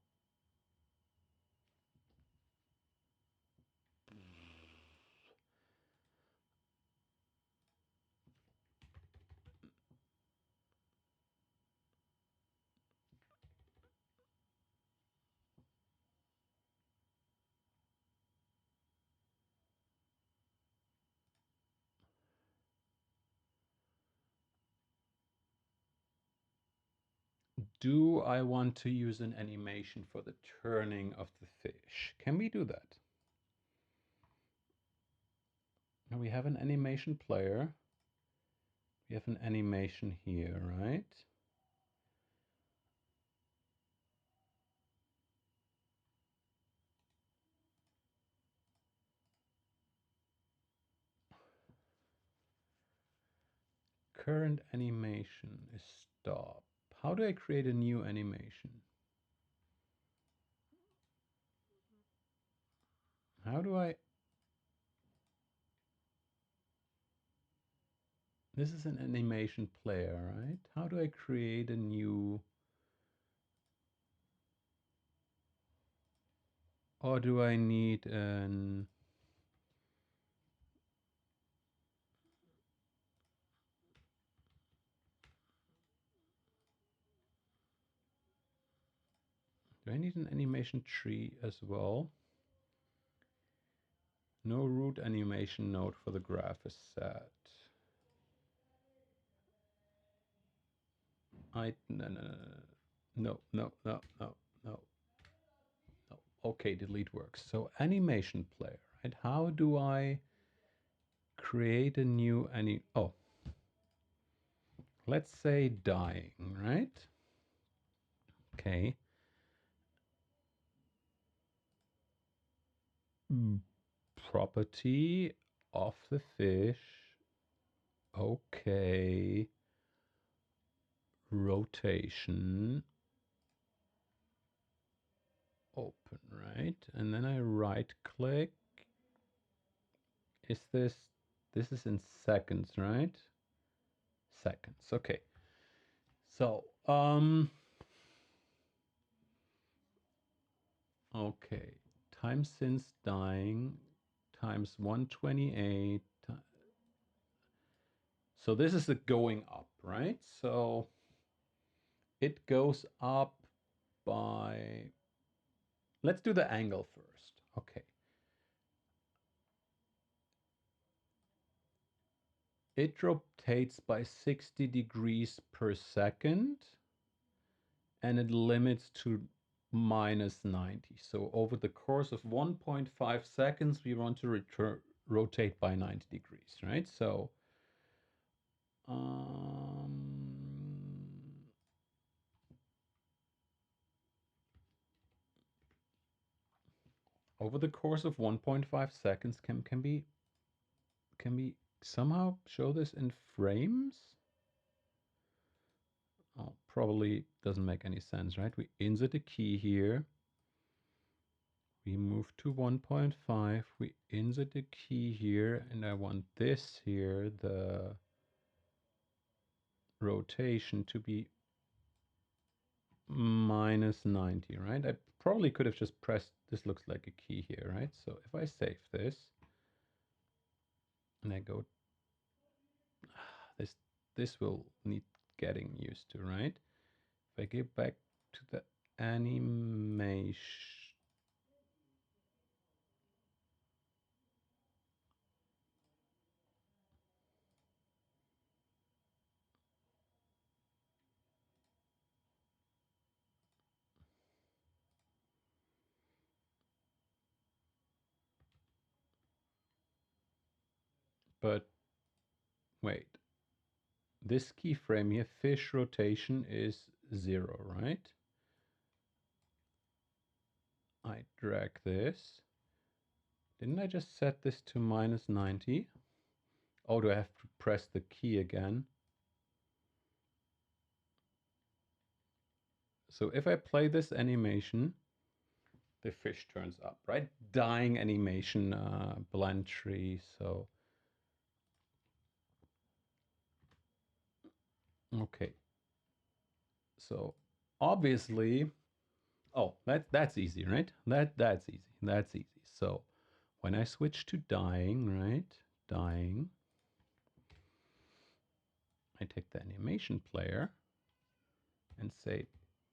Do I want to use an animation for the turning of the fish? Can we do that? Now we have an animation player. We have an animation here, right? Current animation is stop. How do I create a new animation? How do I... This is an animation player, right? How do I create a new... Or do I need an... Do I need an animation tree as well? No root animation node for the graph is set. No, no, no, no, no, no, no, no, no. Okay, delete works. So animation player, right? How do I create a new oh, let's say dying, right? Okay. Property of the fish. Okay. Rotation. Open, right? And then I right click. Is this is in seconds, right? Seconds. Okay. So, okay. Time since dying times 128. So this is the going up, right? So it goes up by, let's do the angle first. Okay. It rotates by 60 degrees per second and it limits to minus 90. So over the course of 1.5 seconds, we want to rotate by 90 degrees, right? So over the course of 1.5 seconds, can we somehow show this in frames? Oh, probably doesn't make any sense, right? We insert a key here. We move to 1.5. We insert a key here, and I want this here, the rotation, to be minus 90, right? I probably could have just pressed, this looks like a key here, right? So if I save this, and I go, this will need getting used to, right? If I get back to the animation, but wait, this keyframe here, fish rotation is 0, right? I drag this. Didn't I just set this to minus 90? Oh, do I have to press the key again? So if I play this animation, the fish turns up, right? Dying animation, blend tree. So, okay. So obviously, oh, that's easy, right? That's easy. That's easy. So when I switch to dying, right? Dying, I take the animation player and say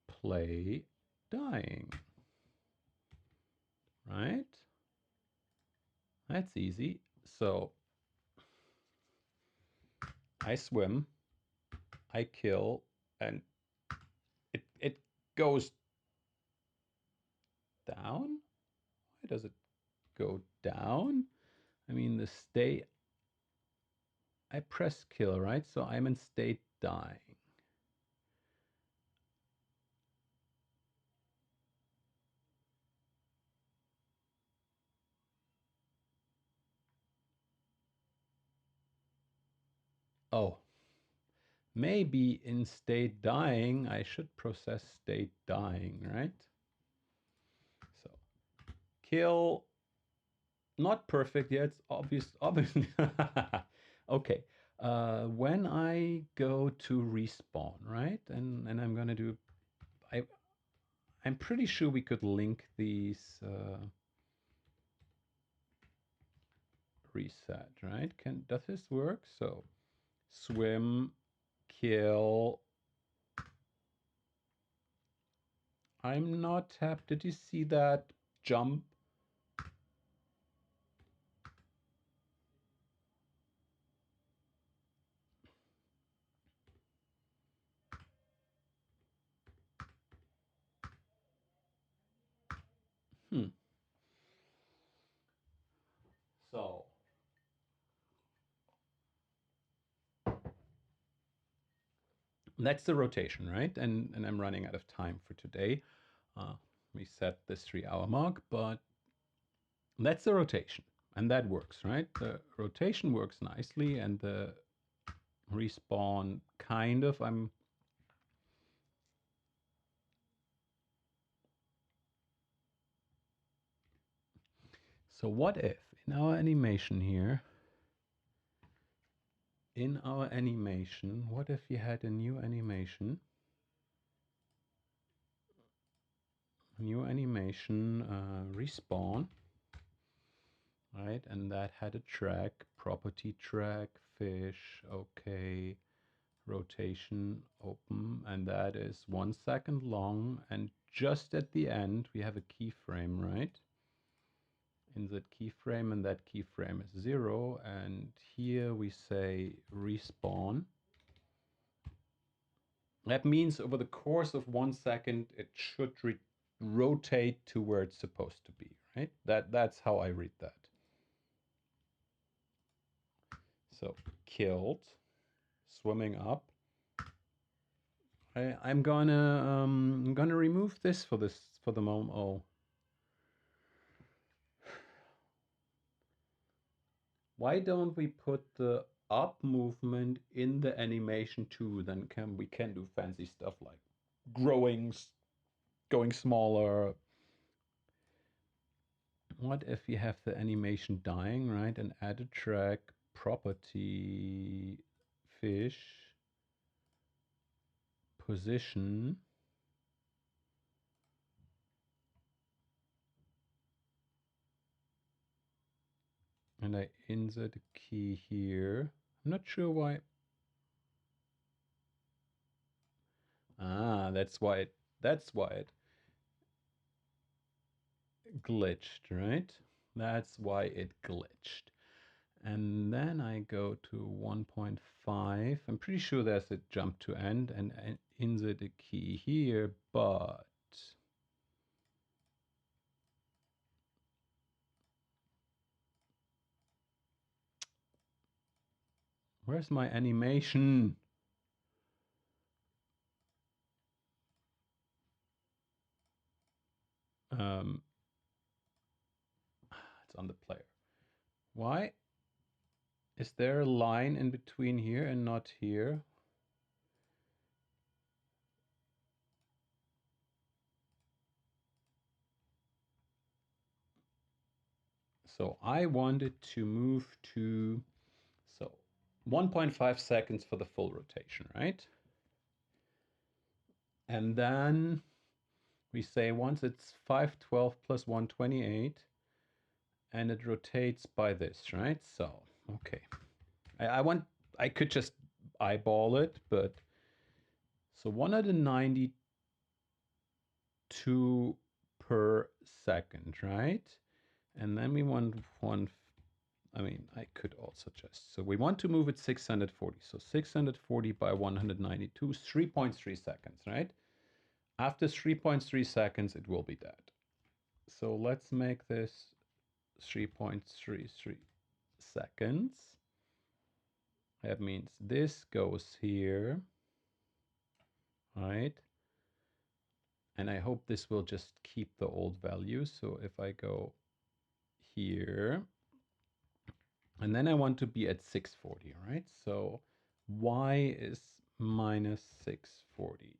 play dying, right? That's easy. So I swim, I kill, and it goes down. Why does it go down? I mean, the state, I press kill, right? So I'm in state dying. Oh, maybe in state dying, I should process state dying, right? So kill, not perfect yet. It's obviously. Okay. When I go to respawn, right? And I'm gonna do, I'm pretty sure we could link these reset, right? Does this work? So swim, kill. I'm not happy. Did you see that jump? That's the rotation, right? And I'm running out of time for today. We set this 3-hour mark, but that's the rotation. And that works, right? The rotation works nicely, and the respawn kind of, so what if in our animation here, what if you had a new animation, respawn, right? And that had a track, property track, fish, okay, rotation, open, and that is 1 second long. And just at the end, we have a keyframe, right? In that keyframe, and that keyframe is 0. And here we say respawn. That means over the course of 1 second, it should rotate to where it's supposed to be, right? That's how I read that. So killed, swimming up. I'm gonna remove this for the moment. Oh, why don't we put the up movement in the animation too? Then we can do fancy stuff like growing, going smaller. What if you have the animation dying, right? And add a track, property, fish, position. And I insert a key here. I'm not sure why. Ah, that's why it glitched, right? That's why it glitched. And then I go to 1.5. I'm pretty sure there's a jump to end, and insert a key here, but where's my animation? It's on the player. Why is there a line in between here and not here? So I wanted to move to, so 1.5 seconds for the full rotation, right? And then we say once it's 512 plus 128, and it rotates by this, right? So, okay. I could just eyeball it, but so 192 per second, right? And then we want I mean, I could also just, so we want to move it 640. So 640 by 192, 3.3 seconds, right? After 3.3 seconds, it will be dead. So let's make this 3.33 seconds. That means this goes here, right? And I hope this will just keep the old value. So if I go here, and then I want to be at 640, right? So y is minus 640.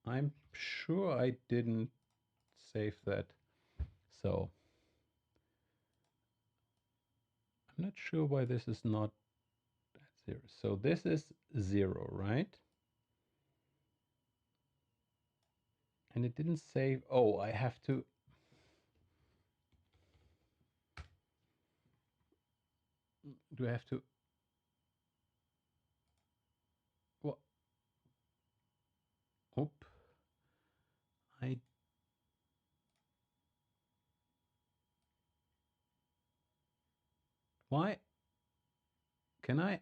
I'm sure I didn't save that. So I'm not sure why this is not at 0. So this is 0, right? And it didn't save. Oh, I have to. Do I have to? What? Oop. I. Why? Can I?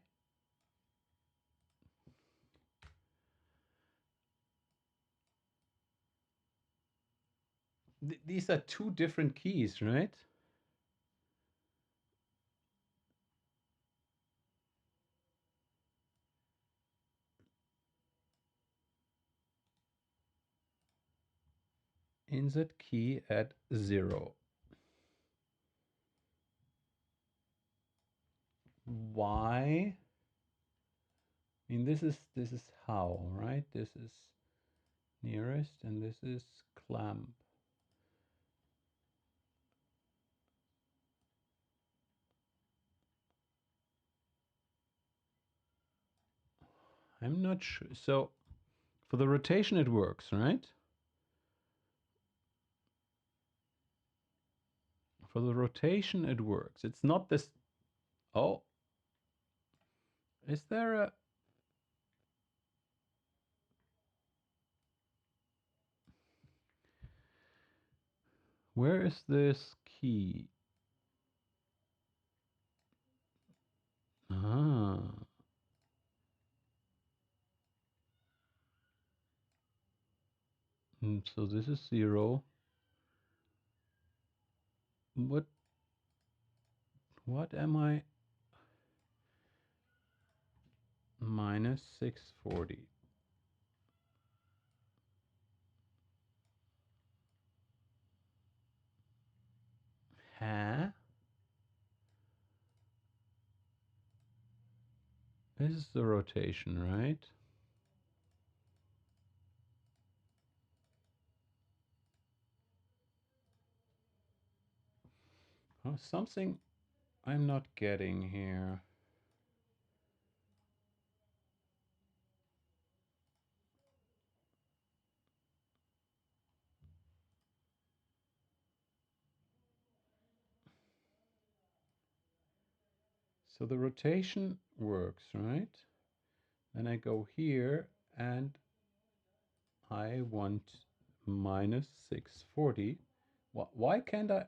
These are two different keys, right? Insert key at 0. Why? I mean, this is how, right? This is nearest, and this is clamp. I'm not sure. So for the rotation, it works, right? For the rotation, it works. It's not this. Oh, is there a? Where is this key? Ah. So this is 0. What am I? Minus 640. Huh? This is the rotation, right? Oh, something I'm not getting here. So the rotation works, right? Then I go here and I want minus 640. Why can't I?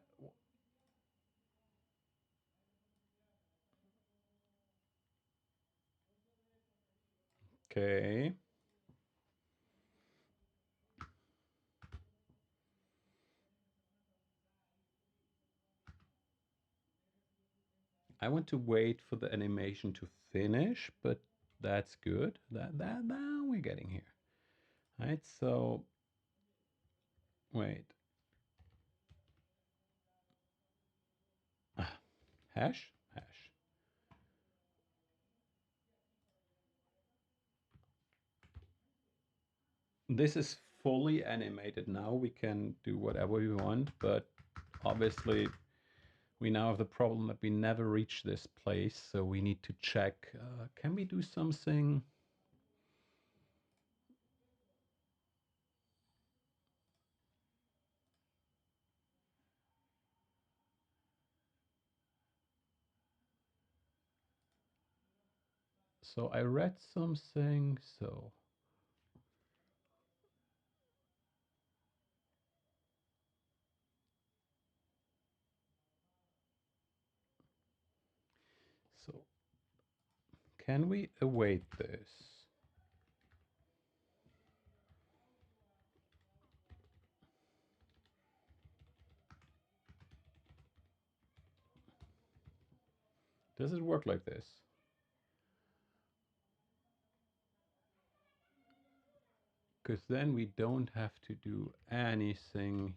Okay. I want to wait for the animation to finish, but that's good. That now we're getting here. Right, so wait. Hash? Hash. This is fully animated now. We can do whatever we want, but obviously we now have the problem that we never reach this place, so we need to check, can we do something? So I read something, so can we await this? Does it work like this? Because then we don't have to do anything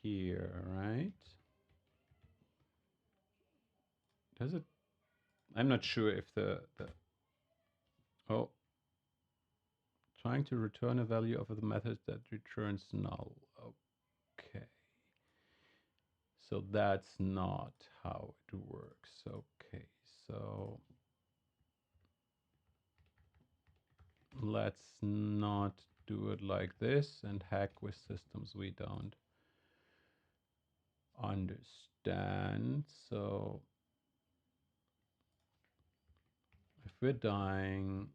here, right? Does it? I'm not sure if the oh, trying to return a value of the method that returns null. Okay. So that's not how it works. Okay, so let's not do it like this and hack with systems we don't understand. So if we're dying,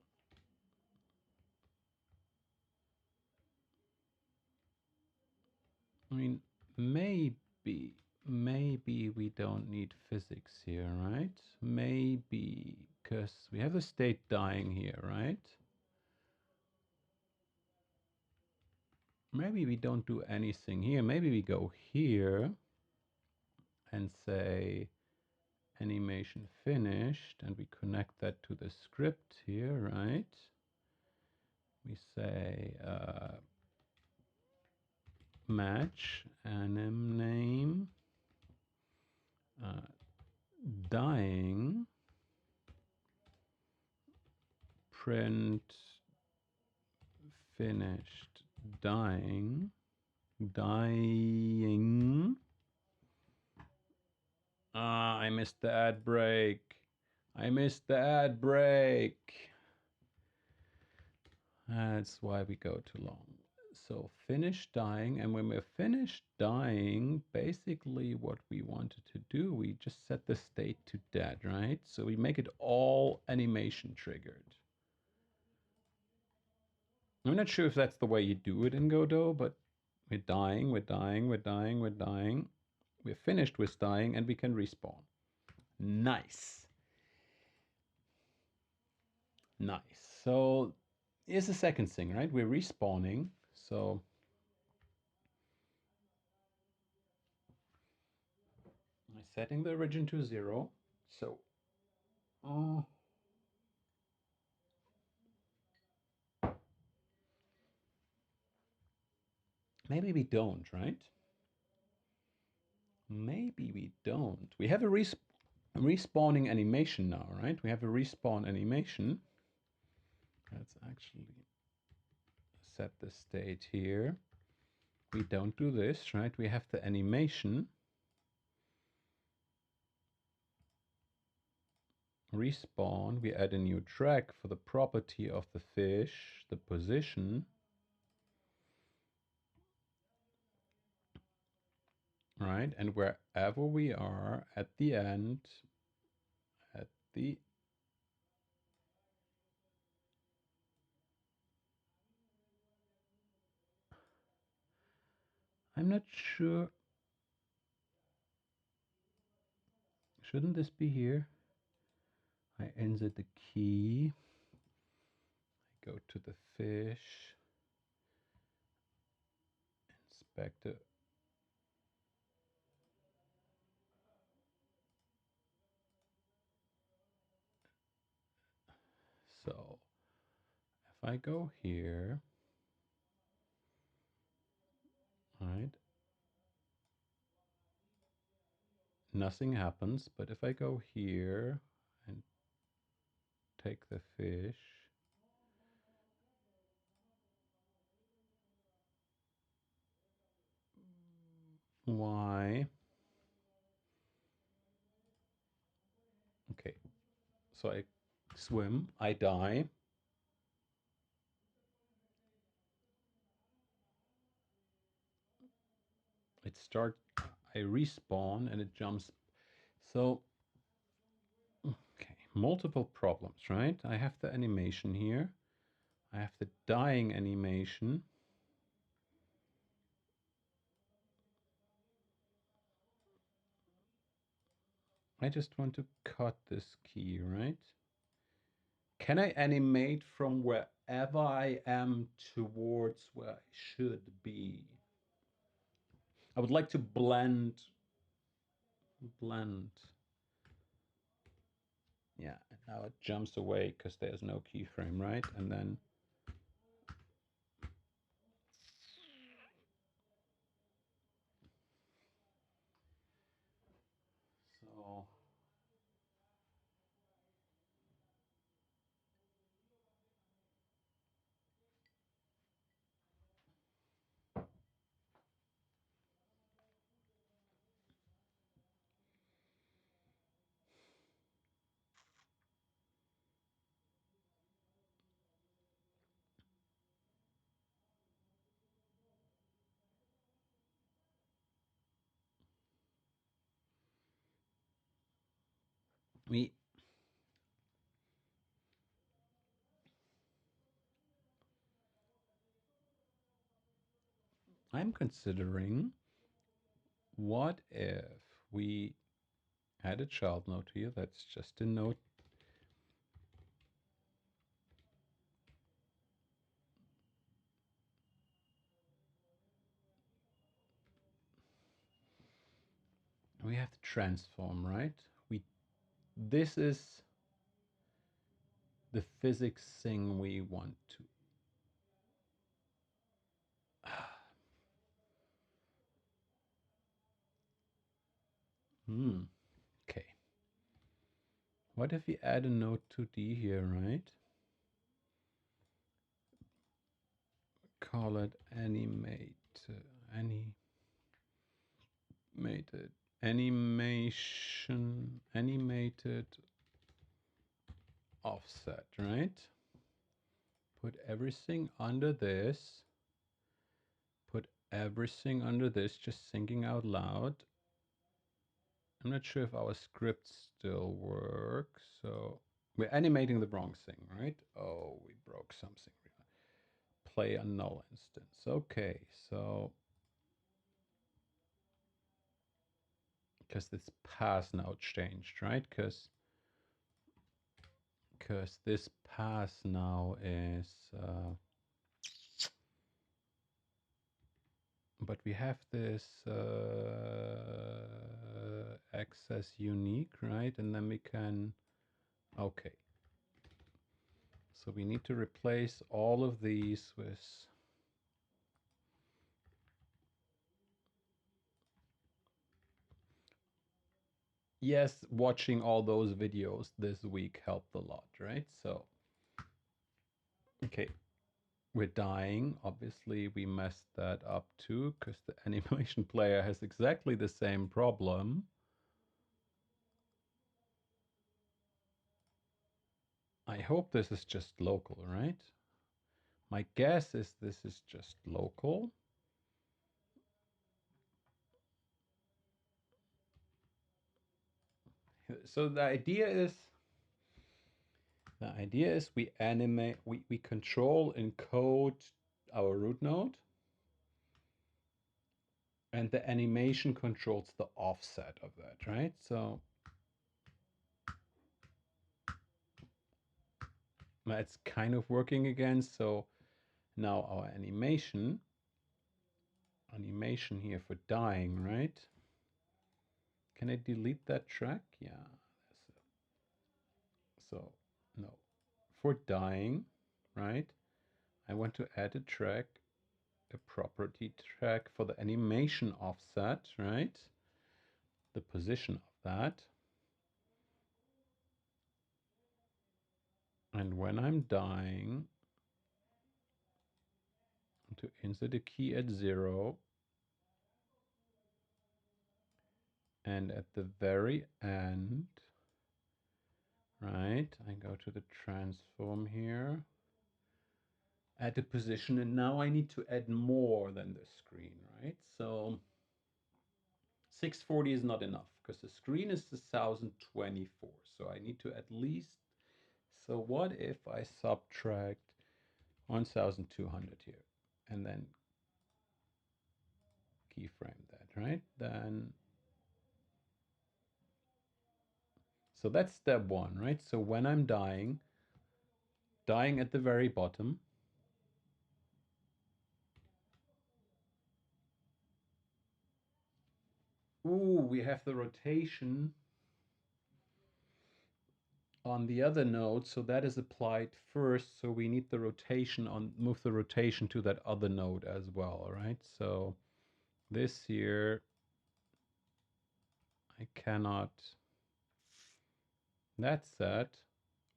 I mean, maybe we don't need physics here, right? Maybe, because we have the state dying here, right? maybe we don't do anything here. Maybe we go here and say animation finished, and we connect that to the script here, right? We say match anim name dying print finished dying. I missed the ad break. I missed the ad break. That's why we go too long. So finish dying, and when we're finished dying, basically what we wanted to do, we just set the state to dead, right? So we make it all animation triggered. I'm not sure if that's the way you do it in Godot, but we're dying, we're dying, we're dying, we're dying. We're finished with dying, and we can respawn. Nice. Nice. So here's the second thing, right? We're respawning. So I'm setting the origin to 0. So maybe we don't, right? Maybe we don't. We have a respawning animation now, right? We have a respawn animation. Let's actually set the state here. We don't do this, right? We have the animation. Respawn. We add a new track for the property of the fish, the position. Right? And wherever we are at the end, at the I'm not sure. Shouldn't this be here? I insert the key. I go to the fish. Inspector. So if I go here, right, nothing happens. But if I go here and take the fish, why? Okay, so I swim, I die. It starts, I respawn and it jumps. So, okay, multiple problems, right? I have the animation here. I have the dying animation. I just want to cut this key, right? Can I animate from wherever I am towards where I should be? I would like to blend. Yeah, and now it jumps away because there's no keyframe, right? And then so we I'm considering, what if we add a child node here? That's just a node. we have the transform, right? This is the physics thing we want to. Okay. What if we add a node 2D here, right? Call it animated animated offset, right? Put everything under this. Put everything under this, just thinking out loud. I'm not sure if our script still works, so we're animating the wrong thing, right? Oh, we broke something. Play a null instance. Okay, so because this path now changed, right? Because this path now is but we have this access unique, right? And then we can, okay. So we need to replace all of these with, yes, watching all those videos this week helped a lot, right? So, okay, we're dying. Obviously, we messed that up too, because the animation player has exactly the same problem. I hope this is just local, right? My guess is this is just local. So the idea is we animate, we control and code our root node, and the animation controls the offset of that, right? So that's kind of working again. So now our animation here for dying, right? Can I delete that track? Yeah. So no, for dying, right? I want to add a track, a property track for the animation offset, right? The position of that. And when I'm dying, to insert a key at 0, and at the very end, right, I go to the transform here, add a position, and now I need to add more than the screen, right? So 640 is not enough because the screen is 1024, so I need to at least, so what if I subtract 1200 here and then keyframe that, right? Then, so that's step 1, right? So when I'm dying at the very bottom, ooh, we have the rotation on the other node, so that is applied first, so we need the rotation on, move the rotation to that other node as well, right? So this here, I cannot, that's set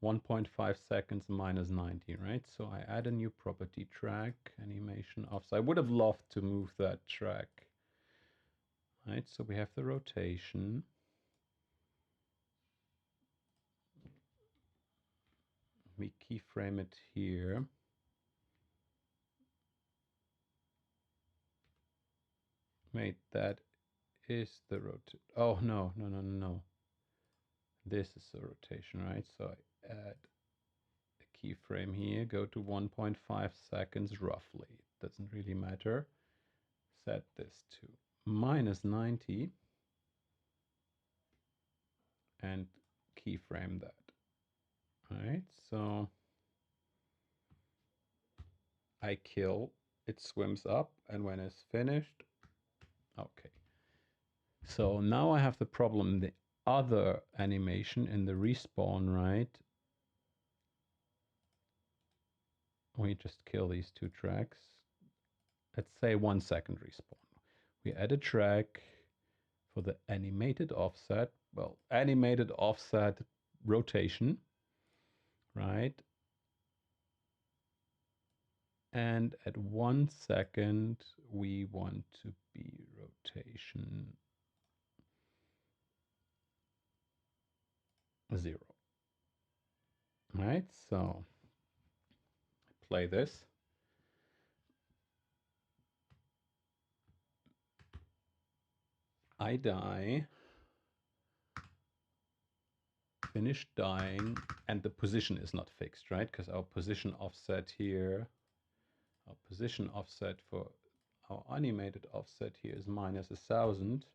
1.5 seconds minus 90, right? So I add a new property track, animation offset. I would have loved to move that track, right? So we have the rotation. We keyframe it here. Wait, that is the rotation. Oh, no. This is the rotation, right? So I add a keyframe here, go to 1.5 seconds roughly. It doesn't really matter. Set this to minus 90 and keyframe that. All right, so I kill, it swims up, and when it's finished, okay. So now I have the problem, the other animation in the respawn, right? We just kill these two tracks. Let's say 1 second respawn. We add a track for the animated offset. Well, animated offset rotation, right? And at 1 second, we want to be rotation 0. Right, so play this. I die, finish dying, and the position is not fixed, right? Because our position offset here, our position offset for our animated offset here is minus 1000.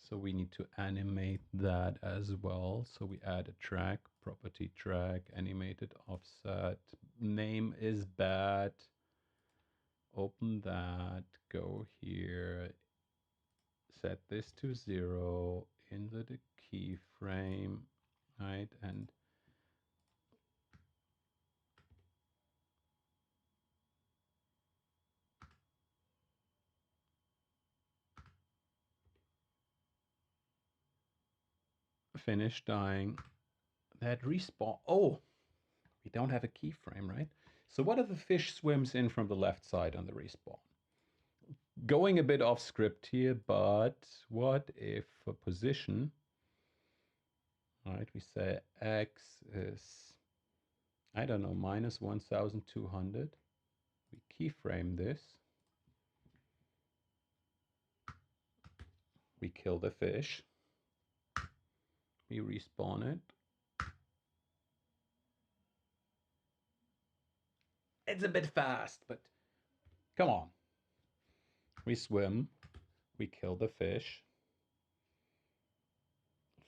So we need to animate that as well. So we add a track, property track, animated offset, name is bad. Open that, go here, set this to 0, insert the keyframe, right? And finish dying. That respawn. Oh, we don't have a keyframe, right? So what if the fish swims in from the left side on the respawn? Going a bit off script here, but what if for position, right, we say x is, I don't know, minus 1200. We keyframe this. We kill the fish. We respawn it. It's a bit fast, but come on. We swim. We kill the fish.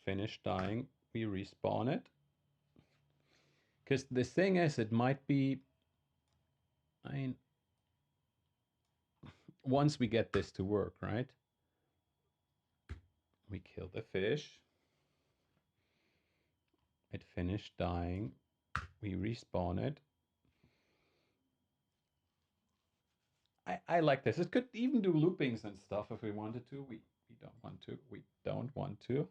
Finish dying. We respawn it. Because the thing is, it might be, I mean, once we get this to work, right? We kill the fish. It finished dying. We respawn it. I like this. It could even do loopings and stuff if we wanted to. We don't want to. We don't want to.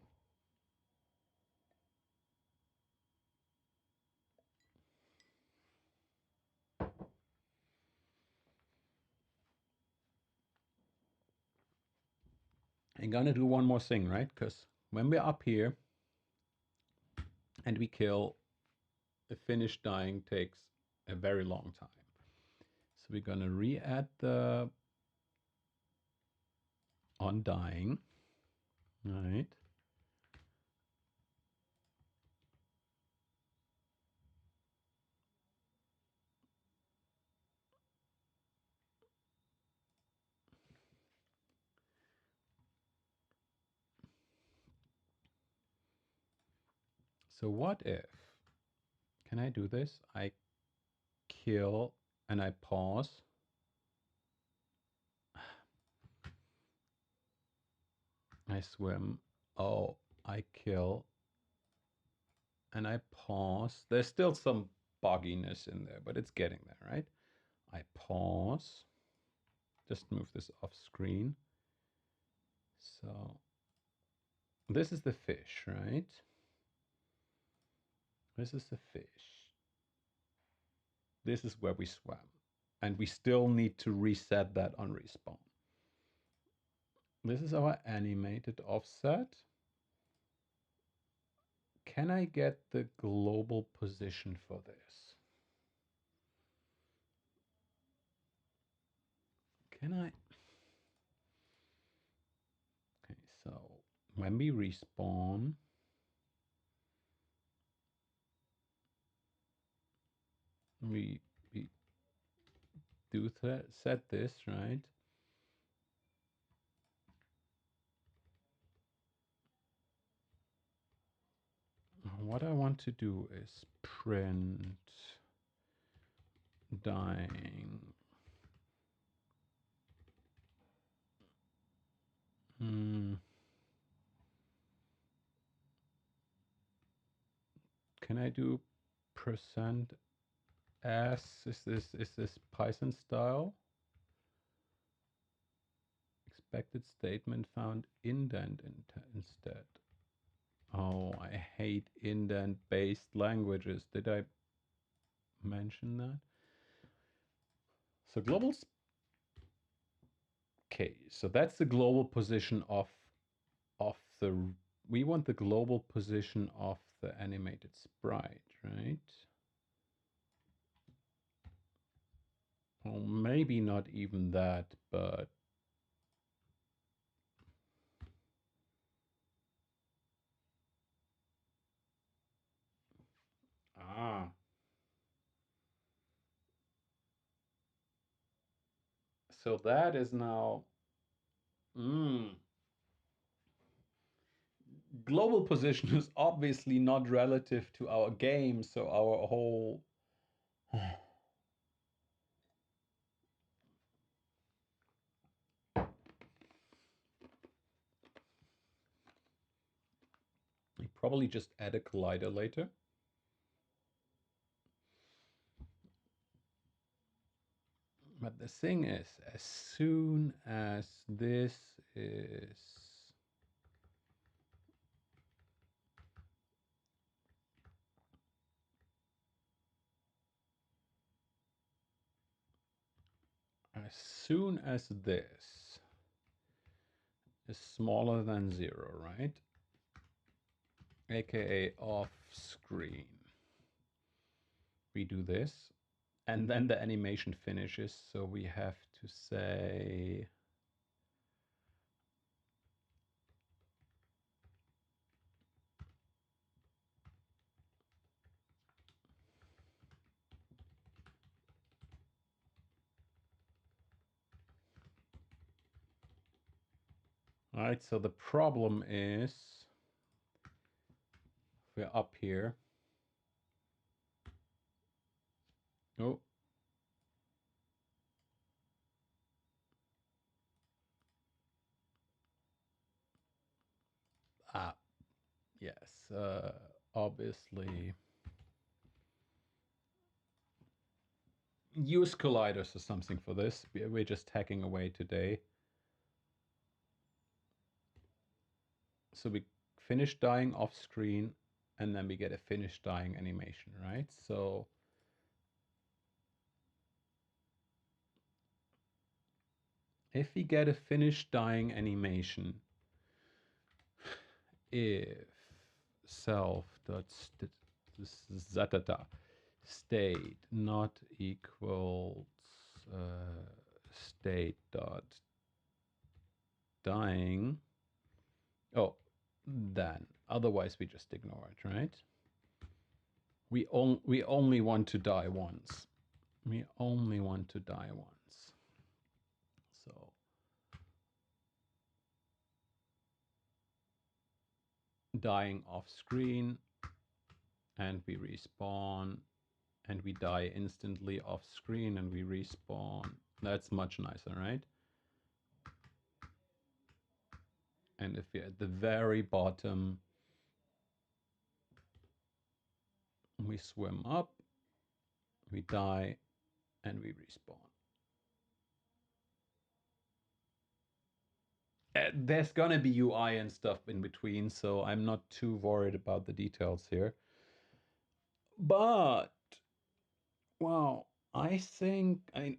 I'm gonna do one more thing, right? Because when we're up here and we kill, the finish dying takes a very long time. So we're gonna re-add the on dying, right? So what if, can I do this? I kill and I pause. I swim. Oh, I kill and I pause. There's still some bugginess in there, but it's getting there, right? I pause. Just move this off screen. So this is the fish, right? This is the fish. This is where we swam. And we still need to reset that on respawn. This is our animated offset. Can I get the global position for this? Can I? Okay, so when we respawn, we do set this, right? What I want to do is print dying. Can I do percent %s? Is this Python style? Expected statement found indent instead. Oh, I hate indent-based languages. Did I mention that? So global. Okay, so that's the global position of the. We want the global position of the animated sprite, right? Well, maybe not even that, but so that is now global position is obviously not relative to our game, so our whole we probably just add a collider later. But the thing is, as soon as this is as soon as this is smaller than 0, right? AKA off screen. We do this, and then the animation finishes, so we have to say all right, so the problem is we're up here. Oh. Yes, obviously. Use colliders or something for this. We're just hacking away today. So we finish dying off screen and then we get a finish dying animation, right? So if we get a finish dying animation, if self.zatata state not equals state dot dying, oh, then otherwise we just ignore it, right? We only want to die once. We only want to die once. So dying off screen, and we respawn, and we die instantly off screen, and we respawn. That's much nicer, right? And if we're at the very bottom, we swim up, we die, and we respawn. There's gonna be UI and stuff in between, so I'm not too worried about the details here. But, well, I think, I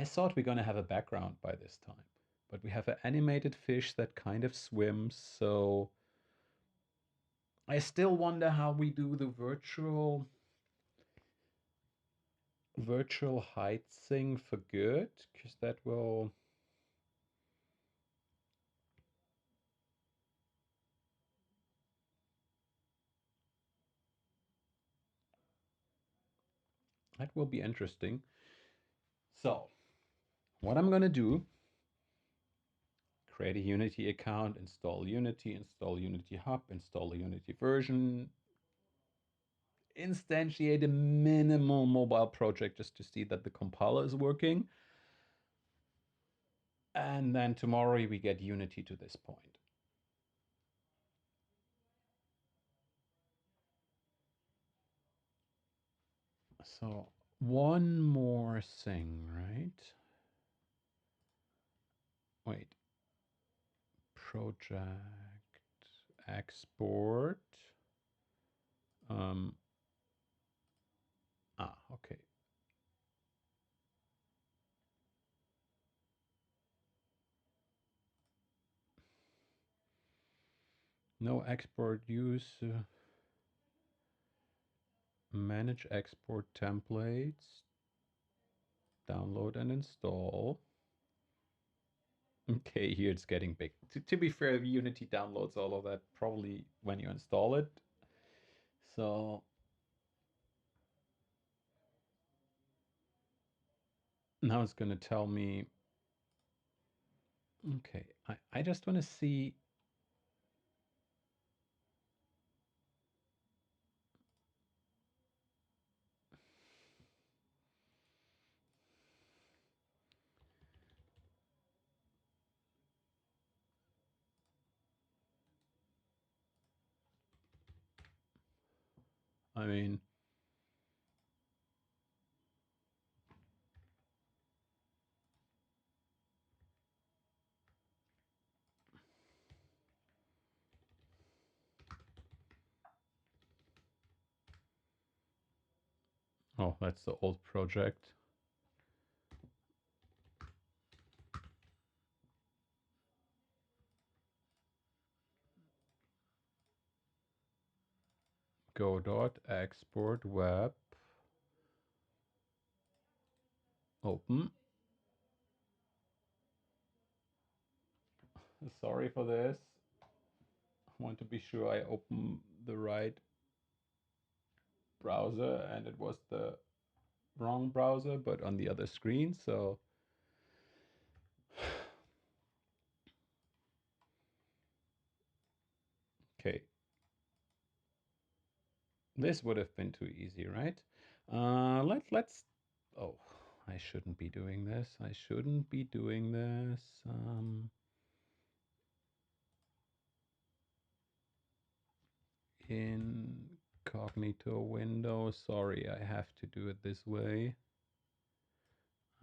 thought we're gonna have a background by this time, but we have an animated fish that kind of swims, so I still wonder how we do the virtual height thing for good, because that will be interesting. So what I'm gonna do, create a Unity account, install Unity Hub, install a Unity version, instantiate a minimal mobile project just to see that the compiler is working. And then tomorrow we get Unity to this point. So one more thing, right? Wait. Project export. Okay. No export use. Manage export templates. Download and install. Okay, here it's getting big. To be fair, Unity downloads all of that probably when you install it. So now it's going to tell me, okay, I just want to see. I mean, oh, that's the old project. Godot export web. Open. Sorry for this. I want to be sure I open the right browser, and it was the wrong browser, but on the other screen. So okay, this would have been too easy, right? Let's. Oh, I shouldn't be doing this. I shouldn't be doing this. Incognito window. Sorry, I have to do it this way.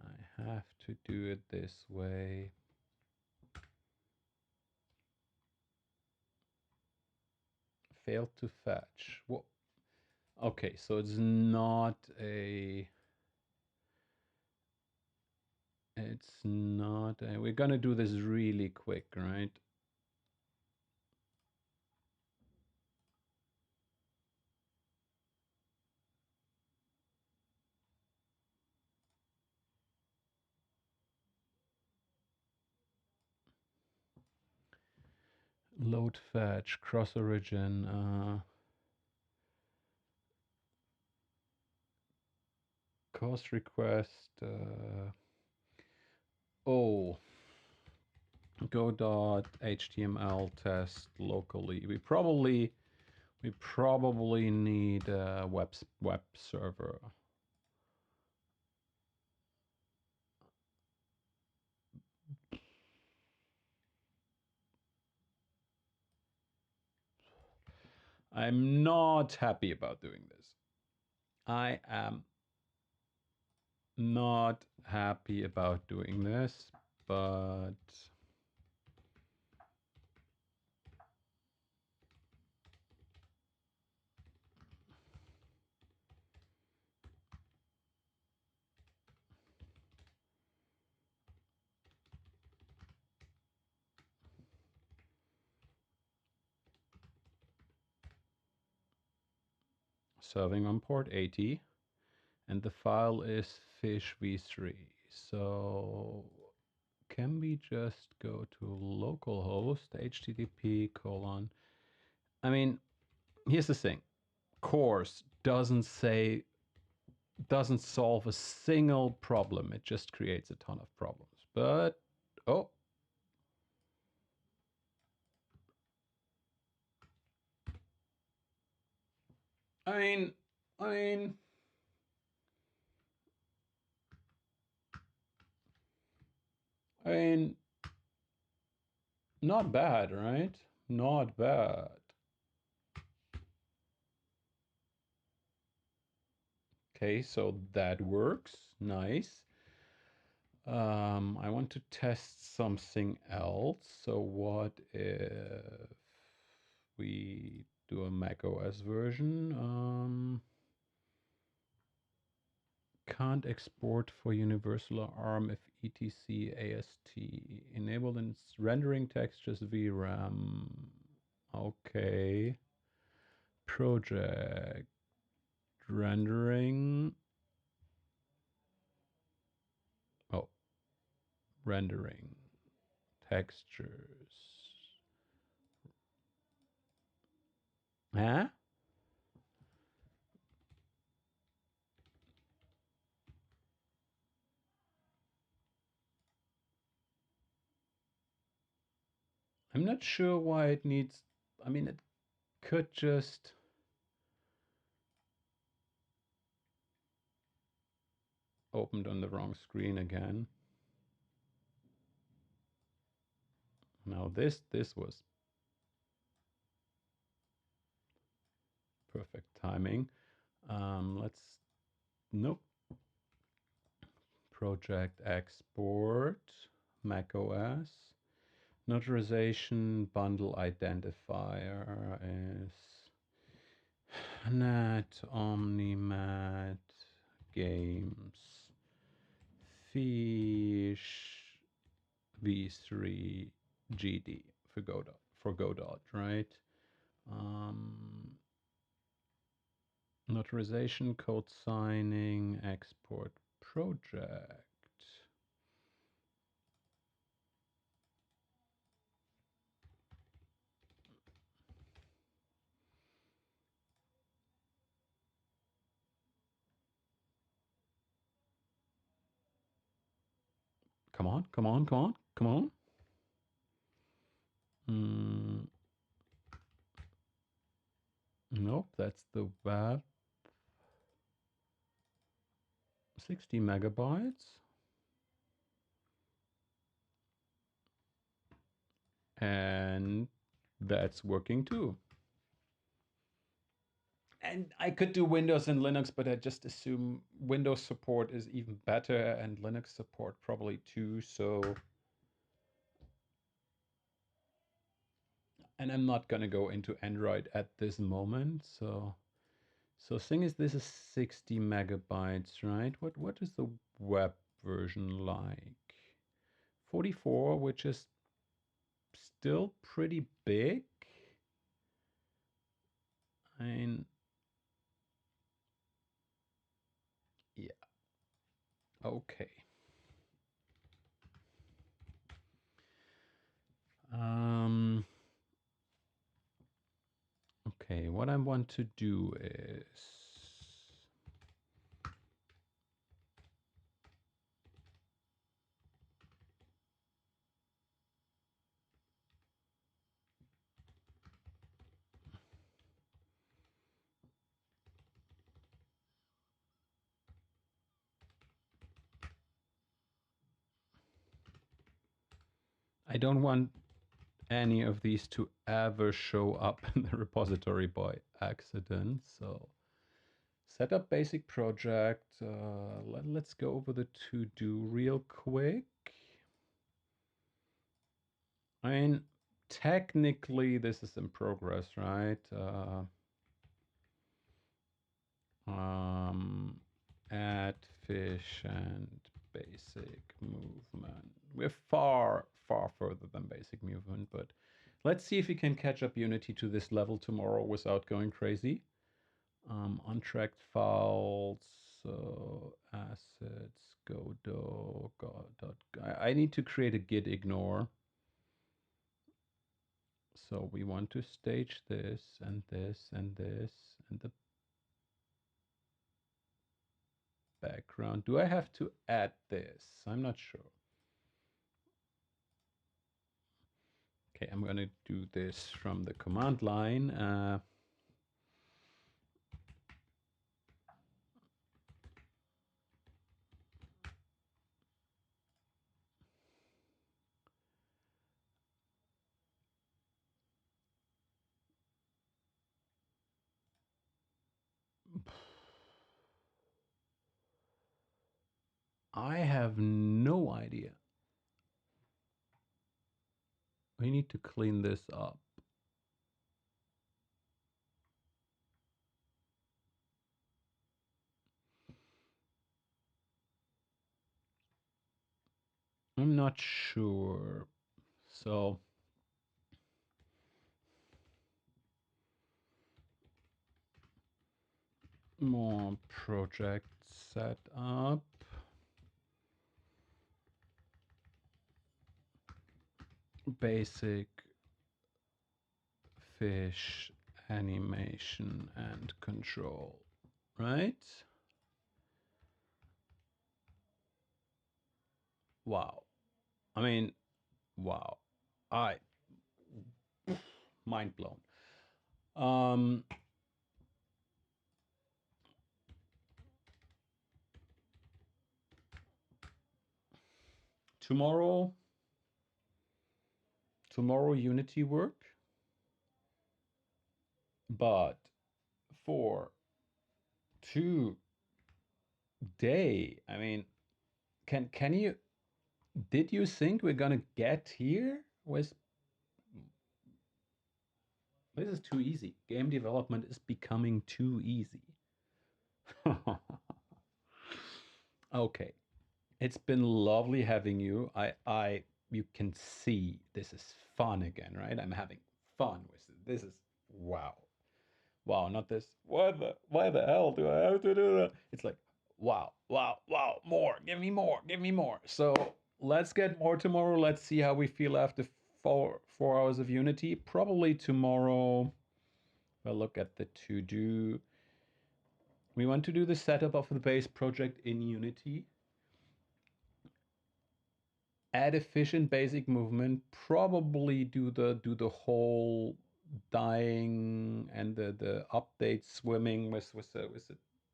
I have to do it this way. Failed to fetch. What? Okay, so it's not a. It's not a. We're gonna do this really quick, right? Load fetch, cross origin, cost request, oh, go.html test locally. We probably need a web server. I'm not happy about doing this. I am not happy about doing this, but serving on port 80, and the file is Fiiish-v3. So can we just go to localhost http colon? I mean, here's the thing. Course doesn't solve a single problem. It just creates a ton of problems. But oh, I mean, I mean, not bad, right? Not bad. Okay, so that works. Nice. I want to test something else. So what if we do a Mac OS version? Can't export for universal ARM if etc AST enabled in rendering textures VRAM. Okay. Project rendering. Oh, rendering textures. Huh? I'm not sure why it needs. I mean, it could just. Opened on the wrong screen again. Now this was perfect timing. Let's. Nope. Project export. Mac OS. Notarization bundle identifier is Net Omnimat Games Fiish v3 GD for Godot, right? Notarization, code signing, export project. Come on, come on, come on, come on. Nope, that's the web. 60 megabytes. And that's working too. And I could do Windows and Linux, but I just assume Windows support is even better and Linux support probably too. So, and I'm not going to go into Android at this moment. So thing is, this is 60 megabytes, right? What is the web version like? 44, which is still pretty big. I mean, yeah. Okay. Okay, what I want to do is I don't want any of these to ever show up in the repository by accident. So set up basic project. Let's go over the to-do real quick. I mean, technically this is in progress, right? Add fish and basic movement. We're far further than basic movement, but let's see if we can catch up Unity to this level tomorrow without going crazy. Untracked files, so assets, Godot, I need to create a git ignore. So we want to stage this and this and this and the background. Do I have to add this? I'm not sure. Okay, I'm going to do this from the command line. I have no idea. We need to clean this up. I'm not sure. So more project setup. Basic fish animation and control, right? Wow. I mean, wow. I mind blown. Um tomorrow Unity work, but for today, I mean, can you did you think we're gonna get here with this is too easy. Game development is becoming too easy. Okay. It's been lovely having you. You can see this is fun again, right? I'm having fun with it. This is wow. Wow, not this. Why the hell do I have to do that? It's like, wow, wow, wow, more. Give me more. Give me more. So let's get more tomorrow. Let's see how we feel after 4 hours of Unity. Probably tomorrow. We'll look at the to do. We want to do the setup of the base project in Unity. Add efficient basic movement, probably do the whole dying and the update swimming with the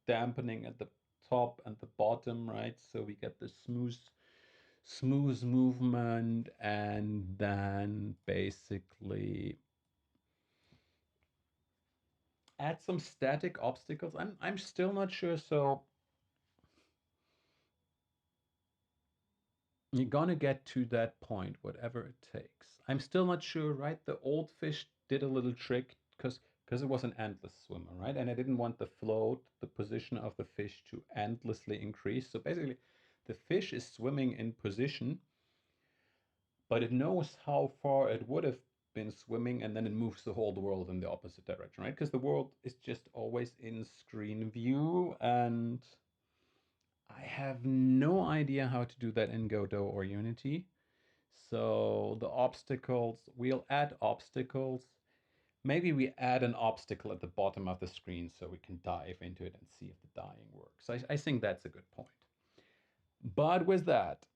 dampening at the top and the bottom, right? So we get the smooth movement, and then basically add some static obstacles. I'm still not sure. So you're gonna get to that point, whatever it takes. I'm still not sure, right? The old fish did a little trick because it was an endless swimmer, right? And I didn't want the float, the position of the fish to endlessly increase. So basically, the fish is swimming in position, but it knows how far it would have been swimming, and then it moves the whole world in the opposite direction, right? Because the world is just always in screen view, and I have no idea how to do that in Godot or Unity. So the obstacles, we'll add obstacles. Maybe we add an obstacle at the bottom of the screen so we can dive into it and see if the dying works. I think that's a good point. But with that,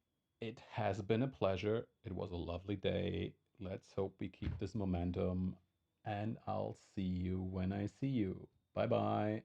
it has been a pleasure. It was a lovely day. Let's hope we keep this momentum. And I'll see you when I see you. Bye bye.